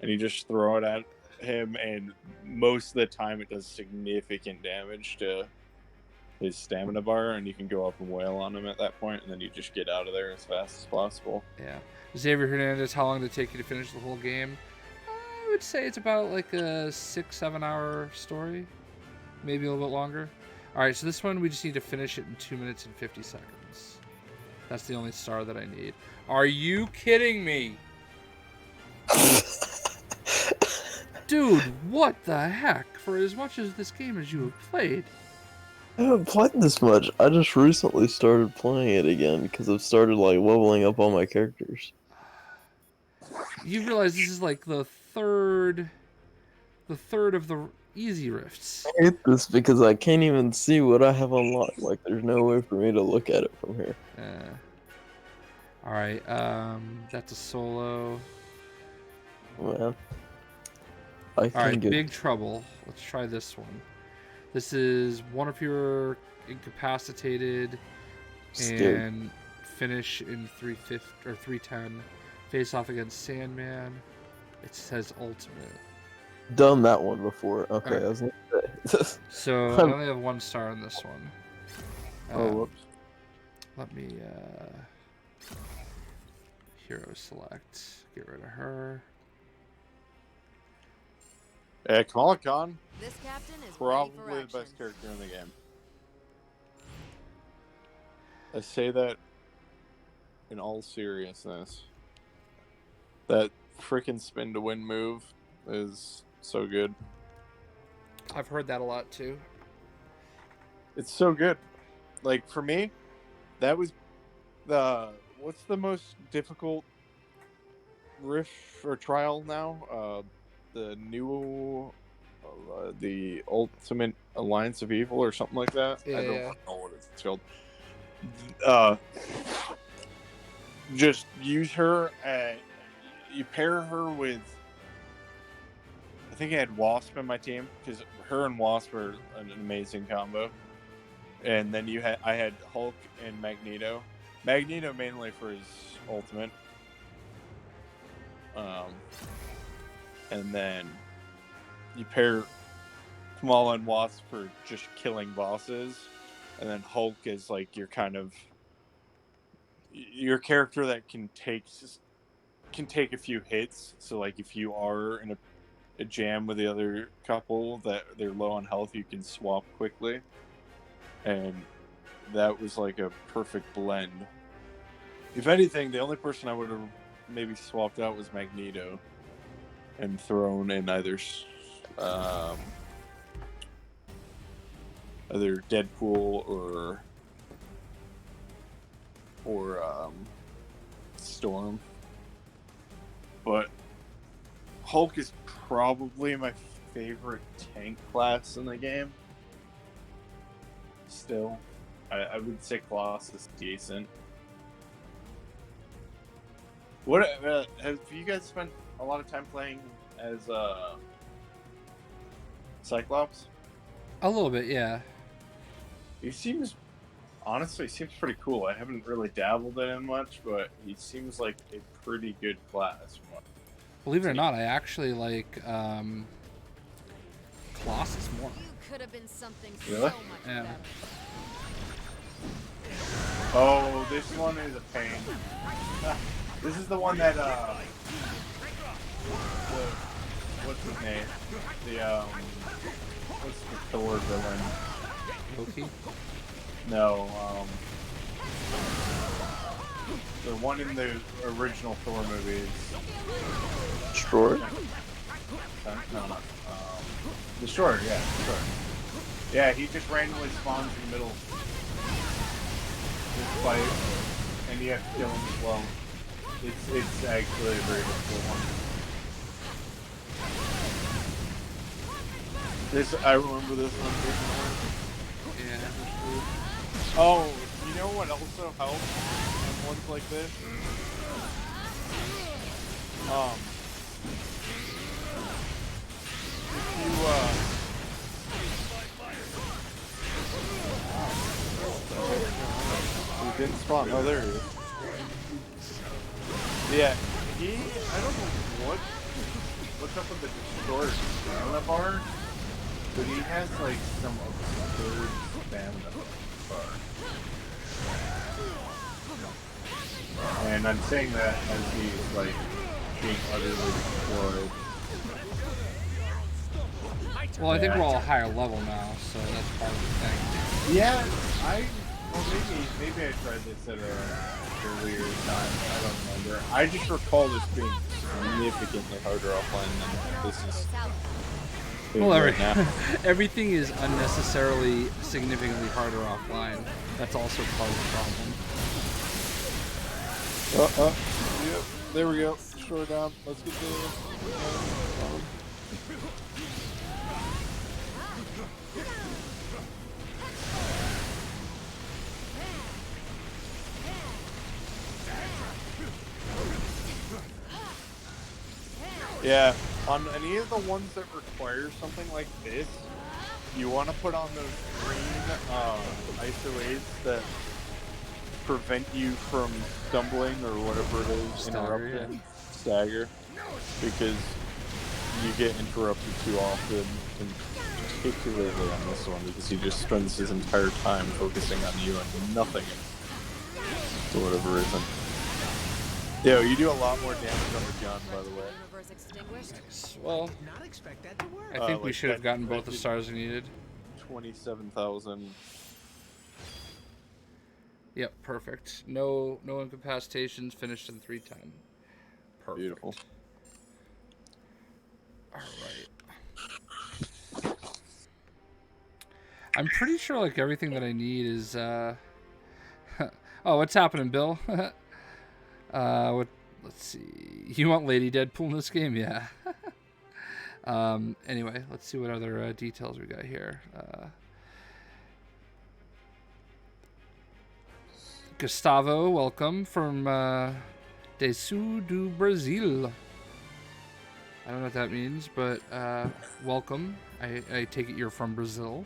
and you just throw it at him, and most of the time it does significant damage to his stamina bar, and you can go up and wail on him at that point, and then you just get out of there as fast as possible. Yeah. Xavier Hernandez, how long did it take you to finish the whole game? I would say it's about like a 6-7 hour story, maybe a little bit longer. All right, so this one we just need to finish it in 2 minutes and 50 seconds. That's the only star that I need. Are you kidding me? Dude, what the heck? For as much as this game as you have played. I haven't played this much. I just recently started playing it again because I've started like leveling up all my characters. You realize this is like the third of the easy rifts. I hate this because I can't even see what I have unlocked. Like, there's no way for me to look at it from here. All right, that's a solo. Man. All right, Big Trouble. Let's try this one. This is one of your incapacitated and finish in 350 or 310. Face off against Sandman. It says ultimate. Done that one before. Okay, right. I was gonna say. So I only have 1 star on this one. Whoops. Let me hero select. Get rid of her. Kamala Khan. This captain is probably the best character in the game. I say that in all seriousness. That freaking spin to win move is so good. I've heard that a lot too. It's so good. Like, for me, that was what's the most difficult riff or trial now? The new the Ultimate Alliance of Evil or something like that. Yeah, I don't know what it's called. Just use her. You pair her with, I think I had Wasp in my team because her and Wasp are an amazing combo. And then I had Hulk and Magneto. Magneto mainly for his ultimate. And then you pair Kamala and Wasp for just killing bosses, and then Hulk is like your character that can take a few hits. So like if you are in a jam with the other couple that they're low on health, you can swap quickly, and that was like a perfect blend. If anything, the only person I would have maybe swapped out was Magneto and thrown in either Deadpool or Storm. But Hulk is probably my favorite tank class in the game. Still, I would say Colossus is decent. What have you guys spent a lot of time playing as Cyclops? A little bit, yeah. He seems pretty cool. I haven't really dabbled in him much, but he seems like a pretty good class. Believe it or not, I actually like Colossus more. You could have been something Really? so much Yeah. better. Oh, this one is a pain. This is the one that what's his name? What's the Thor villain? Loki? No, the one in the original Thor movies. Destroyer? No. Destroyer, yeah, Destroyer. Yeah, he just randomly spawns in the middle of this fight, and you have to kill him as well. It's actually a very difficult one. I remember this one. Yeah. Oh, you know what also helps in ones like this? He didn't spawn. Oh, there he is. Yeah, I don't know what's up with the Destroyer stamina bar, but he has like some absurd stamina bar. And I'm saying that as he's like being utterly destroyed. Well, I think we're all higher level now, so that's part of the thing. Yeah, maybe I tried this at a earlier time. I don't remember. I just recall this being significantly harder offline than this is. Well, right now. everything is unnecessarily significantly harder offline. That's also part of the problem. Yep. There we go. Shore down. Let's get the. Yeah, on any of the ones that require something like this, you want to put on those green ISO aids that prevent you from stumbling or whatever it is, interrupting, stagger, because you get interrupted too often, and particularly on this one, because he just spends his entire time focusing on you and nothing for whatever reason. Yo, you do a lot more damage on the gun, by the way. Nice. Well, I think we should have gotten both the stars we needed. 27,000. Yep, perfect. No incapacitations. Finished in 310. Perfect. Beautiful. All right. I'm pretty sure like everything that I need is. Oh, what's happening, Bill? What? Let's see. You want Lady Deadpool in this game? Yeah. Anyway, let's see what other details we got here. Gustavo, welcome from de Sul do Brazil. I don't know what that means, but welcome. I take it you're from Brazil.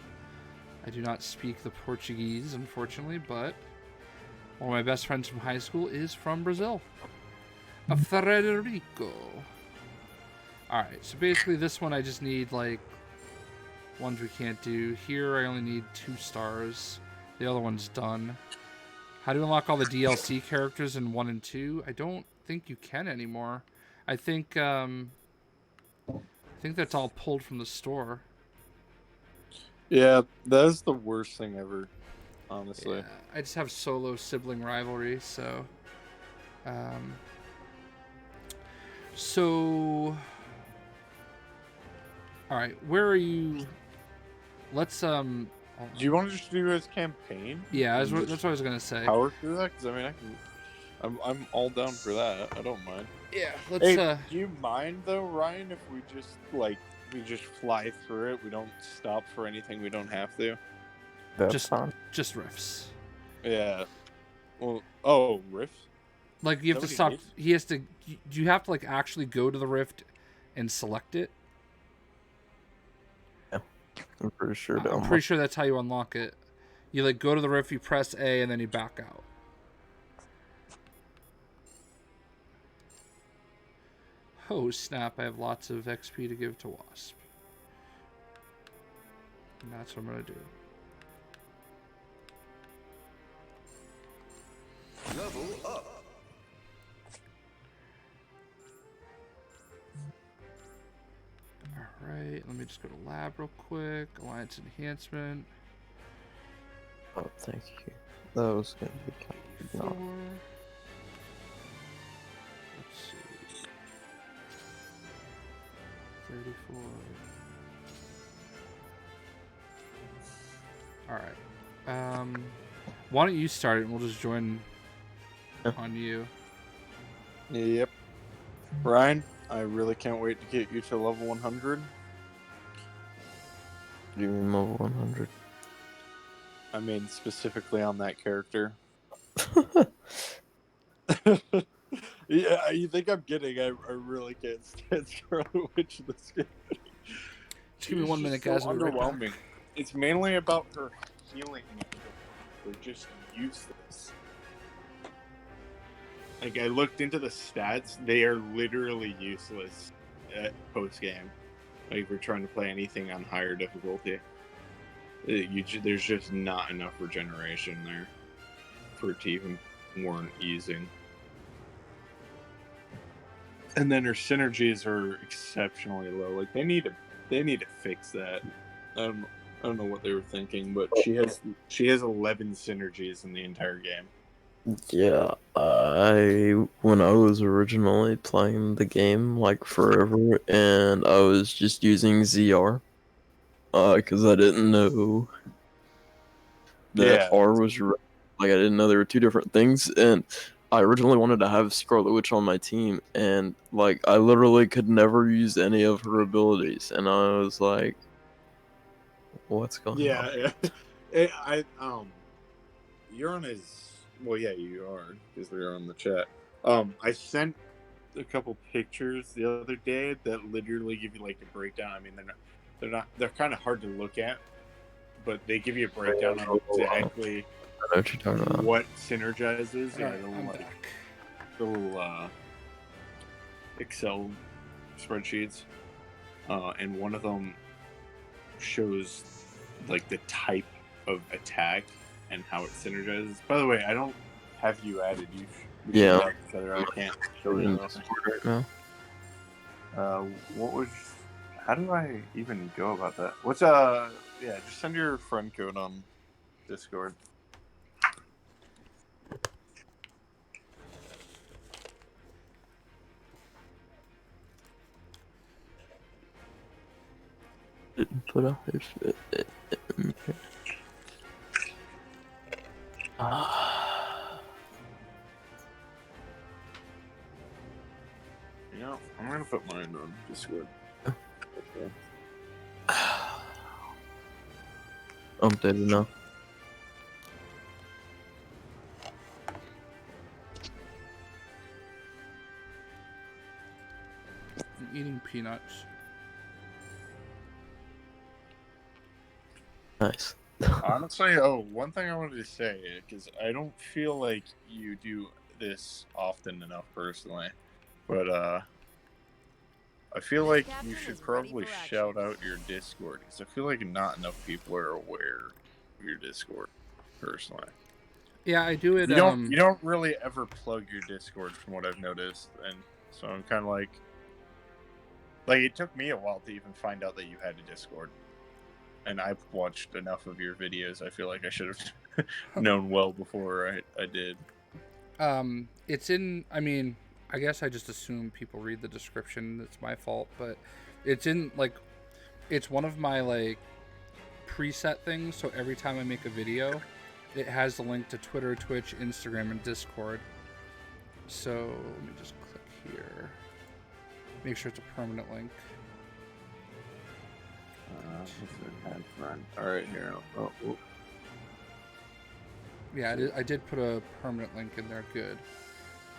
I do not speak the Portuguese, unfortunately, but one of my best friends from high school is from Brazil. Frederico. Alright, so basically this one I just need, like, ones we can't do. Here I only need 2 stars. The other one's done. How do you unlock all the DLC characters in 1 and 2? I don't think you can anymore. I think that's all pulled from the store. Yeah, that is the worst thing ever, honestly. Yeah, I just have solo sibling rivalry, so... Alright, where are you... Let's, Do you want to just do his campaign? Yeah, that's what I was gonna say. Power through that? Because, I mean, I'm all down for that. I don't mind. Yeah, let's, Hey, do you mind, though, Ryan, if we just, like, fly through it? We don't stop for anything we don't have to? That's fine. Just riffs. Yeah. Well, riffs? Like, you have to stop... He has to... Do you have to, like, actually go to the rift and select it? Yeah. I'm pretty sure. I'm pretty sure that's how you unlock it. You, like, go to the rift, you press A, and then you back out. Oh, snap. I have lots of XP to give to Wasp. And that's what I'm going to do. Level up. Alright, let me just go to lab real quick. Alliance enhancement. Oh, thank you. That was going to be kind of... Let's see. 34. Alright. Why don't you start it and we'll just join on you. Yep. Ryan, I really can't wait to get you to level 100. What do you mean level 100? I mean, specifically on that character. Yeah, you think I'm kidding. I really can't stand Scarlet Witch in this game. Just give me 1 minute, guys. I'll be right back. Underwhelming. It's mainly about her healing. They're just useless. Like, I looked into the stats. They are literally useless at post-game. Like, if we're trying to play anything on higher difficulty. There's just not enough regeneration there for it to even warrant using. And then her synergies are exceptionally low. Like, they need to fix that. I don't know what they were thinking, but she has 11 synergies in the entire game. Yeah, when I was originally playing the game, like, forever, and I was just using ZR, because I didn't know that R was right. Like, I didn't know there were 2 different things, and I originally wanted to have Scarlet Witch on my team, and, like, I literally could never use any of her abilities, and I was like, what's going on? Yeah. You're on his... Well, yeah, you are, because we're on the chat. I sent a couple pictures the other day that literally give you, like, a breakdown. I mean, they're kind of hard to look at, but they give you a breakdown on exactly I know what you're talking about. what synergizes. Yeah, Alright, the little Excel spreadsheets. And one of them shows, like, the type of attack and how it synergizes. By the way, I don't have you added. Yeah. I can't show you right now. How do I even go about that? Yeah, just send your friend code on Discord. Didn't put up his... Yeah, I'm gonna put mine on Discord. Okay. I'm dead now. eating peanuts. Nice. Honestly, one thing I wanted to say, because I don't feel like you do this often enough personally, but I feel like you should probably shout out your Discord, because I feel like not enough people are aware of your Discord, personally. Yeah, I do it. You don't really ever plug your Discord, from what I've noticed, and so I'm kind of like it took me a while to even find out that you had a Discord, and I've watched enough of your videos. I feel like I should have known well before I did. It's in. I mean, I guess I just assume people read the description. It's my fault, but it's in it's one of my preset things. So every time I make a video, it has the link to Twitter, Twitch, Instagram, and Discord. So let me just click here. Make sure it's a permanent link. All right, here. Oh. Yeah, I did put a permanent link in there. Good.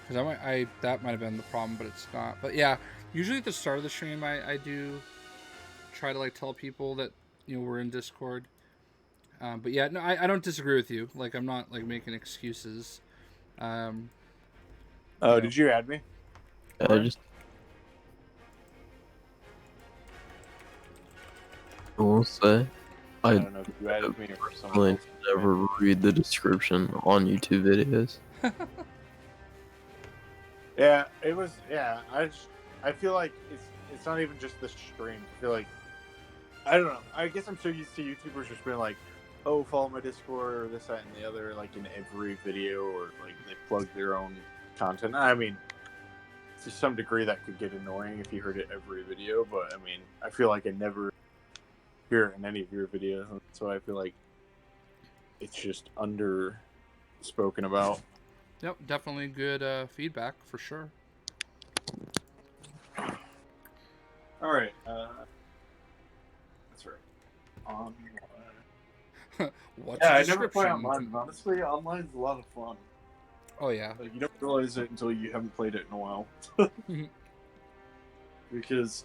Because that might have been the problem, but it's not. But yeah, usually at the start of the stream, I do try to tell people that we're in Discord. But yeah, no, I don't disagree with you. I'm not making excuses. Did you add me? I will say, I don't know if you added me or personally never read the description on YouTube videos. Yeah, it was. Yeah, I feel like it's not even just the stream. I feel like I don't know. I guess I'm so used to YouTubers just being like, "Oh, follow my Discord," or this, that, and the other, in every video, or they plug their own content. I mean, to some degree, that could get annoying if you heard it every video. But I mean, I feel like I never hear it in any of your videos, so I feel like it's just under spoken about. Yep, definitely good feedback for sure. All right, that's right. Online. What's yeah, the I never play description? online. Honestly, online's a lot of fun. Oh yeah. You don't realize it until you haven't played it in a while. Because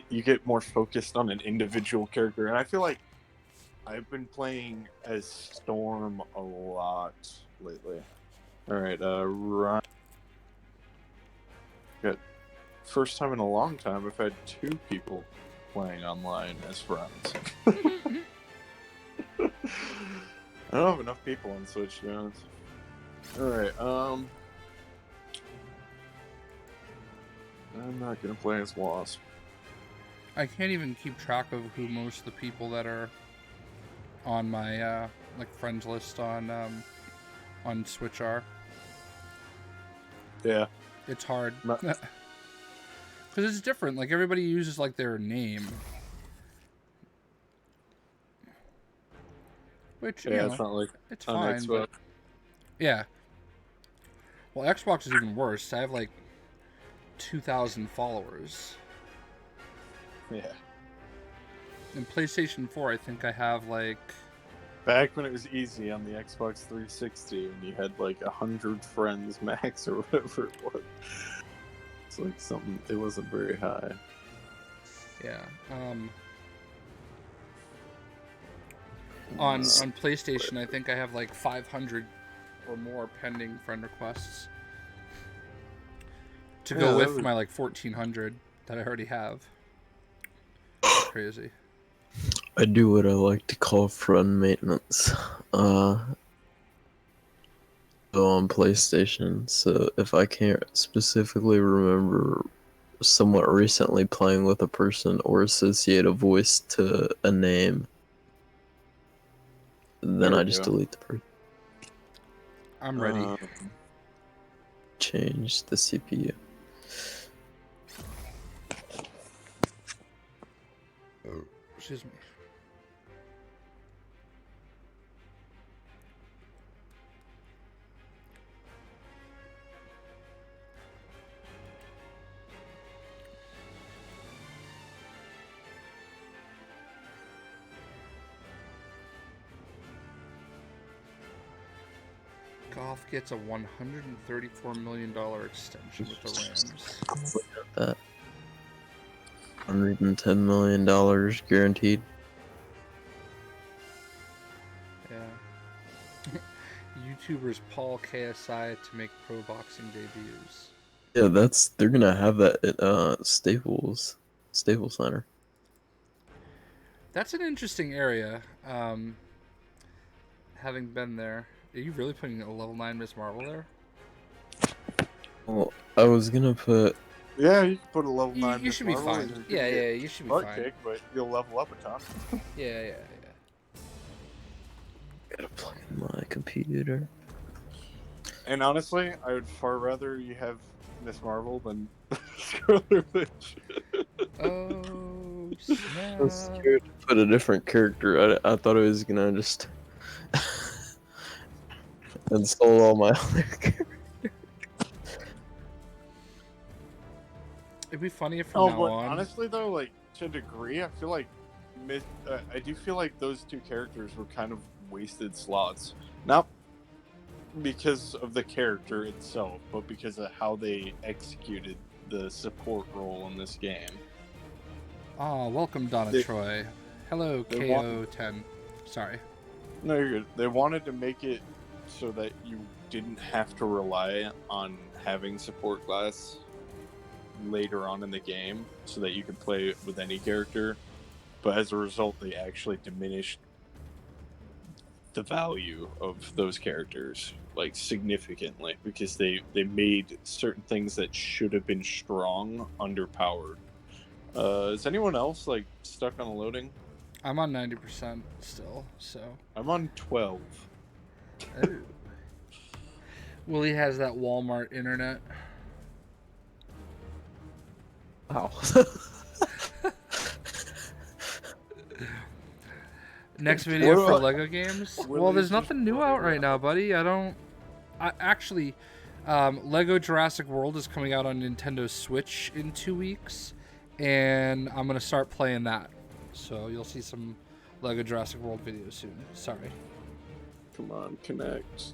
you get more focused on an individual character, and I feel like I've been playing as Storm a lot lately. All right, Ryan. Good. First time in a long time I've had 2 people playing online as friends. I don't have enough people on Switch, to be honest. Alright, I'm not gonna play as Wasp. I can't even keep track of who most of the people that are on my friends list on Switch are. Yeah. It's hard. Because it's different. Everybody uses their name. Which yeah, it's not it's on fine. Xbox. But yeah. Well, Xbox is even worse. I have 2,000 followers. Yeah. In PlayStation 4, I think I have back when it was easy on the Xbox 360, and you had 100 friends max or whatever it was. It's something. It wasn't very high. Yeah. On PlayStation, I think I have 500 or more pending friend requests to go with my 1,400 that I already have. Crazy. I do what I like to call friend maintenance. On PlayStation, so if I can't specifically remember somewhat recently playing with a person or associate a voice to a name, then I just delete the person. I'm ready. Change the CPU. Excuse me. Goff gets a $134 million extension with the Rams. $110 million guaranteed. Yeah. YouTubers Paul KSI to make pro boxing debuts. Yeah, they're gonna have that at Staples Center. That's an interesting area. Having been there, are you really putting a level 9 Miss Marvel there? Well, I was gonna put. Yeah, you can put a level 9 You Miss should be Marvel fine. and you're gonna Yeah, get you should be butt fine. kicked, but you'll level up a ton. Yeah. Gotta plug in my computer. And honestly, I would far rather you have Miss Marvel than Scarlet Witch. Oh, I was scared to put a different character. I thought it was gonna just install all my other characters. It'd be funny if from now but on. honestly though, like to a degree, I feel like I do feel like those two characters were kind of wasted slots. Not because of the character itself, but because of how they executed the support role in this game. Oh, welcome Donna Troy. Hello KO10. Sorry. No, you're good. They wanted to make it so that you didn't have to rely on having support class later on in the game, so that you could play with any character. But as a result, they actually diminished the value of those characters, like, significantly, because they made certain things that should have been strong underpowered. Is anyone else, like, stuck on loading? I'm on 90% still, so. I'm on 12. Oh. Willie has that Walmart internet. Wow. Next video for Lego games? Well, there's nothing new out right now, buddy. Actually, Lego Jurassic World is coming out on Nintendo Switch in 2 weeks, and I'm going to start playing that. So you'll see some Lego Jurassic World videos soon. Sorry. Come on, connect.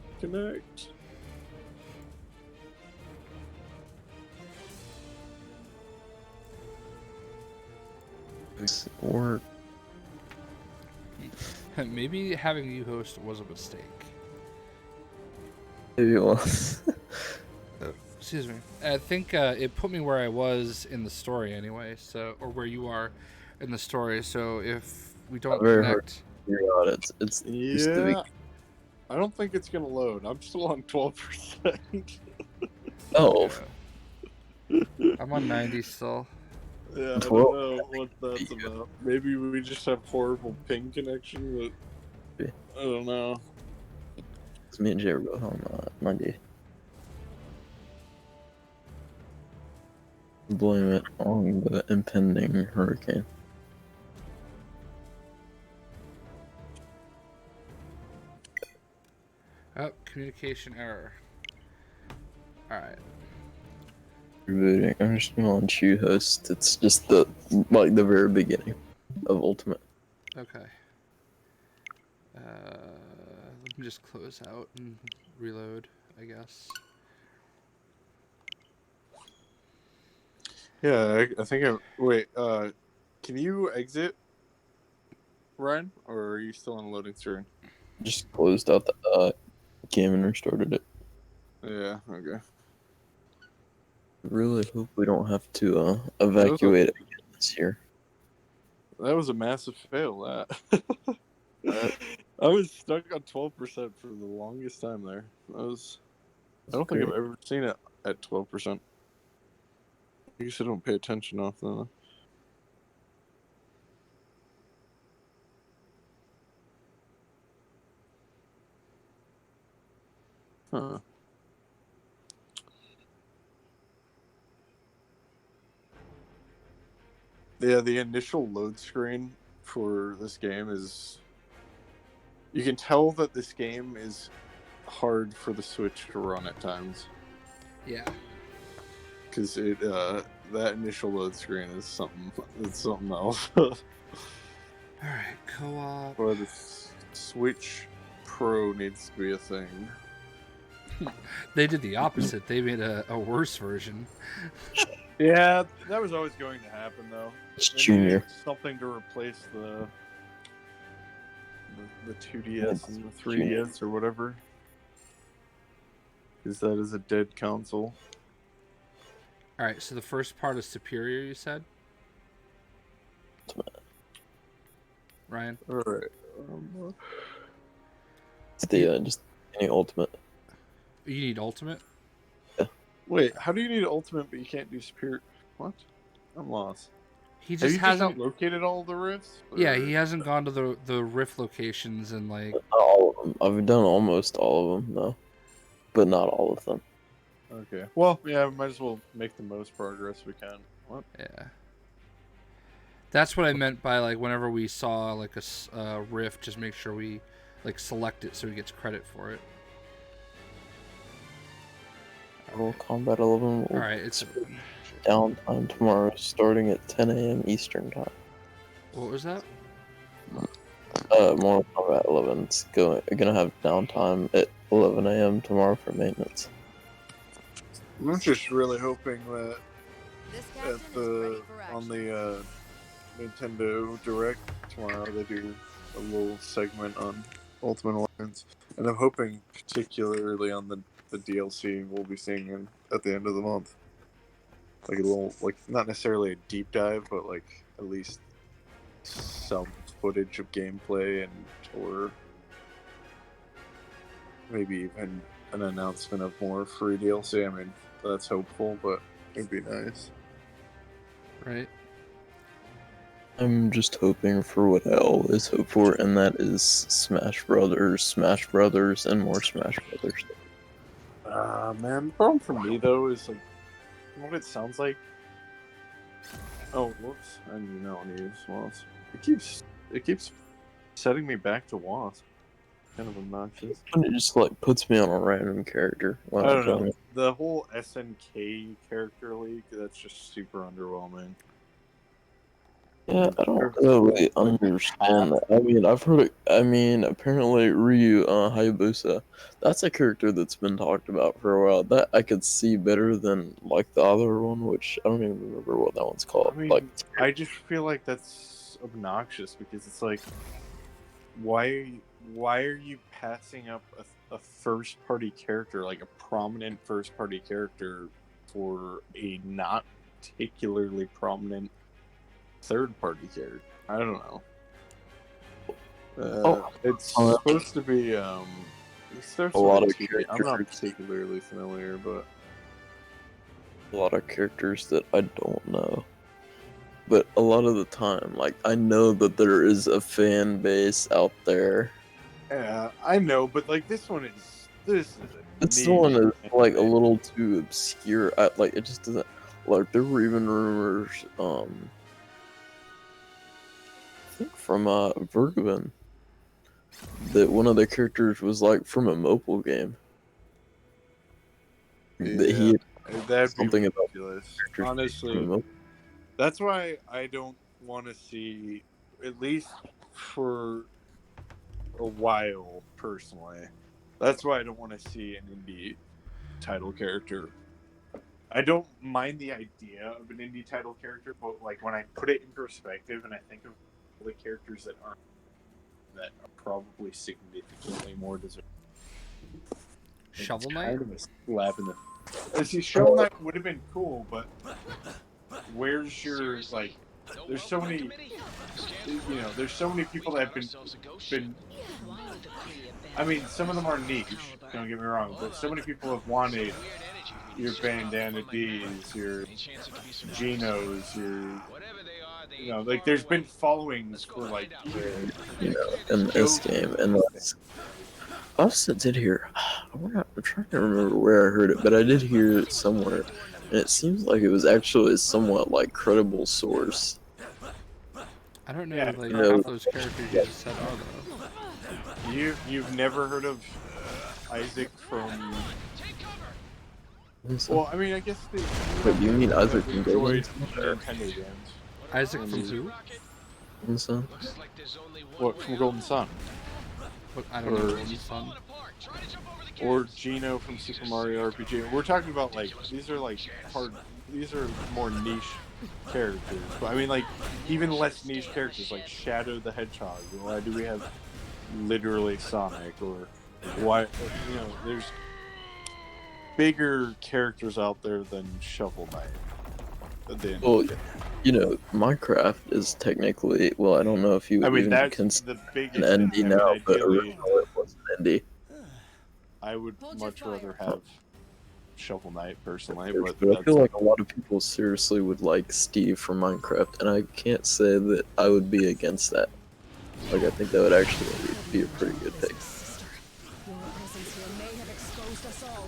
Or maybe having you host was a mistake. maybe it was. Excuse me. I think it put me where I was in the story anyway, so, or where you are in the story. So if we don't connect, it's yeah. I don't think it's gonna load. I'm still on 12%. Oh. I'm on 90 still. Yeah, I don't know what that's about. Maybe we just have horrible ping connection, but I don't know. It's me and Jay were both on 90. Blame it on the impending hurricane. Oh, communication error. Alright. Rebooting. I'm just on Chew Host. It's just the very beginning of Ultimate. Okay. Let me just close out and reload, I guess. Yeah, I think wait, can you exit, Ryan? Or are you still on a loading screen? Just closed out the game and restarted it. Yeah, okay. Really hope we don't have to evacuate it again this year. That was a massive fail, that. I was stuck on 12% for the longest time there. I don't think I've ever seen it at 12%. I guess I don't pay attention often. Huh. Yeah, the initial load screen for this game is... You can tell that this game is hard for the Switch to run at times. Yeah. Because that initial load screen is something else. Alright, co-op. Or the Switch Pro needs to be a thing. They did the opposite. They made a worse version. Yeah, that was always going to happen, though. It's They Junior. needed something to replace the 2DS and the 3DS or whatever. Because that is a dead console. All right, so the first part is Superior, you said? Ryan? Alright. It's the just any ultimate. You need Ultimate? Wait, how do you need Ultimate but you can't do Superior? What? I'm lost. He Have just you just hasn't. not located all the rifts? Yeah, Or- he hasn't gone to the rift locations and like. Not all of them. I've done almost all of them though, but not all of them. Okay. Well, yeah, we might as well make the most progress we can. What? Yeah. That's what I meant by like whenever we saw like a rift, just make sure we like select it so he gets credit for it. Mortal Kombat 11 will All right, it's downtime tomorrow, starting at 10 a.m. Eastern time. what was that? Mortal Kombat 11's gonna have downtime at 11 a.m. tomorrow for maintenance. I'm just really hoping that on the Nintendo Direct tomorrow they do a little segment on Ultimate Alliance, and I'm hoping particularly on the DLC we'll be seeing at the end of the month, like a little, like not necessarily a deep dive, but like at least some footage of gameplay or maybe even an announcement of more free DLC. I mean, that's hopeful, but it'd be nice. Right. I'm just hoping for what I always hope for, and that is Smash Brothers, and more Smash Brothers. Man, the problem for me though is like what it sounds like. Oh, whoops! I didn't know I use Wasp. It keeps setting me back to Wasp. Kind of obnoxious. And it just like puts me on a random character. When I I'm don't know. playing. The whole SNK character league, that's just super underwhelming. Yeah, I don't really understand that. I mean, I've heard it. I mean, apparently Ryu Hayabusa, that's a character that's been talked about for a while. That I could see better than like the other one, which I don't even remember what that one's called. I mean, like, I just feel like that's obnoxious because it's like, why are you passing up a first party character, like a prominent first party character, for a not particularly prominent third party character? I don't know. It's supposed to be a lot of characters. I'm not particularly familiar, but a lot of characters that I don't know. But a lot of the time, like, I know that there is a fan base out there. yeah, I know. But like this one is This one is like a little too obscure. Like it just doesn't. Like there were even rumors. I think from Vergobin that one of the characters was like from a mobile game. That he that'd something be about ridiculous. Honestly, that's why I don't want to see, at least for a while, personally. That's why I don't want to see an indie title character. I don't mind the idea of an indie title character, but like when I put it in perspective and I think of the characters that are probably significantly more deserving. Shovel Knight? Kind of a slap in the. See, Shovel Knight would have been cool, but where's your like? There's so many, there's so many people that have been. I mean, some of them are niche. Don't get me wrong, but so many people have wanted your Bandana D's, your Genos, your, like there's been followings for like years. In this game, and I also did hear. I'm trying to remember where I heard it, but I did hear it somewhere, and it seems like it was actually a somewhat like credible source. I don't know, Yeah, like half those characters you just said are though. You've never heard of Isaac from? Well, I mean, I guess they. But you mean Isaac from Golden Nintendo games? Isaac from who? Golden Sun? What, from Golden Sun? But I don't know. It's fun. Or Gino from Super Mario RPG. We're talking about like these are like hard. These are more niche characters. But I mean, like even less niche characters like Shadow the Hedgehog. Why do we have literally Sonic? Or why? You know, there's bigger characters out there than Shovel Knight. Well, you know, Minecraft is technically, well, I don't know if you I mean, even that's consider the biggest an indie thing. I now, mean, but ideally, originally it was an indie. I would much rather have Shovel Knight personally, But but I feel like a lot of people seriously would like Steve from Minecraft, and I can't say that I would be against that. Like, I think that would actually be a pretty good pick.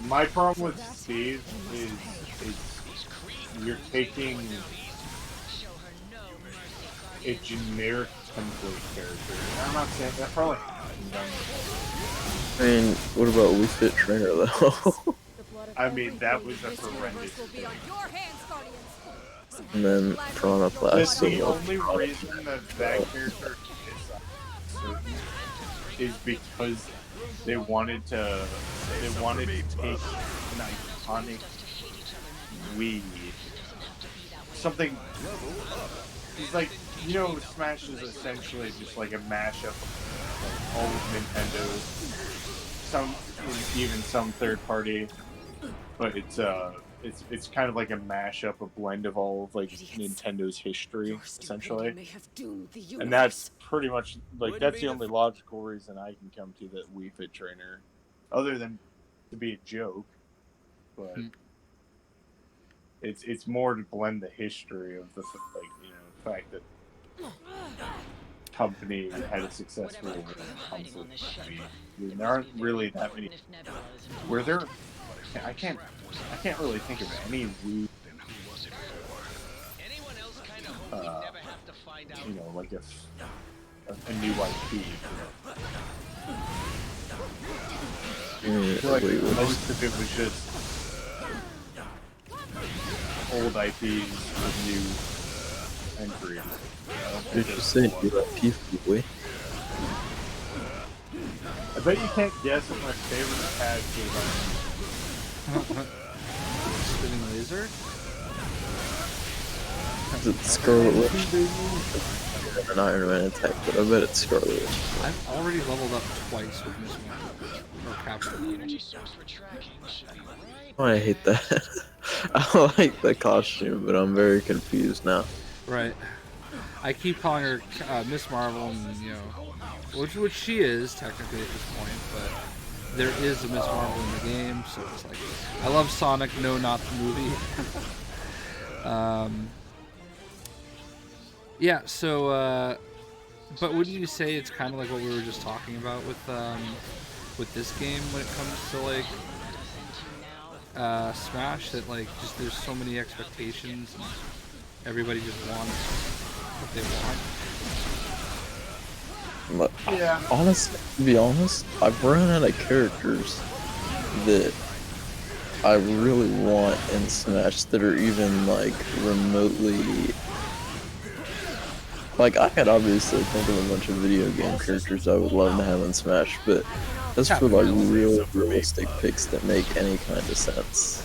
my problem with Steve is you're taking a generic template character. I'm not saying that probably. I mean, what about Wii Fit Trainer though? I mean, that was a horrendous thing. And then Piranha That's Plastic. the only reason that that character is certain is because they wanted to take an iconic Wii, something. It's like, you know, Smash is essentially just like a mashup of like all of Nintendo's, even some third party, but it's kind of like a mashup, a blend of all of like Nintendo's history, essentially. And that's pretty much like that's the only logical reason I can come to that Wii Fit Trainer, other than to be a joke, but it's more to blend the history of the fact that company had a successful console. I mean, there aren't really that many. Were there? I can't really think of any Wii. You know, like a new IP. I feel like most of it was just old IPs with new entries. Did you say you like Wii? I bet you can't guess what my favorite tag is. Spinning laser? Is it Scarlet Witch? An Iron Man attack, but I bet it's Scarlet Witch. I've already leveled up twice with Miss Marvel. Or Captain. Oh, I hate that. I like the costume, but I'm very confused now. Right. I keep calling her Miss Marvel, and you know, which she is technically at this point, but there is a Miss Marvel in the game, so it's like I love Sonic, no, not the movie. Yeah. So, but wouldn't you say it's kind of like what we were just talking about with this game when it comes to like Smash, that like just there's so many expectations and everybody just wants what they want. But yeah. Honestly, to be honest, I've run out of characters that I really want in Smash that are even like remotely. Like, I could obviously think of a bunch of video game characters I would love to have in Smash, but that's for like real realistic picks that make any kind of sense.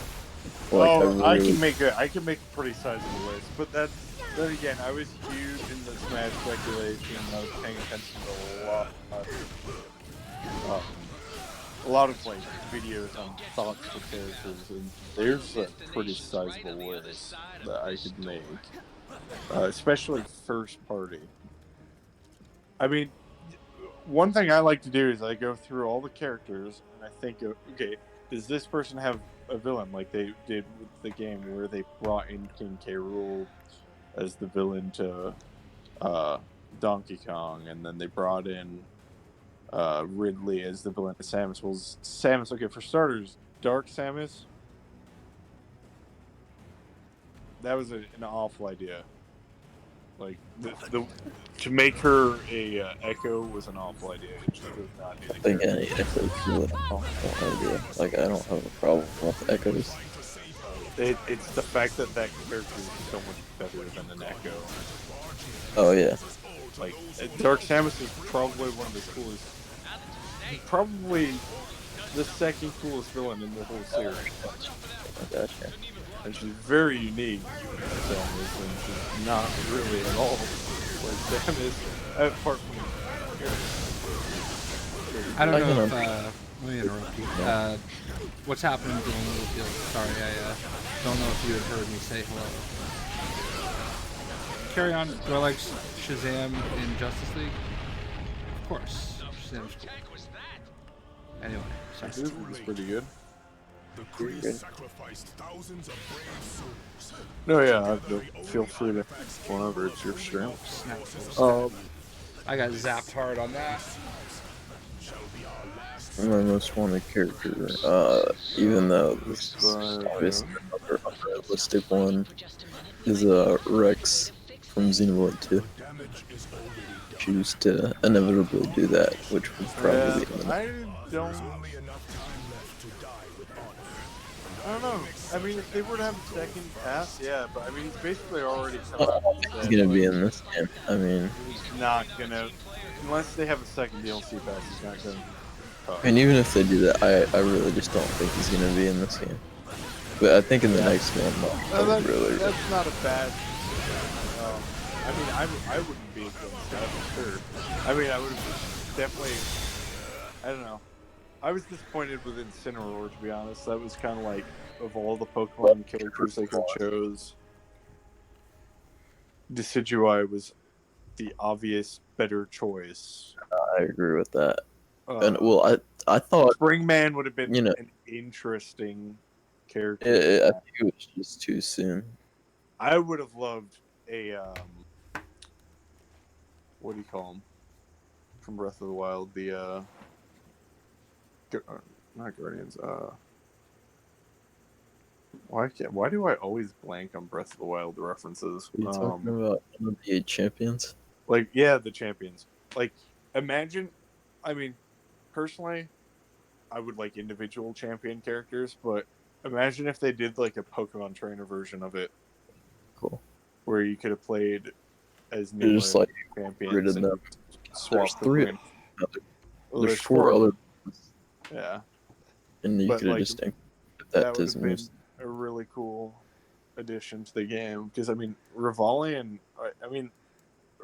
Like, I can make a pretty sizable list, but then again, I was huge in the Smash speculation. I was paying attention to a lot of like videos on thoughts for characters, and there's a pretty sizable list that I could make. Especially first party. I mean, one thing I like to do is I go through all the characters and I think, okay, does this person have a villain like they did with the game where they brought in King K. Rool as the villain to Donkey Kong, and then they brought in Ridley as the villain to Samus. Well, Samus, okay, for starters, Dark Samus, that was an awful idea. Like to make her a Echo was an awful idea. It just was not I think any Echo is an awful idea. Like, I don't have a problem with Echoes. It's the fact that character is so much better than an Echo. Oh yeah. Like, Dark Samus is probably one of the coolest probably the second coolest villain in the whole series. Gotcha. And she's very unique, Samus, and she's not really at all like Samus, apart from I don't know if, let me interrupt you. What's happening to the field? Sorry, I don't know if you had heard me say hello. Carry on. Do I like Shazam in Justice League? Of course. Shazam's cool. Anyway, sorry. This is pretty good. The Kree sacrificed thousands of brave souls. No, yeah, feel free to whenever it's your stream. I got zapped hard on that. My most wanted character, even though this is obviously another unrealistic one, is Rex from Xenoblade 2. Choose to inevitably do that, which would probably be I don't know. I mean, if they were to have a second pass, yeah, but I mean, he's basically already. He's gonna be in this game. I mean, he's not gonna, unless they have a second DLC pass. He's not gonna. And even if they do that, I really just don't think he's gonna be in this game. But I think in the next one, that's not a bad. I mean, I wouldn't be against that for sure. I mean, I would have definitely. I don't know. I was disappointed with Incineroar, to be honest. That was kind of like, of all the Pokemon characters they could chose, Decidueye was the obvious better choice. I agree with that. And well, I thought Springman would have been an interesting character. I think it was just too soon. I would have loved a what do you call him from Breath of the Wild? The not Guardians. Why do I always blank on Breath of the Wild references? Are you talking about one of the 8 champions? Like, yeah, the champions. Like, imagine. I mean, personally, I would like individual champion characters, but imagine if they did like a Pokemon trainer version of it. Cool. Where you could have played as numerous like champions and swap There's 3. There's 4 4 other. Yeah. And you could have just that would have been a really cool addition to the game. Because, I mean, Rivali and, I mean,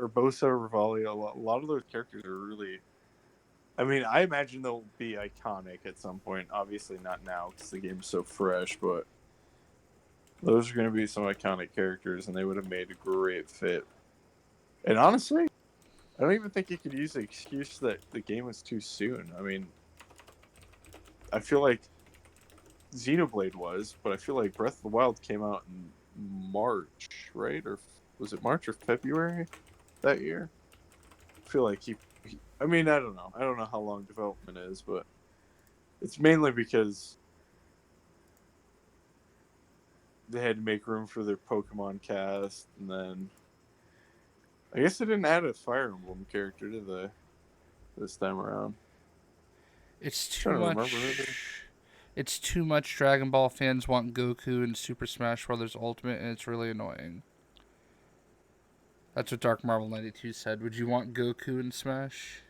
Urbosa, Rivali, a lot of those characters are really... I mean, I imagine they'll be iconic at some point. Obviously not now, because the game's so fresh, but those are going to be some iconic characters, and they would have made a great fit. And honestly, I don't even think you could use the excuse that the game was too soon. I mean, I feel like Xenoblade was, but I feel like Breath of the Wild came out in March, right? Or was it March or February that year? I feel like I mean, I don't know. I don't know how long development is, but it's mainly because they had to make room for their Pokemon cast, and then I guess they didn't add a Fire Emblem character, did they? This time around. It's too much. It's too much. Dragon Ball fans want Goku in Super Smash Bros. Ultimate, and it's really annoying. That's what Dark Marvel 92 said. Would you want Goku in Smash?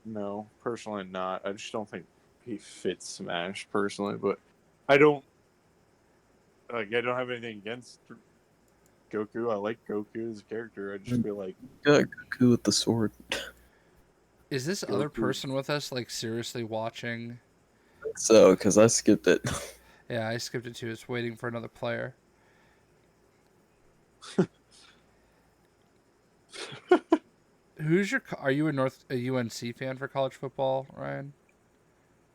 No, personally not. I just don't think he fits Smash personally, but I don't have anything against Goku. I like Goku as a character. I just feel like Goku with the sword. Is this other person with us like seriously watching? So, because I skipped it. Yeah, I skipped it too. It's waiting for another player. Are you a UNC fan for college football, Ryan?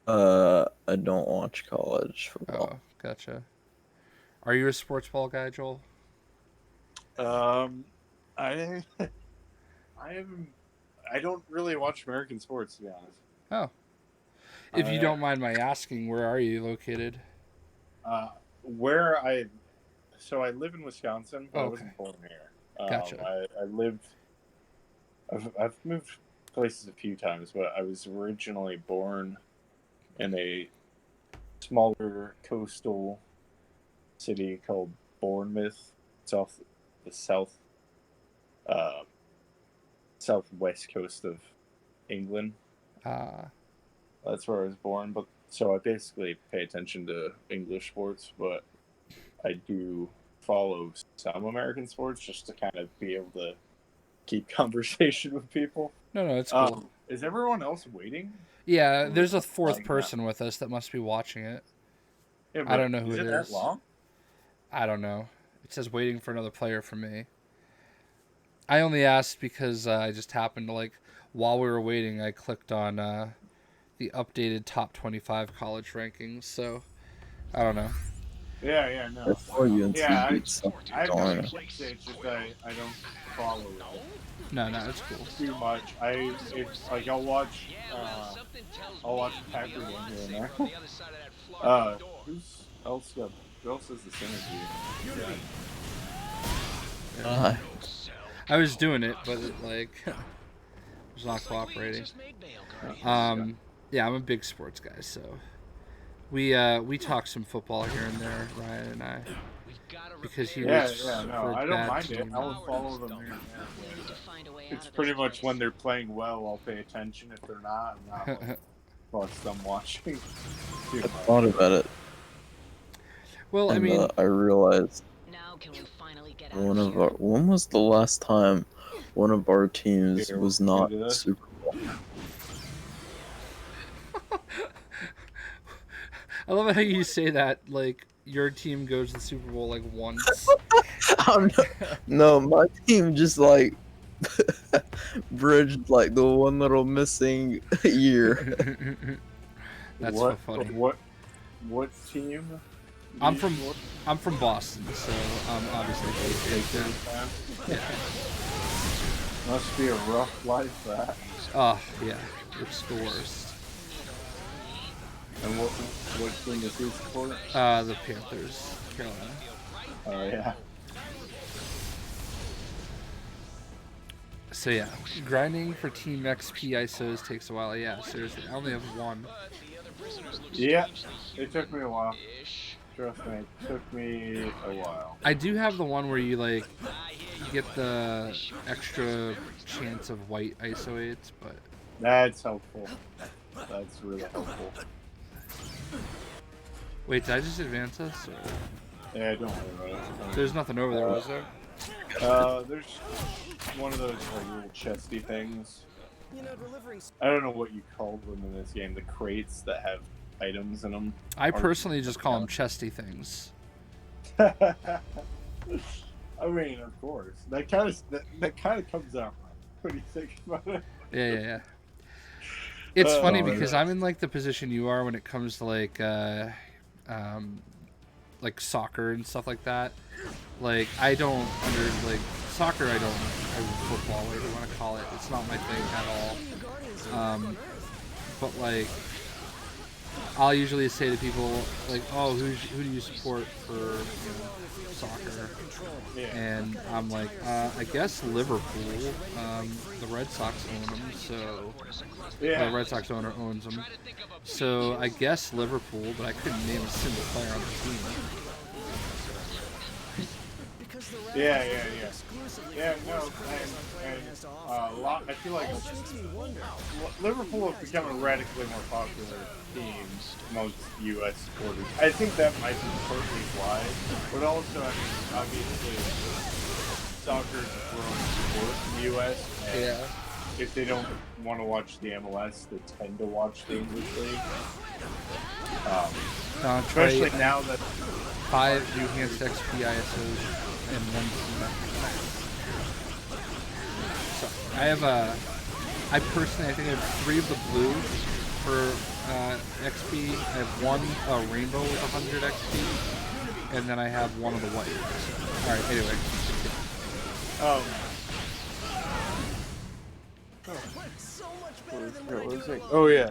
I don't watch college football. Oh, gotcha. Are you a sports ball guy, Joel? I don't really watch American sports, to be honest. Oh. If you don't mind my asking, where are you located? I live in Wisconsin, but I wasn't born here. Gotcha. I've moved places a few times, but I was originally born in a smaller coastal city called Bournemouth, southwest coast of England. Ah. That's where I was born, but so I basically pay attention to English sports, but I do follow some American sports just to kind of be able to keep conversation with people. No, it's cool. Is everyone else waiting? Yeah, there's a fourth person with us that must be watching it. Yeah, I don't know who is it is. That long? I don't know. It says waiting for another player for me. I only asked because I just happened to, like, while we were waiting, I clicked on the updated top 25 college rankings, so I don't know. Yeah, no. That's all you Yeah, I it's just I don't follow it. No, it's cool. Too much. I'll watch Packer game here and there. Who else is the synergy? I was doing it, but it was not cooperating. Yeah, I'm a big sports guy, so we talk some football here and there, Ryan and I, because he roots for I don't bad mind teams. it. I will follow them here. It's pretty much when they're playing well, I'll pay attention. If they're not, I'm not. Plus, I'm watching. I thought about it. Well, and, I mean, I realized when was the last time one of our teams was not Super Bowl? I love how you say that, like, your team goes to the Super Bowl, like, once. No, my team just, like, bridged, like, the one little missing year. That's so funny. What team? I'm from Boston, so obviously Patriots fan. Yeah. Must be a rough life, that. Oh, yeah. It's the worst. And what team is he support? The Panthers, Carolina. Oh, yeah. So yeah, grinding for Team XP ISOs takes a while. Yeah, seriously, I only have one. Yeah, it took me a while. Trust me, it took me a while. I do have the one where you get the extra chance of white ISO 8s, but that's helpful. That's really helpful. Wait, did I just advance us? Or? Yeah, don't worry about it. There's nothing over there, was there? There's one of those little chesty things. I don't know what you call them in this game. The crates that have items in them. I personally just call them chesty things. I mean, of course, that kind of comes out right. What do you think about it? Yeah. It's funny because I'm in like the position you are when it comes to like soccer and stuff like that. Like I don't soccer. I football, whatever you want to call it. It's not my thing at all. But like, I'll usually say to people like, "Oh, who do you support for soccer?" And I'm like, I guess Liverpool. The Red Sox own them, so the Red Sox owner owns them. So I guess Liverpool, but I couldn't name a single player on the team. Yeah, no, and I feel like Liverpool has become a radically more popular team amongst U.S. supporters. I think that might be partly why, but also, I mean, obviously, soccer is a growing sport in the U.S. And if they don't want to watch the MLS, they tend to watch the English league. Especially now that 5 new enhanced XP ISOs. And one so I personally, I think I have 3 of the blue for XP. I have 1 rainbow with 100 XP, and then I have 1 of the white. All right. Anyway. Oh yeah.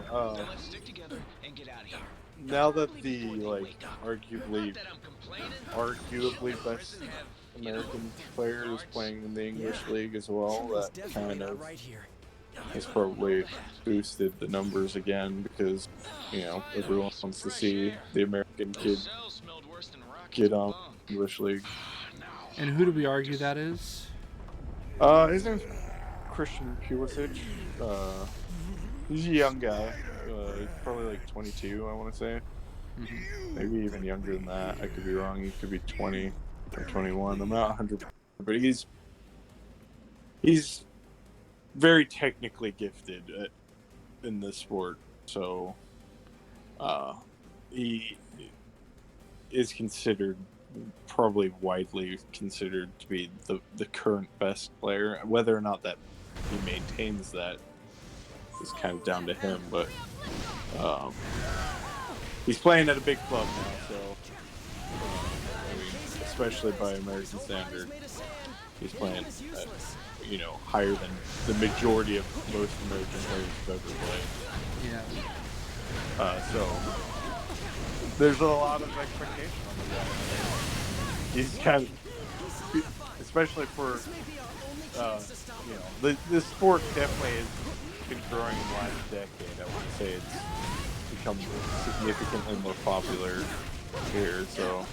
Now that the arguably best American player is playing in the English league as well, that kind of has probably boosted the numbers again because everyone wants to see the American kid get on English league. And who do we argue that is? His name's Christian Pulisic. He's a young guy. He's probably like 22, I want to say. Maybe even younger than that. I could be wrong. He could be 20 or 21. I'm not 100%, but he's very technically gifted in this sport. So he is considered, probably widely considered, to be the current best player. Whether or not that he maintains that is kind of down to him, but he's playing at a big club now, so I mean, especially by American standard, he's playing at, you know, higher than the majority of most American players have ever played. Yeah. So there's a lot of expectation on the guy. He's kind of, especially for you know, the sport definitely has been growing in the last decade. I would say it's become significantly more popular here. So,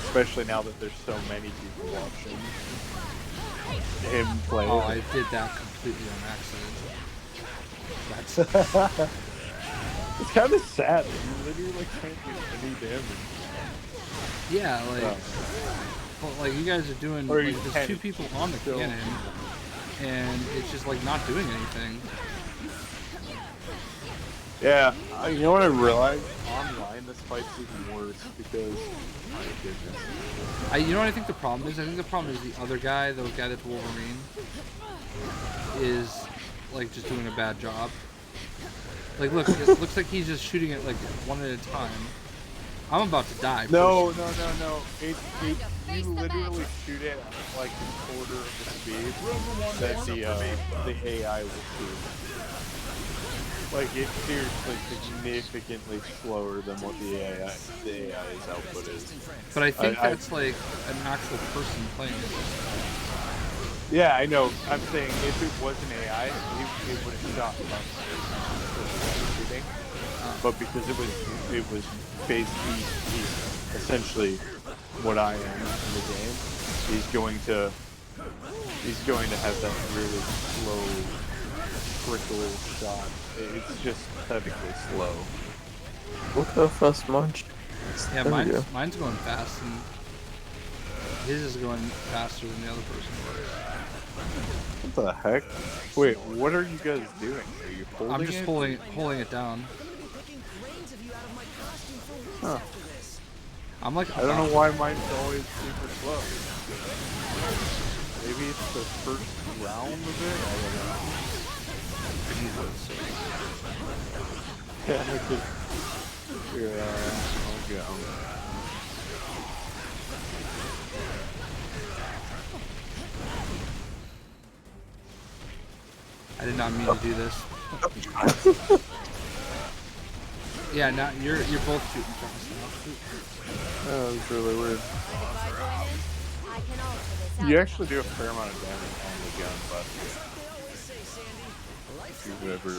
especially now that there's so many people watching him play. Oh, I did that completely on accident. That's it's kind of sad. You literally like can't do any damage. Yeah, like, well, like you guys are doing. Or Like, you there's can two people on the still- cannon, and it's just like not doing anything. Yeah, you know what I realized? Online, this fight's even worse because, my goodness. You know what I think the problem is? I think the problem is the other guy, the guy that's Wolverine, is like just doing a bad job. Like, look, it looks like he's just shooting it like one at a time. I'm about to die. No. You literally shoot it at like a quarter of the speed that the AI will shoot. Like, it's seriously significantly slower than what the AI's output is. But I think that's like an actual person playing it. Yeah, I know. I'm saying if it was an AI, it would have shot shooting. But because it was basically he's essentially what I am in the game. He's going to have that really slow trickle shot. It's just pathetically slow. Look how fast much. Yeah, mine's going fast, and his is going faster than the other person was. What the heck? Wait, what are you guys doing? Are you holding it? I'm just holding it down. Huh. I'm like, I don't know why mine's always super slow. Maybe it's the first round of it? I don't know. Yeah, I'll go. I did not mean to do this. Yeah, now you're both shooting fast now. That was really weird. You actually do a fair amount of damage on the gun, but if you've ever...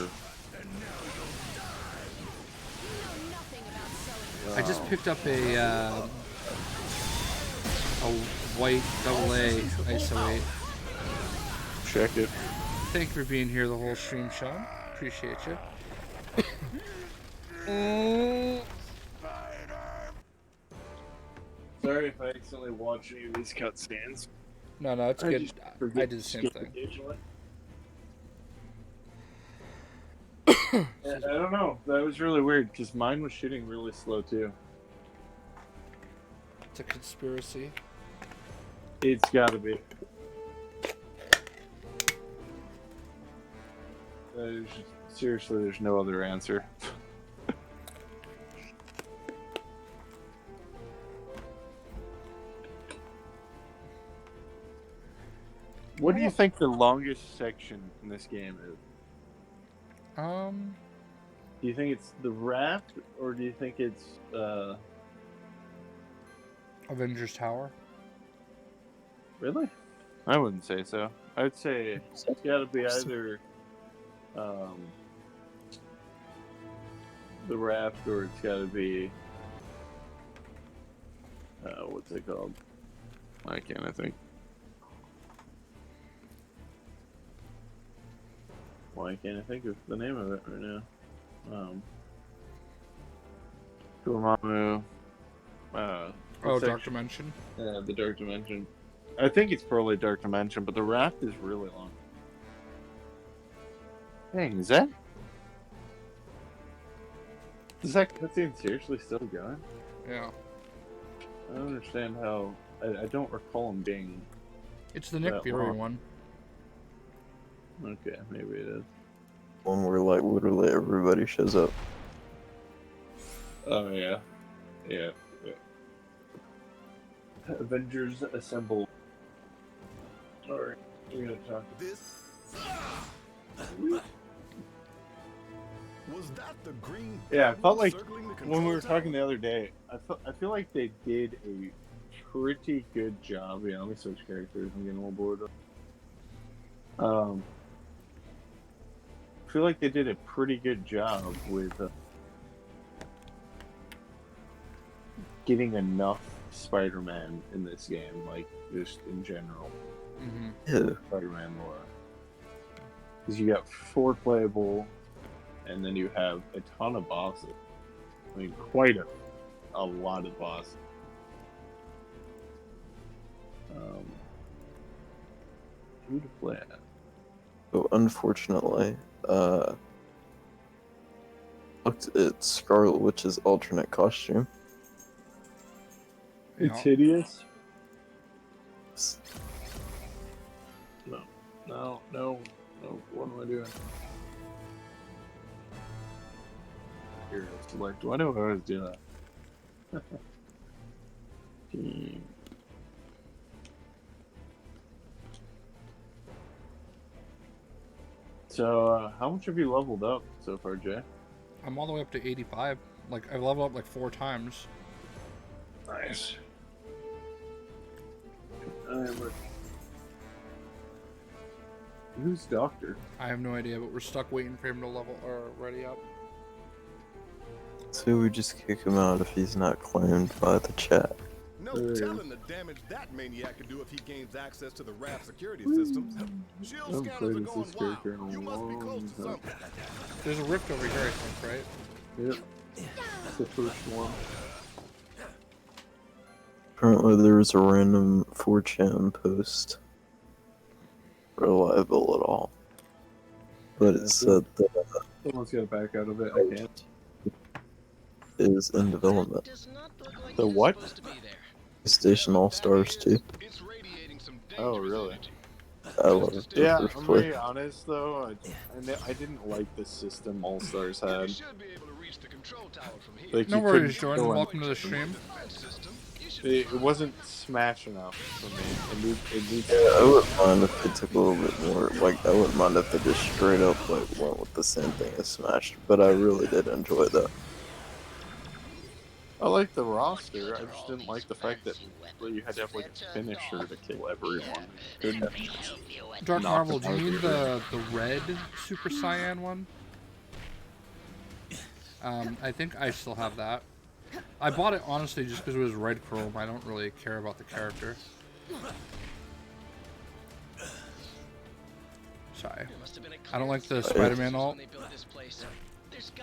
I just picked up a white AA ISO 8. Check it. Thank you for being here the whole stream, Sean. Appreciate you. Sorry if I accidentally watch any of these cutscenes. No, it's good. I did the same thing. I don't know. That was really weird because mine was shooting really slow too. It's a conspiracy. It's gotta be. Seriously, there's no other answer. What do you think the longest section in this game is? Do you think it's the raft, or do you think it's Avengers Tower? Really? I wouldn't say so. I'd say it's gotta be either the raft, or it's gotta be what's it called? I can't think. Why can't I think of the name of it right now? Dormammu. Dark Dimension? Yeah, the Dark Dimension. I think it's probably Dark Dimension, but the Wrath is really long. Dang, is that cutscene seriously still going? Yeah. I don't understand how. I don't recall him being. It's the Nick Fury one. Okay, maybe it is. One where like literally everybody shows up. Oh yeah. Yeah. Avengers Assemble. Alright, we're gonna talk about this. Was that the green? Yeah, I felt like circling the when we were control talking the other day, I feel like they did a pretty good job. Yeah, let me switch characters. I'm getting a little bored. I feel like they did a pretty good job with getting enough Spider-Man in this game, like just in general. Yeah. Spider-Man lore. Because you got 4 playable, and then you have a ton of bosses. I mean, quite a lot of bosses. Who to play at? So unfortunately, looked at Scarlet Witch's alternate costume. It's hideous. No. What am I doing? Here, select. Why do I always do that? Team. So, how much have you leveled up so far, Jay? I'm all the way up to 85. Like, I've leveled up like 4 times. Nice. Who's Doctor? I have no idea, but we're stuck waiting for him to level or ready up. So we just kick him out if he's not claimed by the chat. No telling the damage that maniac can do if he gains access to the Wrath security systems. Shield scanners are going wild. You must be close to something. There's a rift over here, I think, right? Yep. It's the first one. Apparently there was a random 4chan post. Reliable at all. But it said that Someone's got to back out of it. I can't. Is in development. The what? PlayStation All-Stars 2. Oh, really? I love it. Yeah, I'm gonna be honest though. I didn't like the system All Stars had. Like, no worries, Jordan. Welcome to the stream. It wasn't Smash enough for me. It needs I wouldn't mind if they took a little bit more. Like, I wouldn't mind if they just straight up like went with the same thing as Smash. But I really did enjoy that. I like the roster. I just didn't like the fact that you had to have like a finisher to kill everyone. Dark Marvel, do you need the red Super Saiyan one? I think I still have that. I bought it honestly just because it was red chrome. I don't really care about the character. Sorry. I don't like the Spider-Man alt.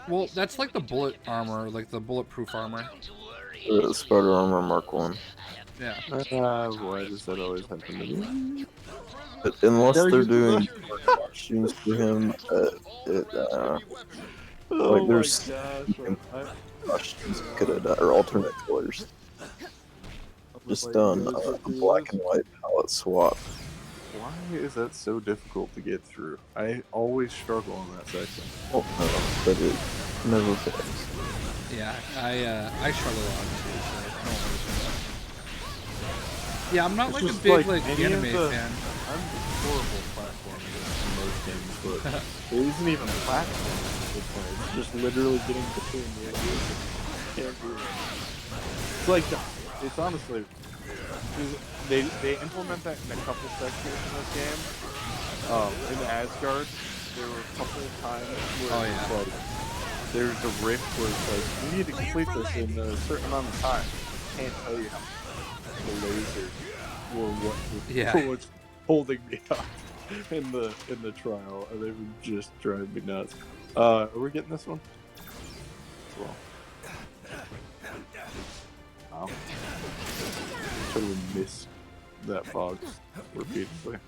Well, that's like the bullet armor, like the bulletproof armor. The Spider Armor Mark 1. Yeah. Why does that always happen to me? But unless they're doing costumes for him, like there's costumes could have or alternate colors. Just done a black and white palette swap. Why is that so difficult to get through? I always struggle in that section. Oh no, but it never fails. Yeah, I struggle a lot too, so I don't understand. Yeah, I'm not like a big like anime fan. I'm horrible platforming in most games, but it isn't even a platform at this point. It's just literally getting between the edges. Can't do it. It's like, it's honestly, they implement that in a couple sections in this game. In Asgard, there were a couple of times where it's like, there's a rift where it's like, you need to complete this in a certain amount of time. I can't tell you how the lasers were what's holding me up. in the trial. They were just driving me nuts. Are we getting this one? As well. Wow. Totally missed that box repeatedly.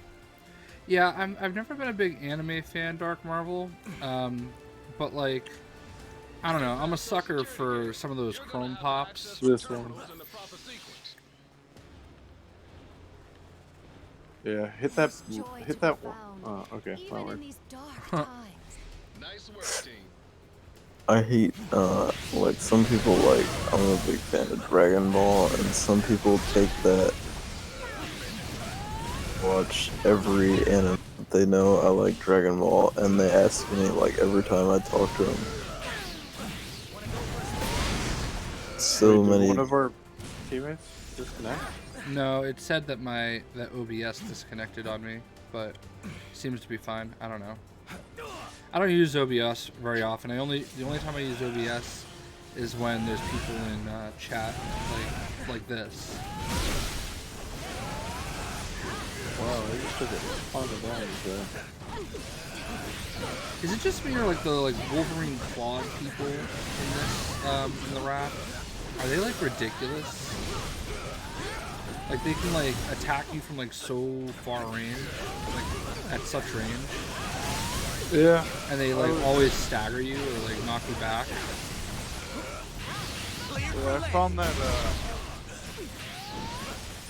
Yeah, I've never been a big anime fan, Dark Marvel, but like, I don't know. I'm a sucker for some of those chrome pops. This one. Yeah, hit that one. Oh, okay. That worked. Nice work, team. I hate, like, some people, like, I'm a big fan of Dragon Ball, and some people take that, watch every anime they know I like Dragon Ball, and they ask me, like, every time I talk to them. So Wait, did many. one of our teammates disconnect? No, it said that that OBS disconnected on me, but seems to be fine. I don't know. I don't use OBS very often. The only time I use OBS is when there's people in chat like this. Wow, they just took a ton of damage there. Is it just me or like the Wolverine clawed people in this in the rap? Are they like ridiculous? Like they can like attack you from like so far range, like at such range. Yeah. And they like always stagger you or like knock you back. Yeah, I found that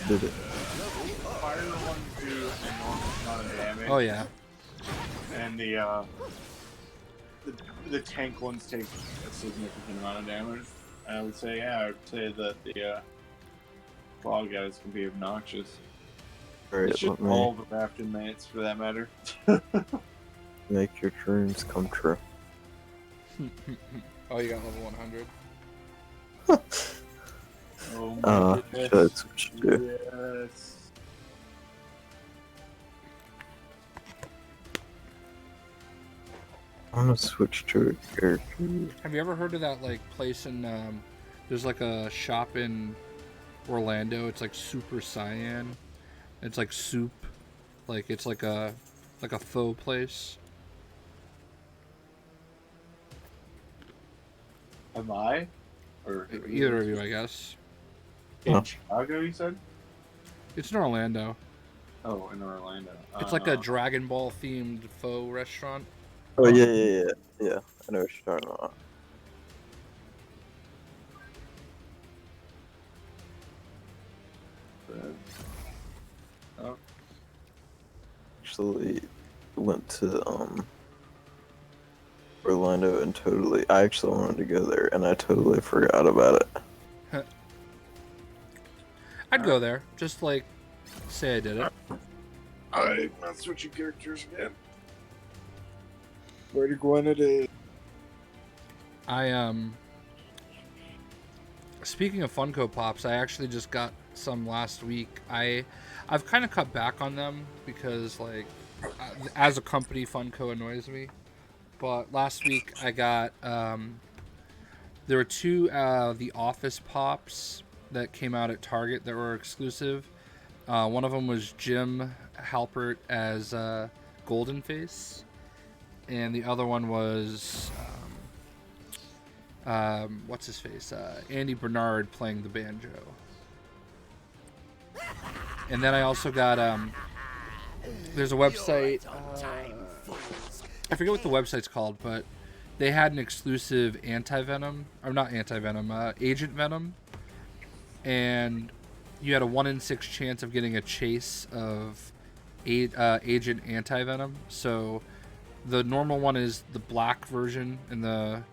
Did it? fire ones do an enormous amount of damage. Oh yeah. And the tank ones take a significant amount of damage. I would say, yeah, I would say that the claw guys can be obnoxious. Alright, It's just let all me the raft inmates, for that matter. make your dreams come true. Oh, you got level 100. Oh my goodness. That's what you do. Yes. I'm gonna switch to a character. Have you ever heard of that like place in there's like a shop in Orlando, it's like Super Cyan. It's like soup. Like it's like a faux place. Am I? Or Either of you, I guess. in Chicago, you said? It's in Orlando. Oh, in Orlando. It's like a Dragon Ball themed faux restaurant. Oh yeah. I know what you're talking about. Oh. Actually went to Orlando and I actually wanted to go there and I totally forgot about it. I'd go there. Just like say I did it. I'm not switching characters again. Where to go in today? Speaking of Funko Pops, I actually just got some last week. I've kind of cut back on them because like as a company Funko annoys me. But last week I got there were two The Office Pops that came out at Target that were exclusive. One of them was Jim Halpert as Golden Face, and the other one was what's his face? Andy Bernard playing the banjo. And then I also got there's a website. I forget what the website's called, but they had an exclusive Anti-Venom, or not Anti-Venom, Agent Venom, and you had a 1 in 6 chance of getting a chase of Agent Anti-Venom. So the normal one is the black version, and the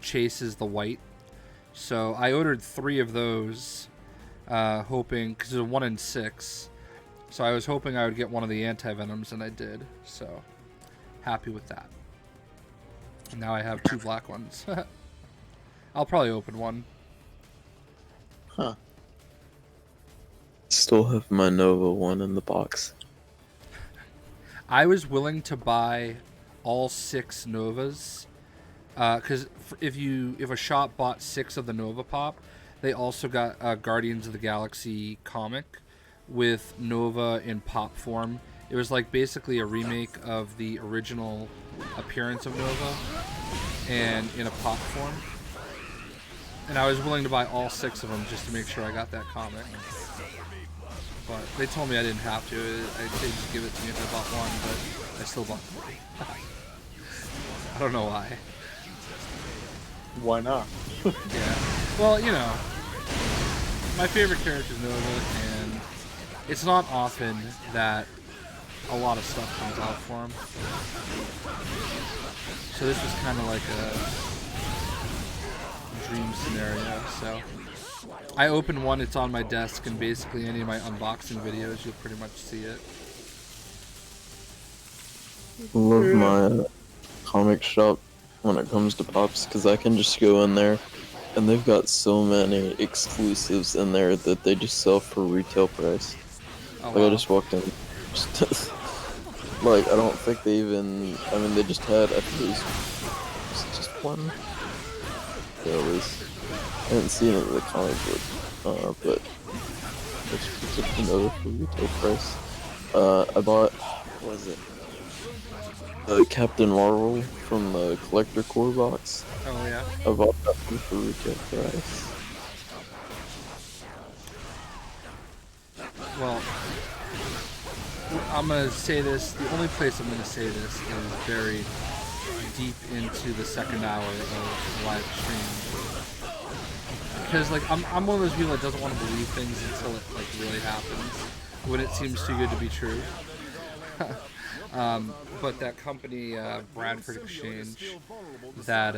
chase is the white. So I ordered 3 of those, hoping, because it was a 1 in 6. So I was hoping I would get one of the Anti-Venoms, and I did. So happy with that. And now I have 2 black ones. I'll probably open one. Huh. Still have my Nova one in the box. I was willing to buy all 6 Novas, because if a shop bought 6 of the Nova Pop, they also got Guardians of the Galaxy comic with Nova in pop form It was like basically a remake of the original appearance of Nova, and in a pop form. And I was willing to buy all 6 of them just to make sure I got that comic. But they told me I didn't have to. They just give it to me if I bought one, but I still bought 3. I don't know why. Why not? Yeah. Well, you know, my favorite character is Nova, and it's not often that a lot of stuff comes out for him. So this was kind of like a dream scenario. So I opened one, it's on my desk, and basically any of my unboxing videos, you'll pretty much see it. Love my comic shop when it comes to pops, because I can just go in there and they've got so many exclusives in there that they just sell for retail price. Oh, like wow. I just walked in, like I don't think they even, I mean they just had, I think it was just one? Yeah, it was. I didn't see any of the comic book, but I just picked up another for retail price. I bought, what was it? Captain Marvel from the Collector Core box. Oh yeah. I bought that one for retail price. Well, I'm gonna say this. The only place I'm gonna say this is buried deep into the second hour of the live stream, because like I'm one of those people that doesn't want to believe things until it like really happens, when it seems too good to be true. But that company, Bradford Exchange, that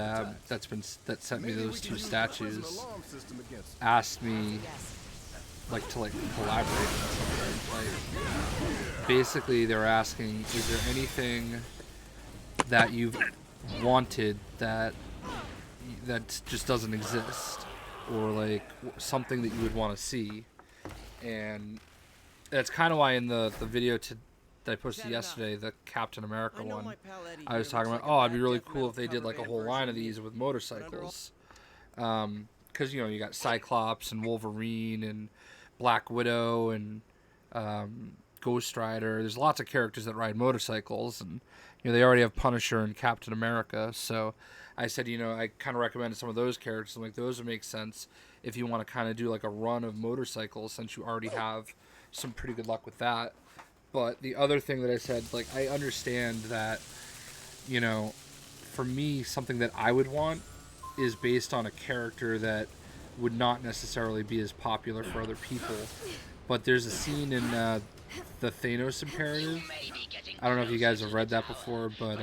sent me those 2 statues, asked me like to like collaborate on something. Like basically, they're asking, is there anything that you've wanted that just doesn't exist, or like something that you would want to see? And that's kind of why in the video that I posted yesterday, the Captain America one, I was talking about, oh, it'd be really cool if they did like a whole line of these with motorcycles. Because, you know, you got Cyclops and Wolverine and Black Widow and Ghost Rider. There's lots of characters that ride motorcycles, and, you know, they already have Punisher and Captain America. So I said, you know, I kind of recommended some of those characters. I'm like, those would make sense if you want to kind of do like a run of motorcycles, since you already have some pretty good luck with that. But the other thing that I said, like, I understand that, you know, for me, something that I would want is based on a character that would not necessarily be as popular for other people. But there's a scene in the Thanos Imperative. I don't know if you guys have read that before, but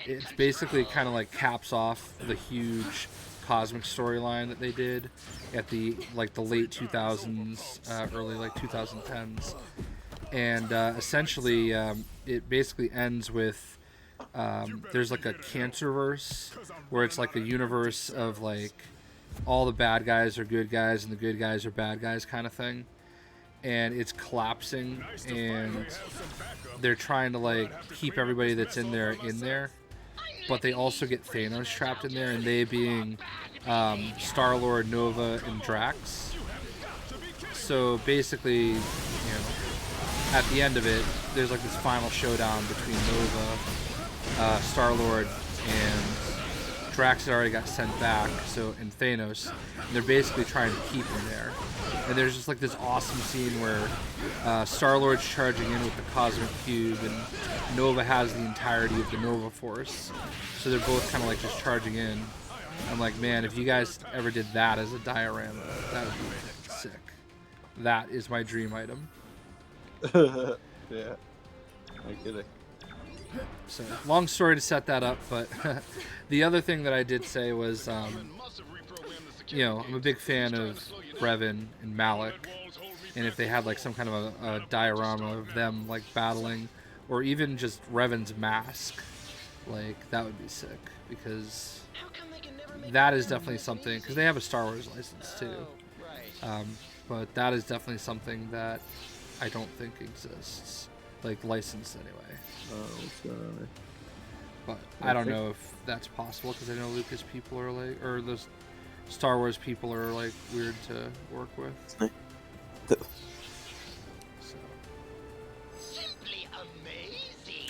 it's basically kind of like caps off the huge cosmic storyline that they did at the late 2000s, early like 2010s. And essentially, it basically ends with there's like a Cancerverse, where it's like a universe of like all the bad guys are good guys and the good guys are bad guys kind of thing. And it's collapsing, and they're trying to like keep everybody that's in there, but they also get Thanos trapped in there, and they being Star-Lord, Nova, and Drax. So basically, you know, at the end of it, there's like this final showdown between Nova, Star-Lord, and Drax had already got sent back, and Thanos, and they're basically trying to keep him there. And there's just like this awesome scene where Star-Lord's charging in with the Cosmic Cube, and Nova has the entirety of the Nova Force. So they're both kind of like just charging in. I'm like, man, if you guys ever did that as a diorama, that would be sick. That is my dream item. Yeah, I get it. So, long story to set that up, but the other thing that I did say was, you know, I'm a big fan of Brevin and Malik, and if they had like some kind of a diorama of them like battling, or even just Revan's mask, like that would be sick, because that is definitely something, because they have a Star Wars license too, but that is definitely something that I don't think exists, like licensed anyway. But I don't know if that's possible, because I know Lucas people are like, or the Star Wars people are like weird to work with. So. Simply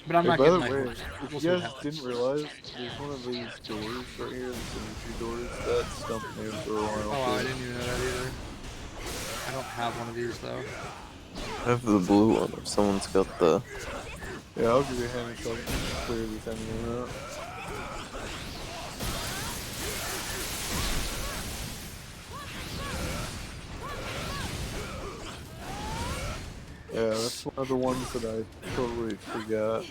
But I'm Hey, not by getting the my way, hopes up. if We'll you see what guys happens. didn't realize, there's one of these doors right here, the entry doors, that stumped me for a while. Oh, I didn't even know that either. I don't have one of these though. I have the blue one if someone's got the... Yeah, I'll give you a hand so I can clear these enemies out. Yeah, that's one of the ones that I totally forgot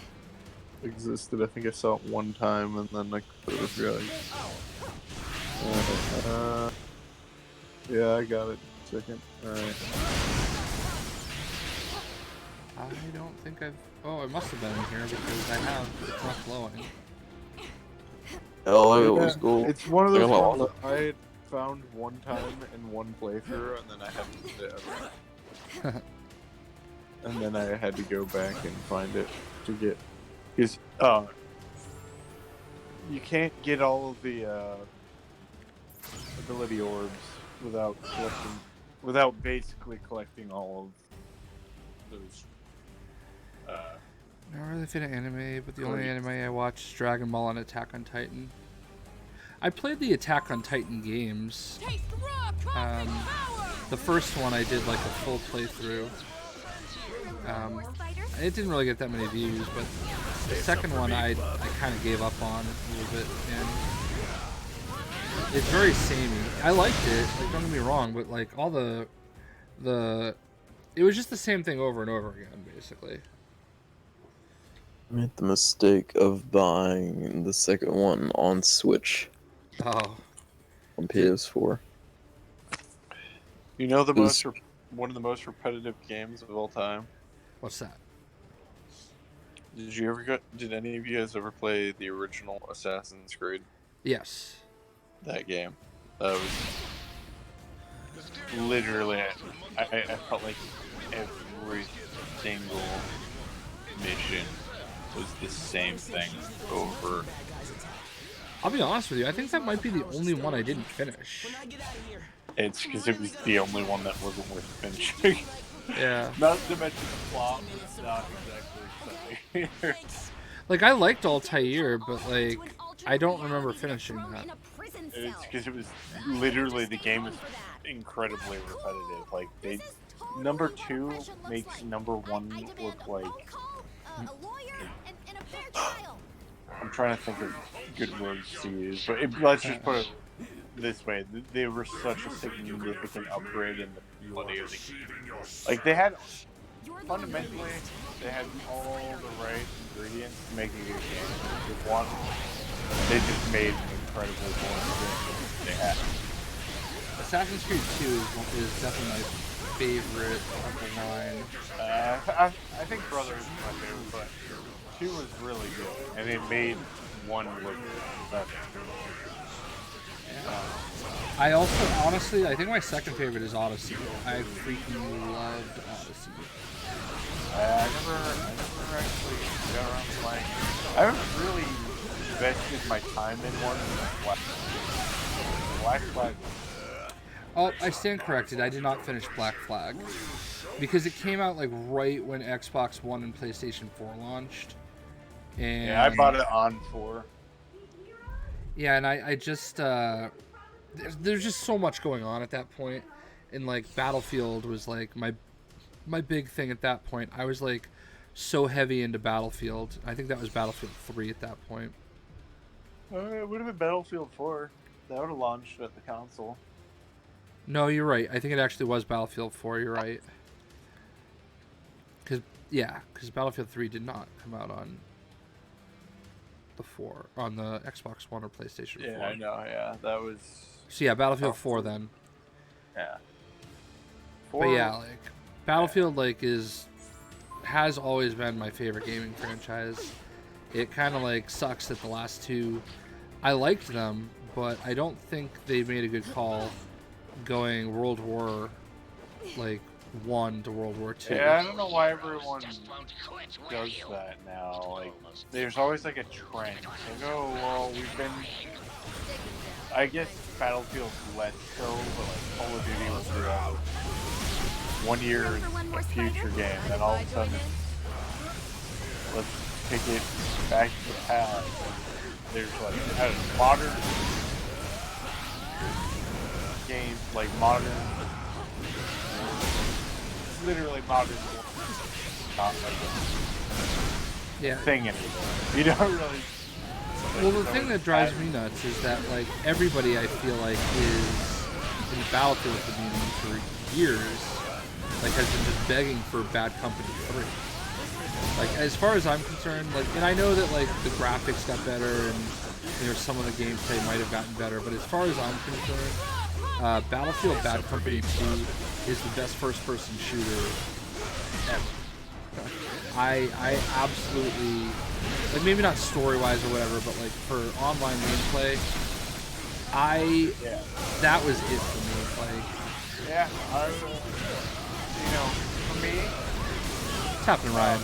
existed. I think I saw it one time and then I completely forgot. Yeah, I got it. Second. Alright. I don't think I've... Oh, it must have been in here because I have... It's not glowing. Oh, it was cool. It's one of I those got ones all that I had found one time in one playthrough and then I hadn't used it ever. And then I had to go back and find it to get... Because, you can't get all of the, ability orbs without collecting... Without basically collecting all of those, Not really fan of anime, but the only anime I watch is Dragon Ball and Attack on Titan. I played the Attack on Titan games. The first one I did like a full playthrough. It didn't really get that many views, but the second one I kind of gave up on a little bit, and it's very samey. I liked it, like, don't get me wrong, but like all the it was just the same thing over and over again, basically. I made the mistake of buying the second one on Switch. Oh. On PS4. You know the one of the most repetitive games of all time? What's that? Did any of you guys ever play the original Assassin's Creed? Yes. That game. That was literally, I felt like every single mission was the same thing over. I'll be honest with you, I think that might be the only one I didn't finish. It's because it was the only one that wasn't worth finishing. Yeah. Not to mention the plot was not exactly funny. Like, I liked Altair, but like, I don't remember finishing that. It's because it was literally, the game is incredibly repetitive. Like, number 2 makes number 1 look like... I'm trying to think of good words to use, but let's just put it this way: they were such a significant upgrade in the quality of the game. Like, they had, fundamentally, they had all the right ingredients to make a good game. With one, they just made an incredibly boring game. They had. Assassin's Creed 2 is definitely my favorite of the line. I think Brother is my favorite, but 2 was really good, and it made 1 look better. I also, honestly, I think my second favorite is Odyssey. I freaking loved Odyssey. I never actually got around to playing. I haven't really invested my time in one. Black Flag. Oh, I stand corrected. I did not finish Black Flag because it came out like right when Xbox One and PlayStation 4 launched. And yeah, I bought it on 4. Yeah, and I just there's just so much going on at that point, and like Battlefield was like my big thing at that point. I was like so heavy into Battlefield. I think that was Battlefield 3 at that point. It would have been Battlefield 4. That would have launched at the console. No, you're right. I think it actually was Battlefield 4. You're right. Because Battlefield 3 did not come out on the Xbox One or PlayStation 4. Yeah, I know. Yeah, that was. So yeah, Battlefield 4 then. Yeah. But yeah, like Battlefield has always been my favorite gaming franchise. It kind of like sucks that the last 2, I liked them, but I don't think they made a good call going World War 1 to World War 2. Yeah, I don't know why everyone does that now. Like, there's always like a trend. Like, oh, well, we've been... I guess Battlefield's less so, but like Call of Duty was throughout 1 year a future game, then all of a sudden let's take it back to the past. There's like modern games, like modern, literally modern, not like a thing anymore. You don't really. Well, the thing that drives me nuts is that like everybody I feel like is in Battlefield community for years, like has been just begging for Bad Company 3. Like as far as I'm concerned, like, and I know that like the graphics got better and some of the gameplay might have gotten better, but as far as I'm concerned, Battlefield Bad Company 2 is the best first-person shooter ever. I absolutely, like, maybe not story-wise or whatever, but like for online gameplay, that was it for me. Like, yeah, for me, what's happening, Ryan?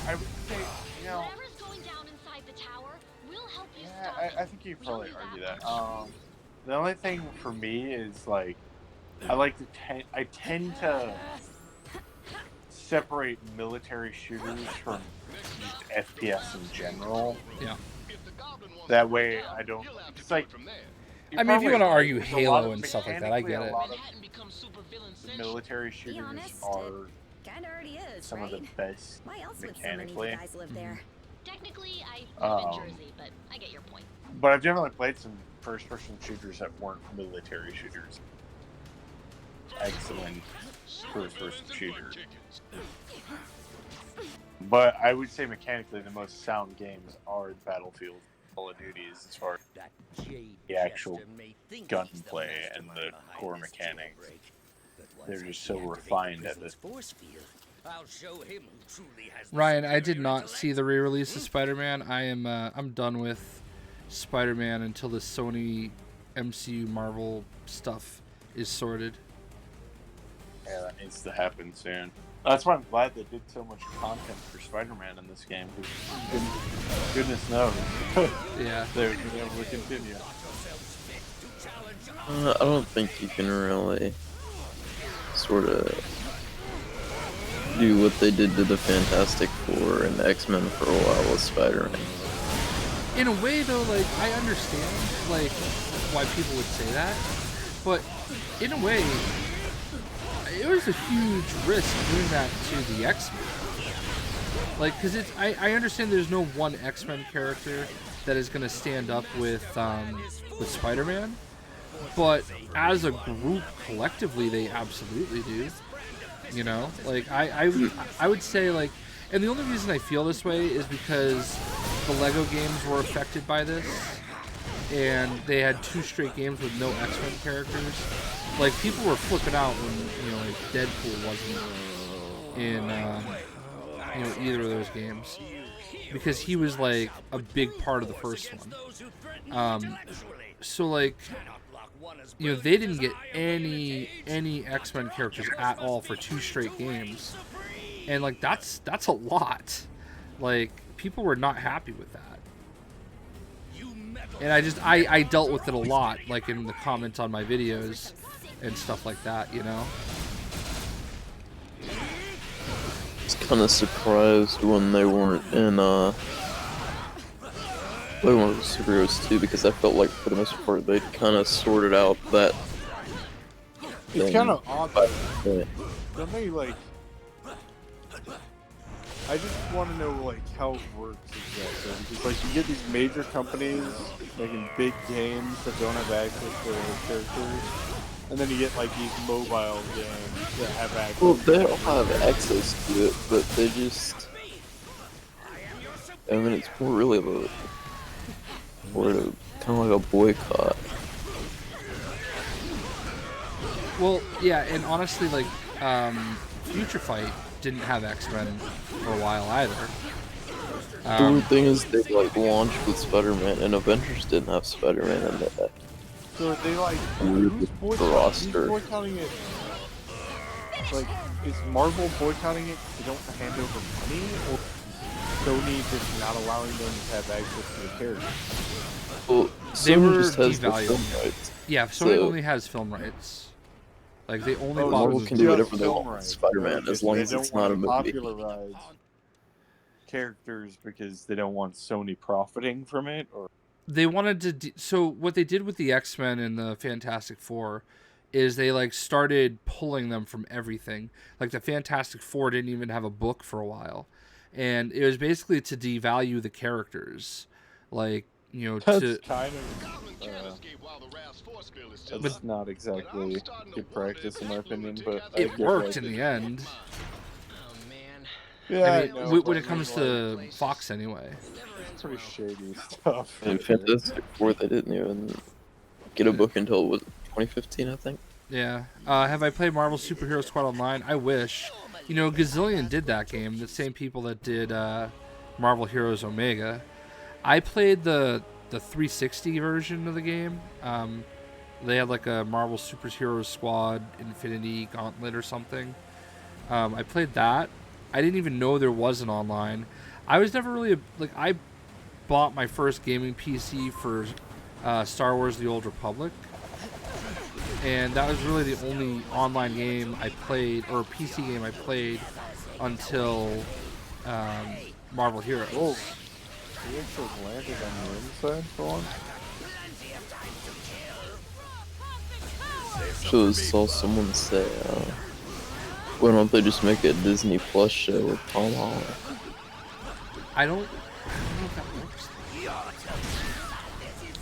I would say, Whatever's going down inside the tower, we'll help you stop I think you probably argue that. The only thing for me is like, I tend to separate military shooters from just FPS in general. Yeah. That way, I don't. It's like. I mean, if you want to argue Halo and stuff like that, I get it. A lot of the military shooters are some of the best mechanically. Technically, I live in Jersey, but I get your point. But I've definitely played some first-person shooters that weren't military shooters. Excellent first-person shooter. But I would say mechanically the most sound games are Battlefield, Call of Duties, as far as the actual gunplay and the core mechanics. They're just so refined at this. Ryan, I did not see the re-release of Spider-Man. I'm done with Spider-Man until the Sony MCU Marvel stuff is sorted. Yeah, that needs to happen soon. That's why I'm glad they did so much content for Spider-Man in this game, because goodness knows. Yeah. They're going to be able to continue. I don't think you can really sort of do what they did to the Fantastic Four and X-Men for a while with Spider-Man. In a way, though, like, I understand, like, why people would say that, but in a way, it was a huge risk doing that to the X-Men. Like, because I understand there's no one X-Men character that is going to stand up with Spider-Man, but as a group, collectively, they absolutely do. You know, like I would say, like, and the only reason I feel this way is because the Lego games were affected by this, and they had 2 straight games with no X-Men characters. Like, people were flipping out when like Deadpool wasn't in either of those games, because he was like a big part of the first one. So like, they didn't get any X-Men characters at all for 2 straight games, and like that's a lot. Like, people were not happy with that, and I dealt with it a lot, like in the comments on my videos and stuff like that. I was kind of surprised when they weren't in one of the superheroes too, because I felt like for the most part they'd kind of sorted out that. It's kind of odd. Don't they, like? I just want to know, like, how it works exactly, because like you get these major companies making big games that don't have access to their characters, and then you get like these mobile games that have access. Well, they don't have access to it, but they just. I mean, it's more really kind of like a boycott. Well, yeah, and honestly, like, Future Fight didn't have X-Men for a while either. The weird thing is they like launched with Spider-Man, and Avengers didn't have Spider-Man in that. So are they like Who's boycotting it? Like, is Marvel boycotting it because they don't hand over money, or Sony just not allowing them to have access to the characters? Well, They were just has the devaluing film it. rights. Yeah, Sony only has film rights. Like, they only Marvel can do whatever they want with Spider-Man as long as it's not a movie. characters because they don't want Sony profiting from it, or They wanted to. So what they did with the X-Men and the Fantastic Four is they like started pulling them from everything. Like the Fantastic Four didn't even have a book for a while, and it was basically to devalue the characters. Like, you know, that's kind of that's not exactly good practice in my opinion, but it worked in the end. Yeah, I mean, I know, when it comes to Fox, anyway. It's pretty shady stuff. And Fantastic Four, they didn't even get a book until, was it 2015, I think? Yeah. Have I played Marvel Superhero Squad Online? I wish. You know, Gazillion did that game. The same people that did Marvel Heroes Omega. I played the 360 version of the game. They had like a Marvel Superhero Squad Infinity Gauntlet or something. I played that. I didn't even know there was an online. I was never really I bought my first gaming PC for Star Wars: The Old Republic, and that was really the only online game I played, or PC game I played, until Marvel Heroes. Oh, you actually landed on the inside for once? So I saw someone say, why don't they just make a Disney Plus show with Tom Holland? I don't know if that works.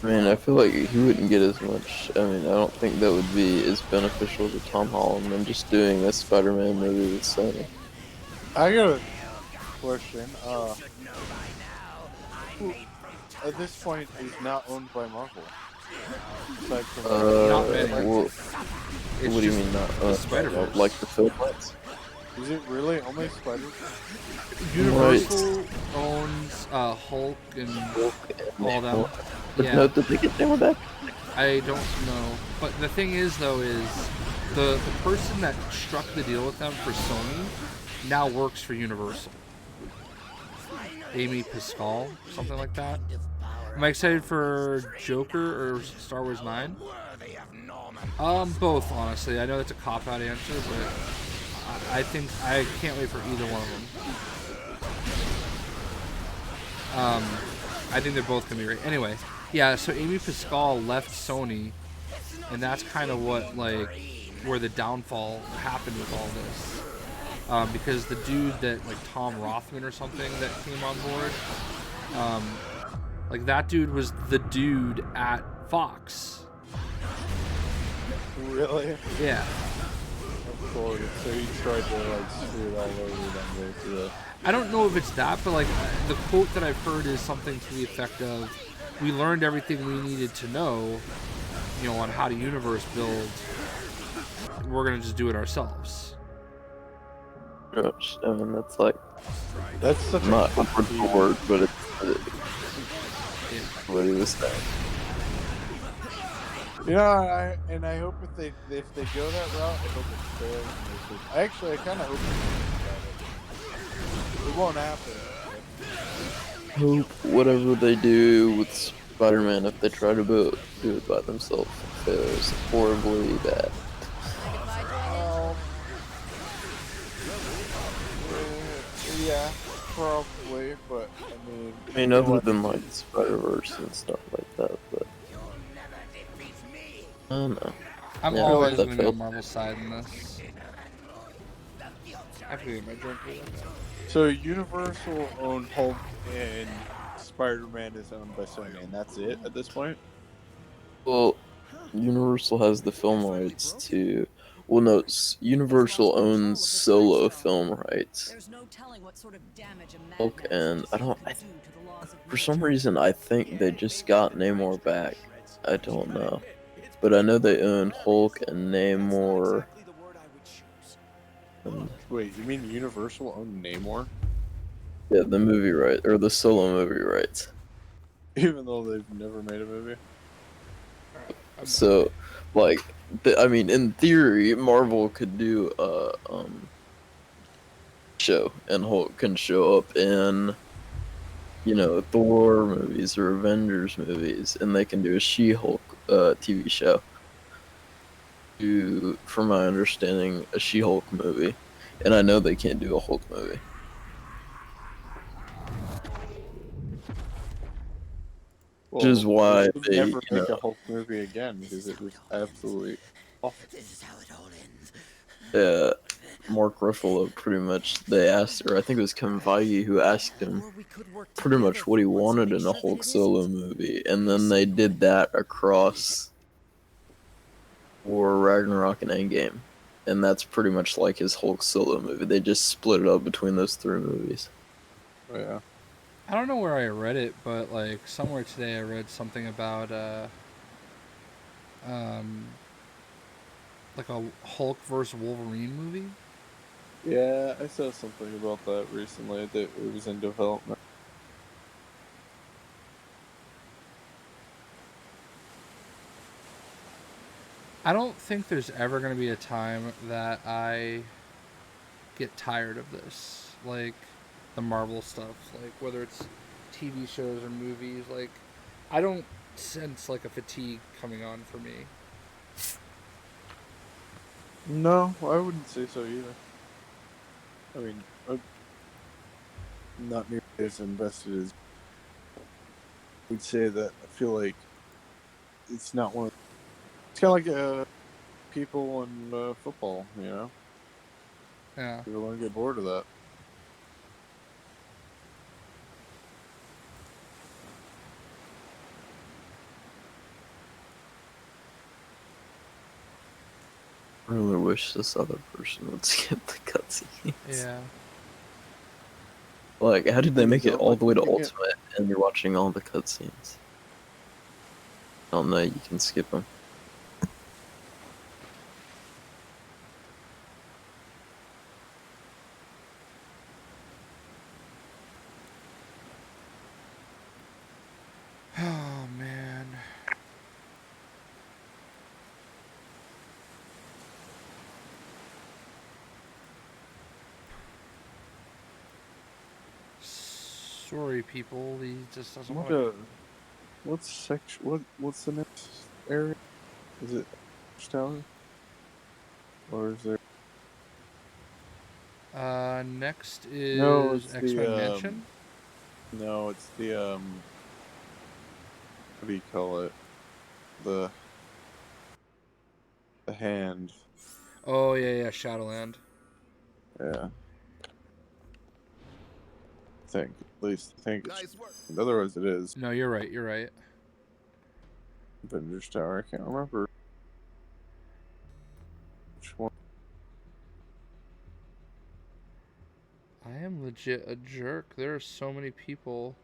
I mean, I feel like he wouldn't get as much. I mean, I don't think that would be as beneficial to Tom Holland than just doing a Spider-Man movie with Sony. I got a question. Who, at this point, is not owned by Marvel? Aside from well, what do you mean not? Spider-Verse. Like the film rights? Is it really only Spider-Man? Universal owns Hulk and all that. Yeah. No, did they get them back? I don't know. But the thing is, though, is the person that struck the deal with them for Sony now works for Universal. Amy Pascal, something like that. Am I excited for Joker or Star Wars 9? Both, honestly. I know that's a cop-out answer, but I think I can't wait for either one of them. I think they're both gonna be great. Anyway, yeah. So Amy Pascal left Sony, and that's kind of what where the downfall happened with all this. Because the dude that Tom Rothman or something that came on board, that dude was the dude at Fox. Really? Yeah. Of course. So he tried to screw it all over them with I don't know if it's that, but the quote that I've heard is something to the effect of, "We learned everything we needed to know, on how to universe build. We're gonna just do it ourselves." Gosh, I mean, that's such not a word word, but it's what he was saying. Yeah, I hope if they go that route, I hope it fails. Actually, I kind of hope it won't happen. Hope whatever they do with Spider-Man, if they try to do it by themselves, fails horribly bad. Yeah, probably, but I mean, other than Spider-Verse and stuff like that, but I don't know. I'm always going to be on Marvel's side in this. I have to get my drink. So Universal owned Hulk and Spider-Man is owned by Sony, and that's it at this point? Well, Universal has the film rights to... Well, no, Universal owns solo film rights. Hulk and... for some reason, I think they just got Namor back. I don't know. But I know they own Hulk and Namor. Wait, you mean Universal owned Namor? Yeah, the movie right, or the solo movie rights. Even though they've never made a movie? So, I mean, in theory, Marvel could do a show, and Hulk can show up in, Thor movies or Avengers movies, and they can do a She-Hulk TV show. From my understanding, a She-Hulk movie, and I know they can't do a Hulk movie. Which is why should they, never make a Hulk movie again because it was absolutely awful. Mark Ruffalo pretty much, they asked, or I think it was Kevin Feige who asked him pretty much what he wanted in a Hulk solo movie, and then they did that across War, Ragnarok, and Endgame. And that's pretty much like his Hulk solo movie. They just split it up between those 3 movies. Oh, yeah. I don't know where I read it, but like somewhere today I read something about like a Hulk versus Wolverine movie. Yeah, I saw something about that recently, that it was in development. I don't think there's ever going to be a time that I get tired of this. Like, the Marvel stuff. Like, whether it's TV shows or movies. Like, I don't sense, like, a fatigue coming on for me. No, I wouldn't say so either. I mean, I'm not nearly as invested as I would say that I feel like it's not one of... It's kind of like people in football, you know? Yeah. People don't get bored of that. I really wish this other person would skip the cutscenes. Yeah. Like, how did they make it all the way to Ultimate and you're watching all the cutscenes? Oh no, you can skip them. Oh, man. Sorry, people. He just doesn't want to... What's the next area? Is it Tower? Or is there... Next is No, it's X-Men the, Mansion? No, it's the, what do you call it? The hand. Oh, yeah, Shadowland. Yeah. At least I think it's... Otherwise it is. No, you're right, Avengers Tower, I can't remember which one. I am legit a jerk. There are so many people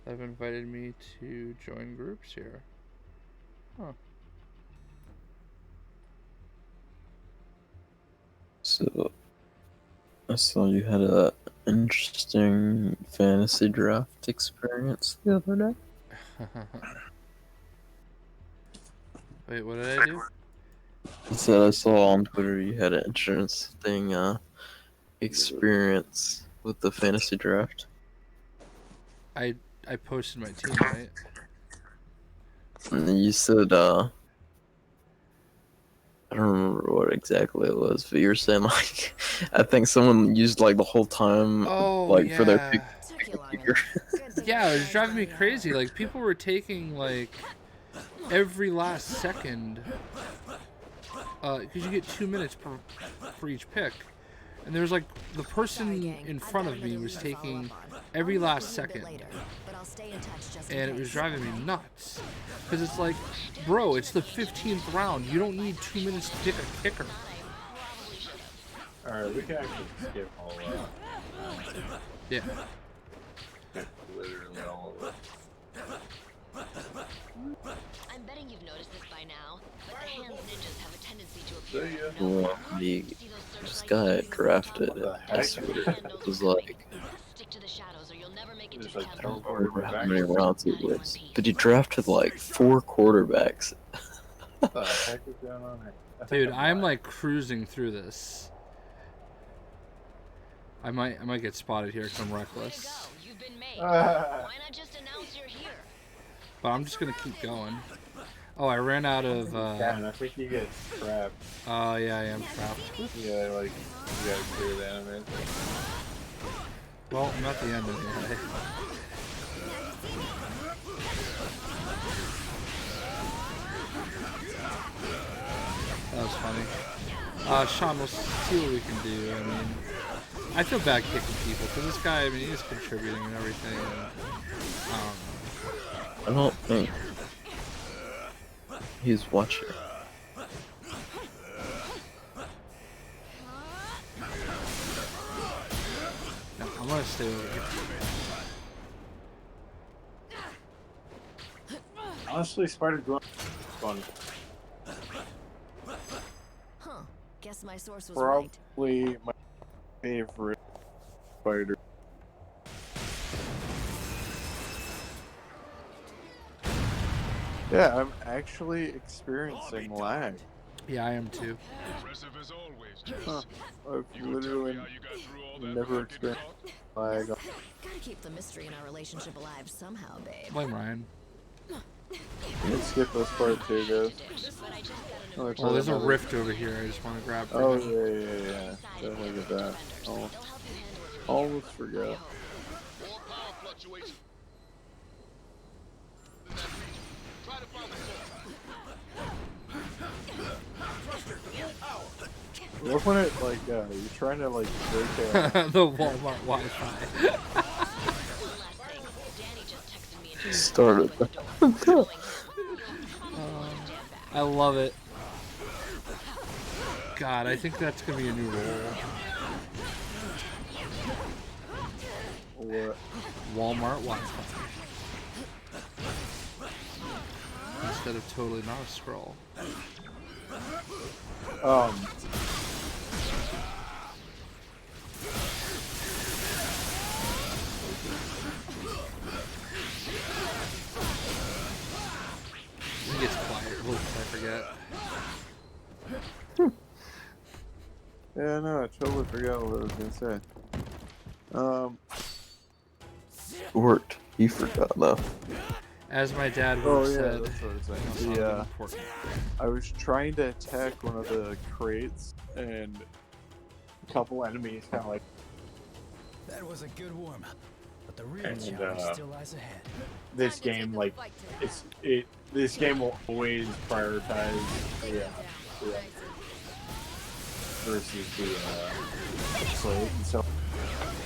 that have invited me to join groups here. Huh. So, I saw you had a interesting fantasy draft experience the other day. Wait, what did I do? I said I saw on Twitter you had an interesting experience with the fantasy draft. I posted my team, right? And you said I don't remember what exactly it was, but you were saying like I think someone used like the whole time for their pick. Yeah, it was driving me crazy. Like, people were taking like every last second, because you get 2 minutes for each pick, and there's like the person in front of me was taking every last second, and it was driving me nuts. Because it's like, bro, it's the 15th round. You don't need 2 minutes to pick a kicker. Alright, we can actually skip all that. Yeah. Literally all of it. I'm betting you've noticed this by now, but the hands ninjas have a tendency to appear. Well, this guy drafted it was like I don't remember how many rounds it was, but he drafted like 4 quarterbacks. What the heck is going on here? Dude, I'm like cruising through this. I might get spotted here because I'm reckless. But I'm just gonna keep going. Oh, I ran out of. I think you get trapped. Oh yeah, I am trapped. Yeah, like you gotta clear the enemies. Well, I'm at the end anyway. funny. Sean, we'll see what we can do. I mean, I feel bad kicking people because this guy, I mean, he's contributing and everything. And, I don't think he's watching. No, I'm gonna stay over here. Honestly, Spider-Gwen is fun. Huh. Guess my source was right. Probably my favorite spider. Yeah, I'm actually experiencing lag. Yeah, I am too. Huh. I've literally never experienced lag. Gotta keep the mystery in our relationship alive somehow, babe. Blame Ryan. Let's skip this part too, guys. Oh, there's a rift over here. I just want to grab. Oh yeah. Don't look at that. Oh, almost forgot. Look when it like you're trying to like break the Walmart Wi-Fi. Started. I love it. God, I think that's gonna be a new role. What? Walmart Wi-Fi. Instead of totally not a scroll. It gets quiet. Oops, I forget. Yeah, no, I totally forgot what I was gonna say. Worked. You forgot though. As my dad would have said. That's what I was saying. I was trying to attack one of the crates, and a couple enemies kind of like. That was a good warm up, but the real And, challenge still lies ahead. This game, like, this game will always prioritize the versus the crate, and so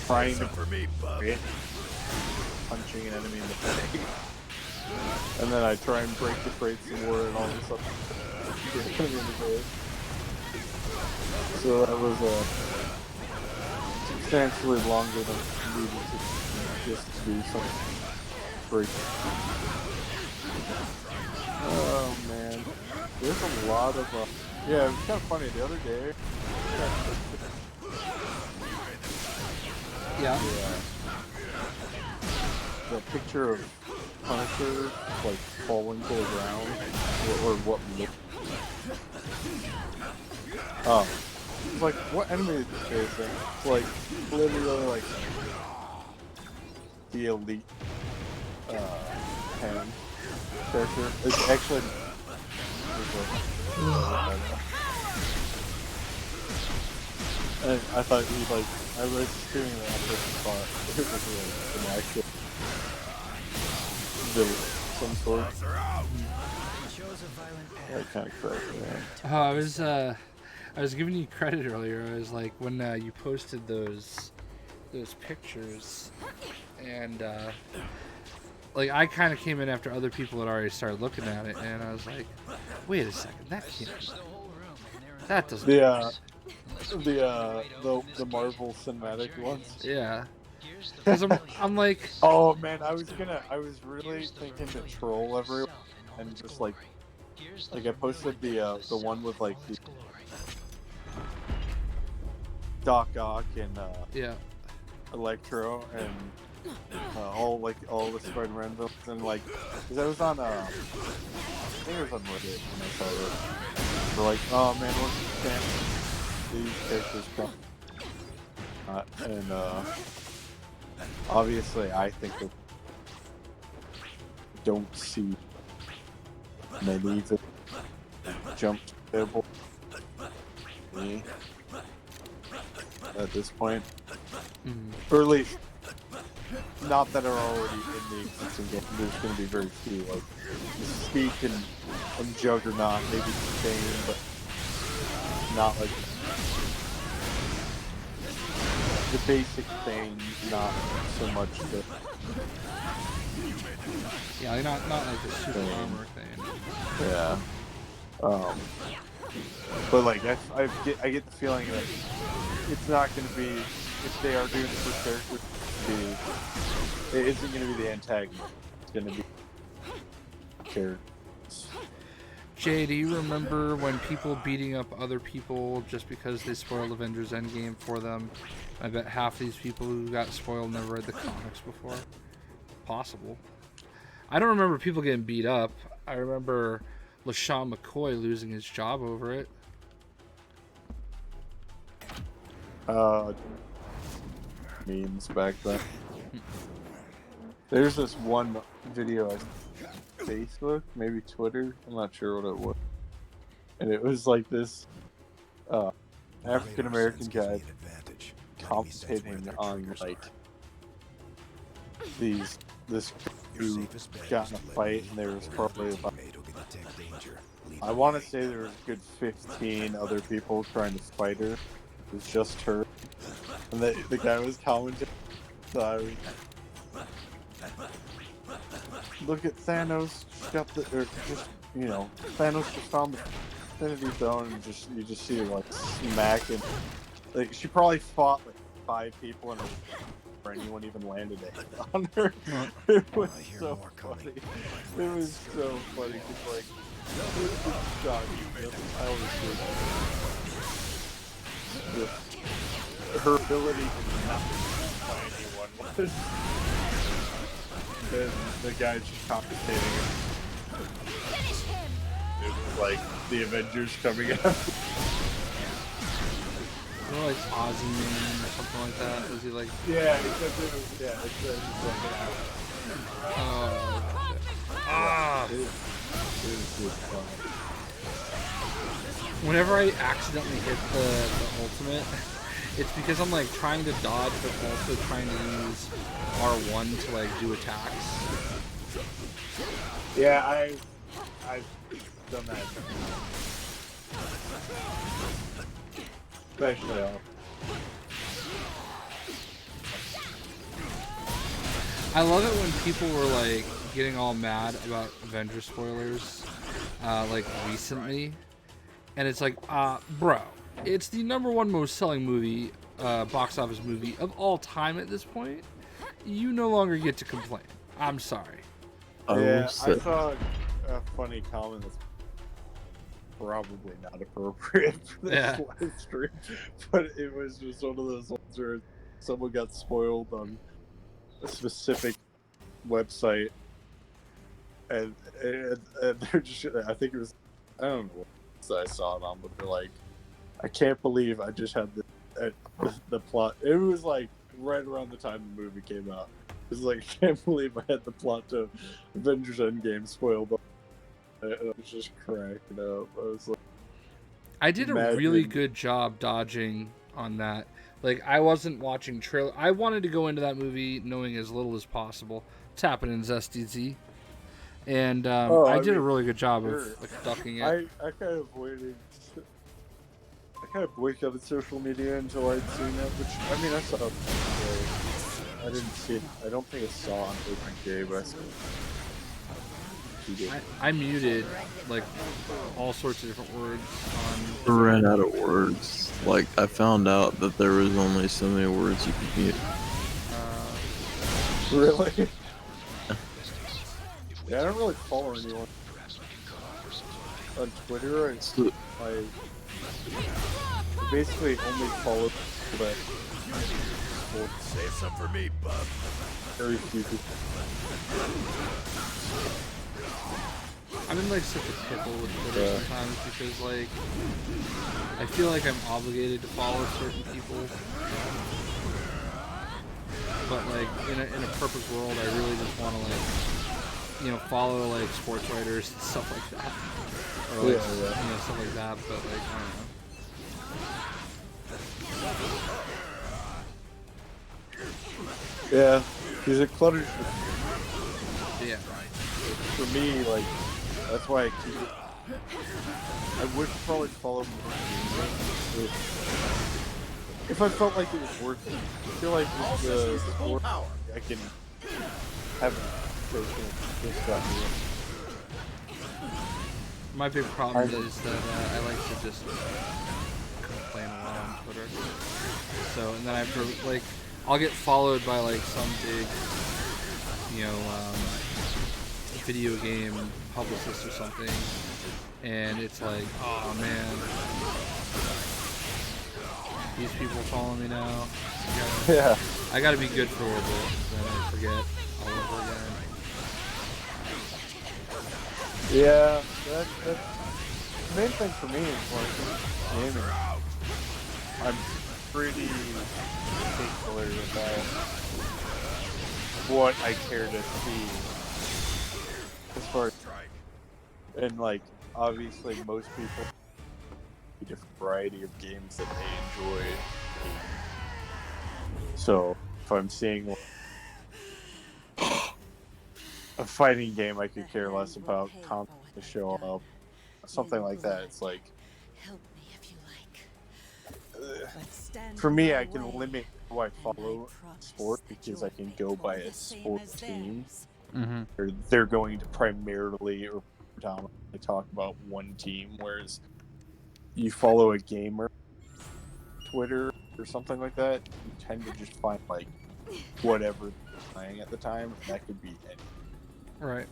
trying to punching an enemy in the face. And then I try and break the crates some more, and all of a sudden, so that was substantially longer than needed to just to do some break. Oh man, there's a lot of yeah, it was kind of funny the other day. Yeah. The picture of Punisher like falling to the ground, or what looked. Oh, it's like what enemy is this facing? It's like literally like the elite hand character. It's actually. And I thought he like I was doing that after I thought it was like an actual villain of some sort. That kind of crazy, man. Oh, I was giving you credit earlier. I was like, when you posted those pictures, and like I kind of came in after other people had already started looking at it, and I was like, wait a second, that can't. That doesn't. The Marvel cinematic ones. Yeah. Because I'm like. Oh man, I was really thinking to troll everyone and just like I posted the one with like the Doc Ock and yeah, Electro and all the Spider Man villains, and like cause I was on I think it was on Reddit when I saw it. They're like, oh man, what's the these characters come, and obviously I think that don't see many that jump able me at this point, or at least not that are already in the existing game. There's going to be very few, like Mystique and Juggernaut, maybe the same, but not like the basic things, not so much the Yeah, not like the super armor thing. Yeah. But like I get the feeling that it's not going to be, if they are doing it for characters, it isn't going to be the antagonist. It's going to be characters. Jay, do you remember when people beating up other people just because they spoiled Avengers Endgame for them? I bet half these people who got spoiled never read the comics before. Possible. I don't remember people getting beat up. I remember LaShawn McCoy losing his job over it. Memes back then. There's this one video on Facebook, maybe Twitter, I'm not sure what it was. And it was like this African American guy commentating on like this who got in a fight, and there was probably about, I want to say there was a good 15 other people trying to fight her. It was just her, and the guy was commenting. So look at Thanos, just got the, or just, you know, Thanos just found the Infinity Stone, and you just see her like smacking. Like she probably fought like 5 people, and before anyone even landed it on her. It was so funny. It was so funny. Cause like, I always do that. Her ability to not by anyone was. The guy just compensating it. It was like the Avengers coming out. You know, like Ozzy Man or something like that? Was he like... Yeah, except it was, it's like an hour. Oh. Ah! It was good fun. Whenever I accidentally hit the ultimate, it's because I'm like trying to dodge, but also trying to use R1 to like do attacks. Yeah, I've done that. Especially I love it when people were like getting all mad about Avengers spoilers, like recently, and it's like, bro, it's the #1 most selling movie, box office movie of all time at this point. You no longer get to complain. I'm sorry. Yeah, I saw a funny comment that's probably not appropriate for this live stream, but it was just one of those ones where someone got spoiled on a specific website, and they're just, I think it was, I don't know what I saw it on, but they're like, I can't believe I just had the plot. It was like right around the time the movie came out. It was like, I can't believe I had the plot to Avengers Endgame spoiled. And I was just cracking up. I was like, I did a really good job dodging on that. Like, I wasn't watching trailer. I wanted to go into that movie knowing as little as possible. It's happening in ZestDZ. And I did a really good job of like, ducking it. I kind of waited. I kind of boycotted social media until I'd seen it, which, I mean, I saw it. I didn't see it. I don't think I saw it on OpenGay, but I saw it. I muted like all sorts of different words on. I ran out of words. Like, I found out that there was only so many words you could mute. Really? Yeah, I don't really follow anyone on Twitter. I basically only follow people that say something for me, bub. Very few people. I'm in like such a pickle with Twitter sometimes because like I feel like I'm obligated to follow certain people, but like in a perfect world, I really just want to like, you know, follow like sports writers and stuff like that, or like you know, stuff like that. But like I don't know. Yeah, because it clutters. Yeah. For me, like, that's why I keep it I would probably follow more if I felt like it was worth it. I feel like with the sport, I can have just got me. My big problem is that I like to just complain a lot on Twitter. So, and then I have to, like, I'll get followed by, like, some big, you know, video game publicist or something. And it's like, oh man, these people follow me now. Yeah. I gotta be good for a little bit, then I forget all over again. Yeah, that's the main thing for me is like gaming. I'm pretty particular about what I care to see as far as, and like obviously most people a different variety of games that they enjoy. So if I'm seeing a fighting game, I could care less about content to show up. Something like that. It's like, for me, I can limit who I follow sport because I can go by a sport team. Mm-hmm. Or they're going to primarily or predominantly talk about one team, whereas you follow a gamer, Twitter or something like that, you tend to just find like whatever they're playing at the time. That could be anything. Right.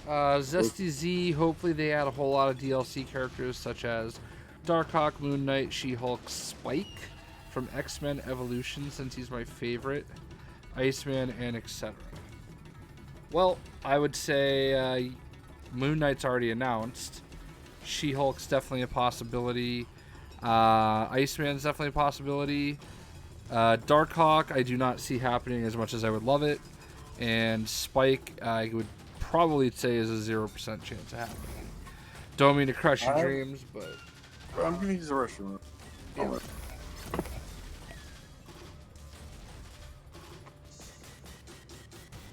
Zesty Z, hopefully they add a whole lot of DLC characters such as Darkhawk, Moon Knight, She-Hulk, Spike from X-Men Evolution, since he's my favorite, Iceman, and etc. Well, I would say Moon Knight's already announced. She-Hulk's definitely a possibility. Iceman's definitely a possibility. Darkhawk, I do not see happening as much as I would love it. And Spike, I would probably say is a 0% chance of happening. Don't mean to crush your dreams, but I'm gonna use the restroom. Yeah.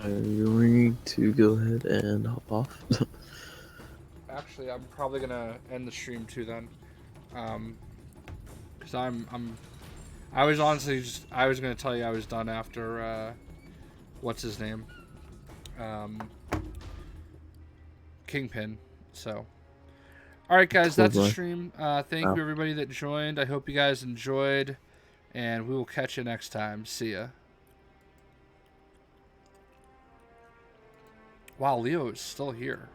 I'm going to go ahead and hop off. Actually, I'm probably gonna end the stream too then, because I was honestly just, I was gonna tell you I was done after what's his name, Kingpin. So, all right, guys, that's the stream. Thank you everybody that joined. I hope you guys enjoyed, and we will catch you next time. See ya. Wow, Leo is still here.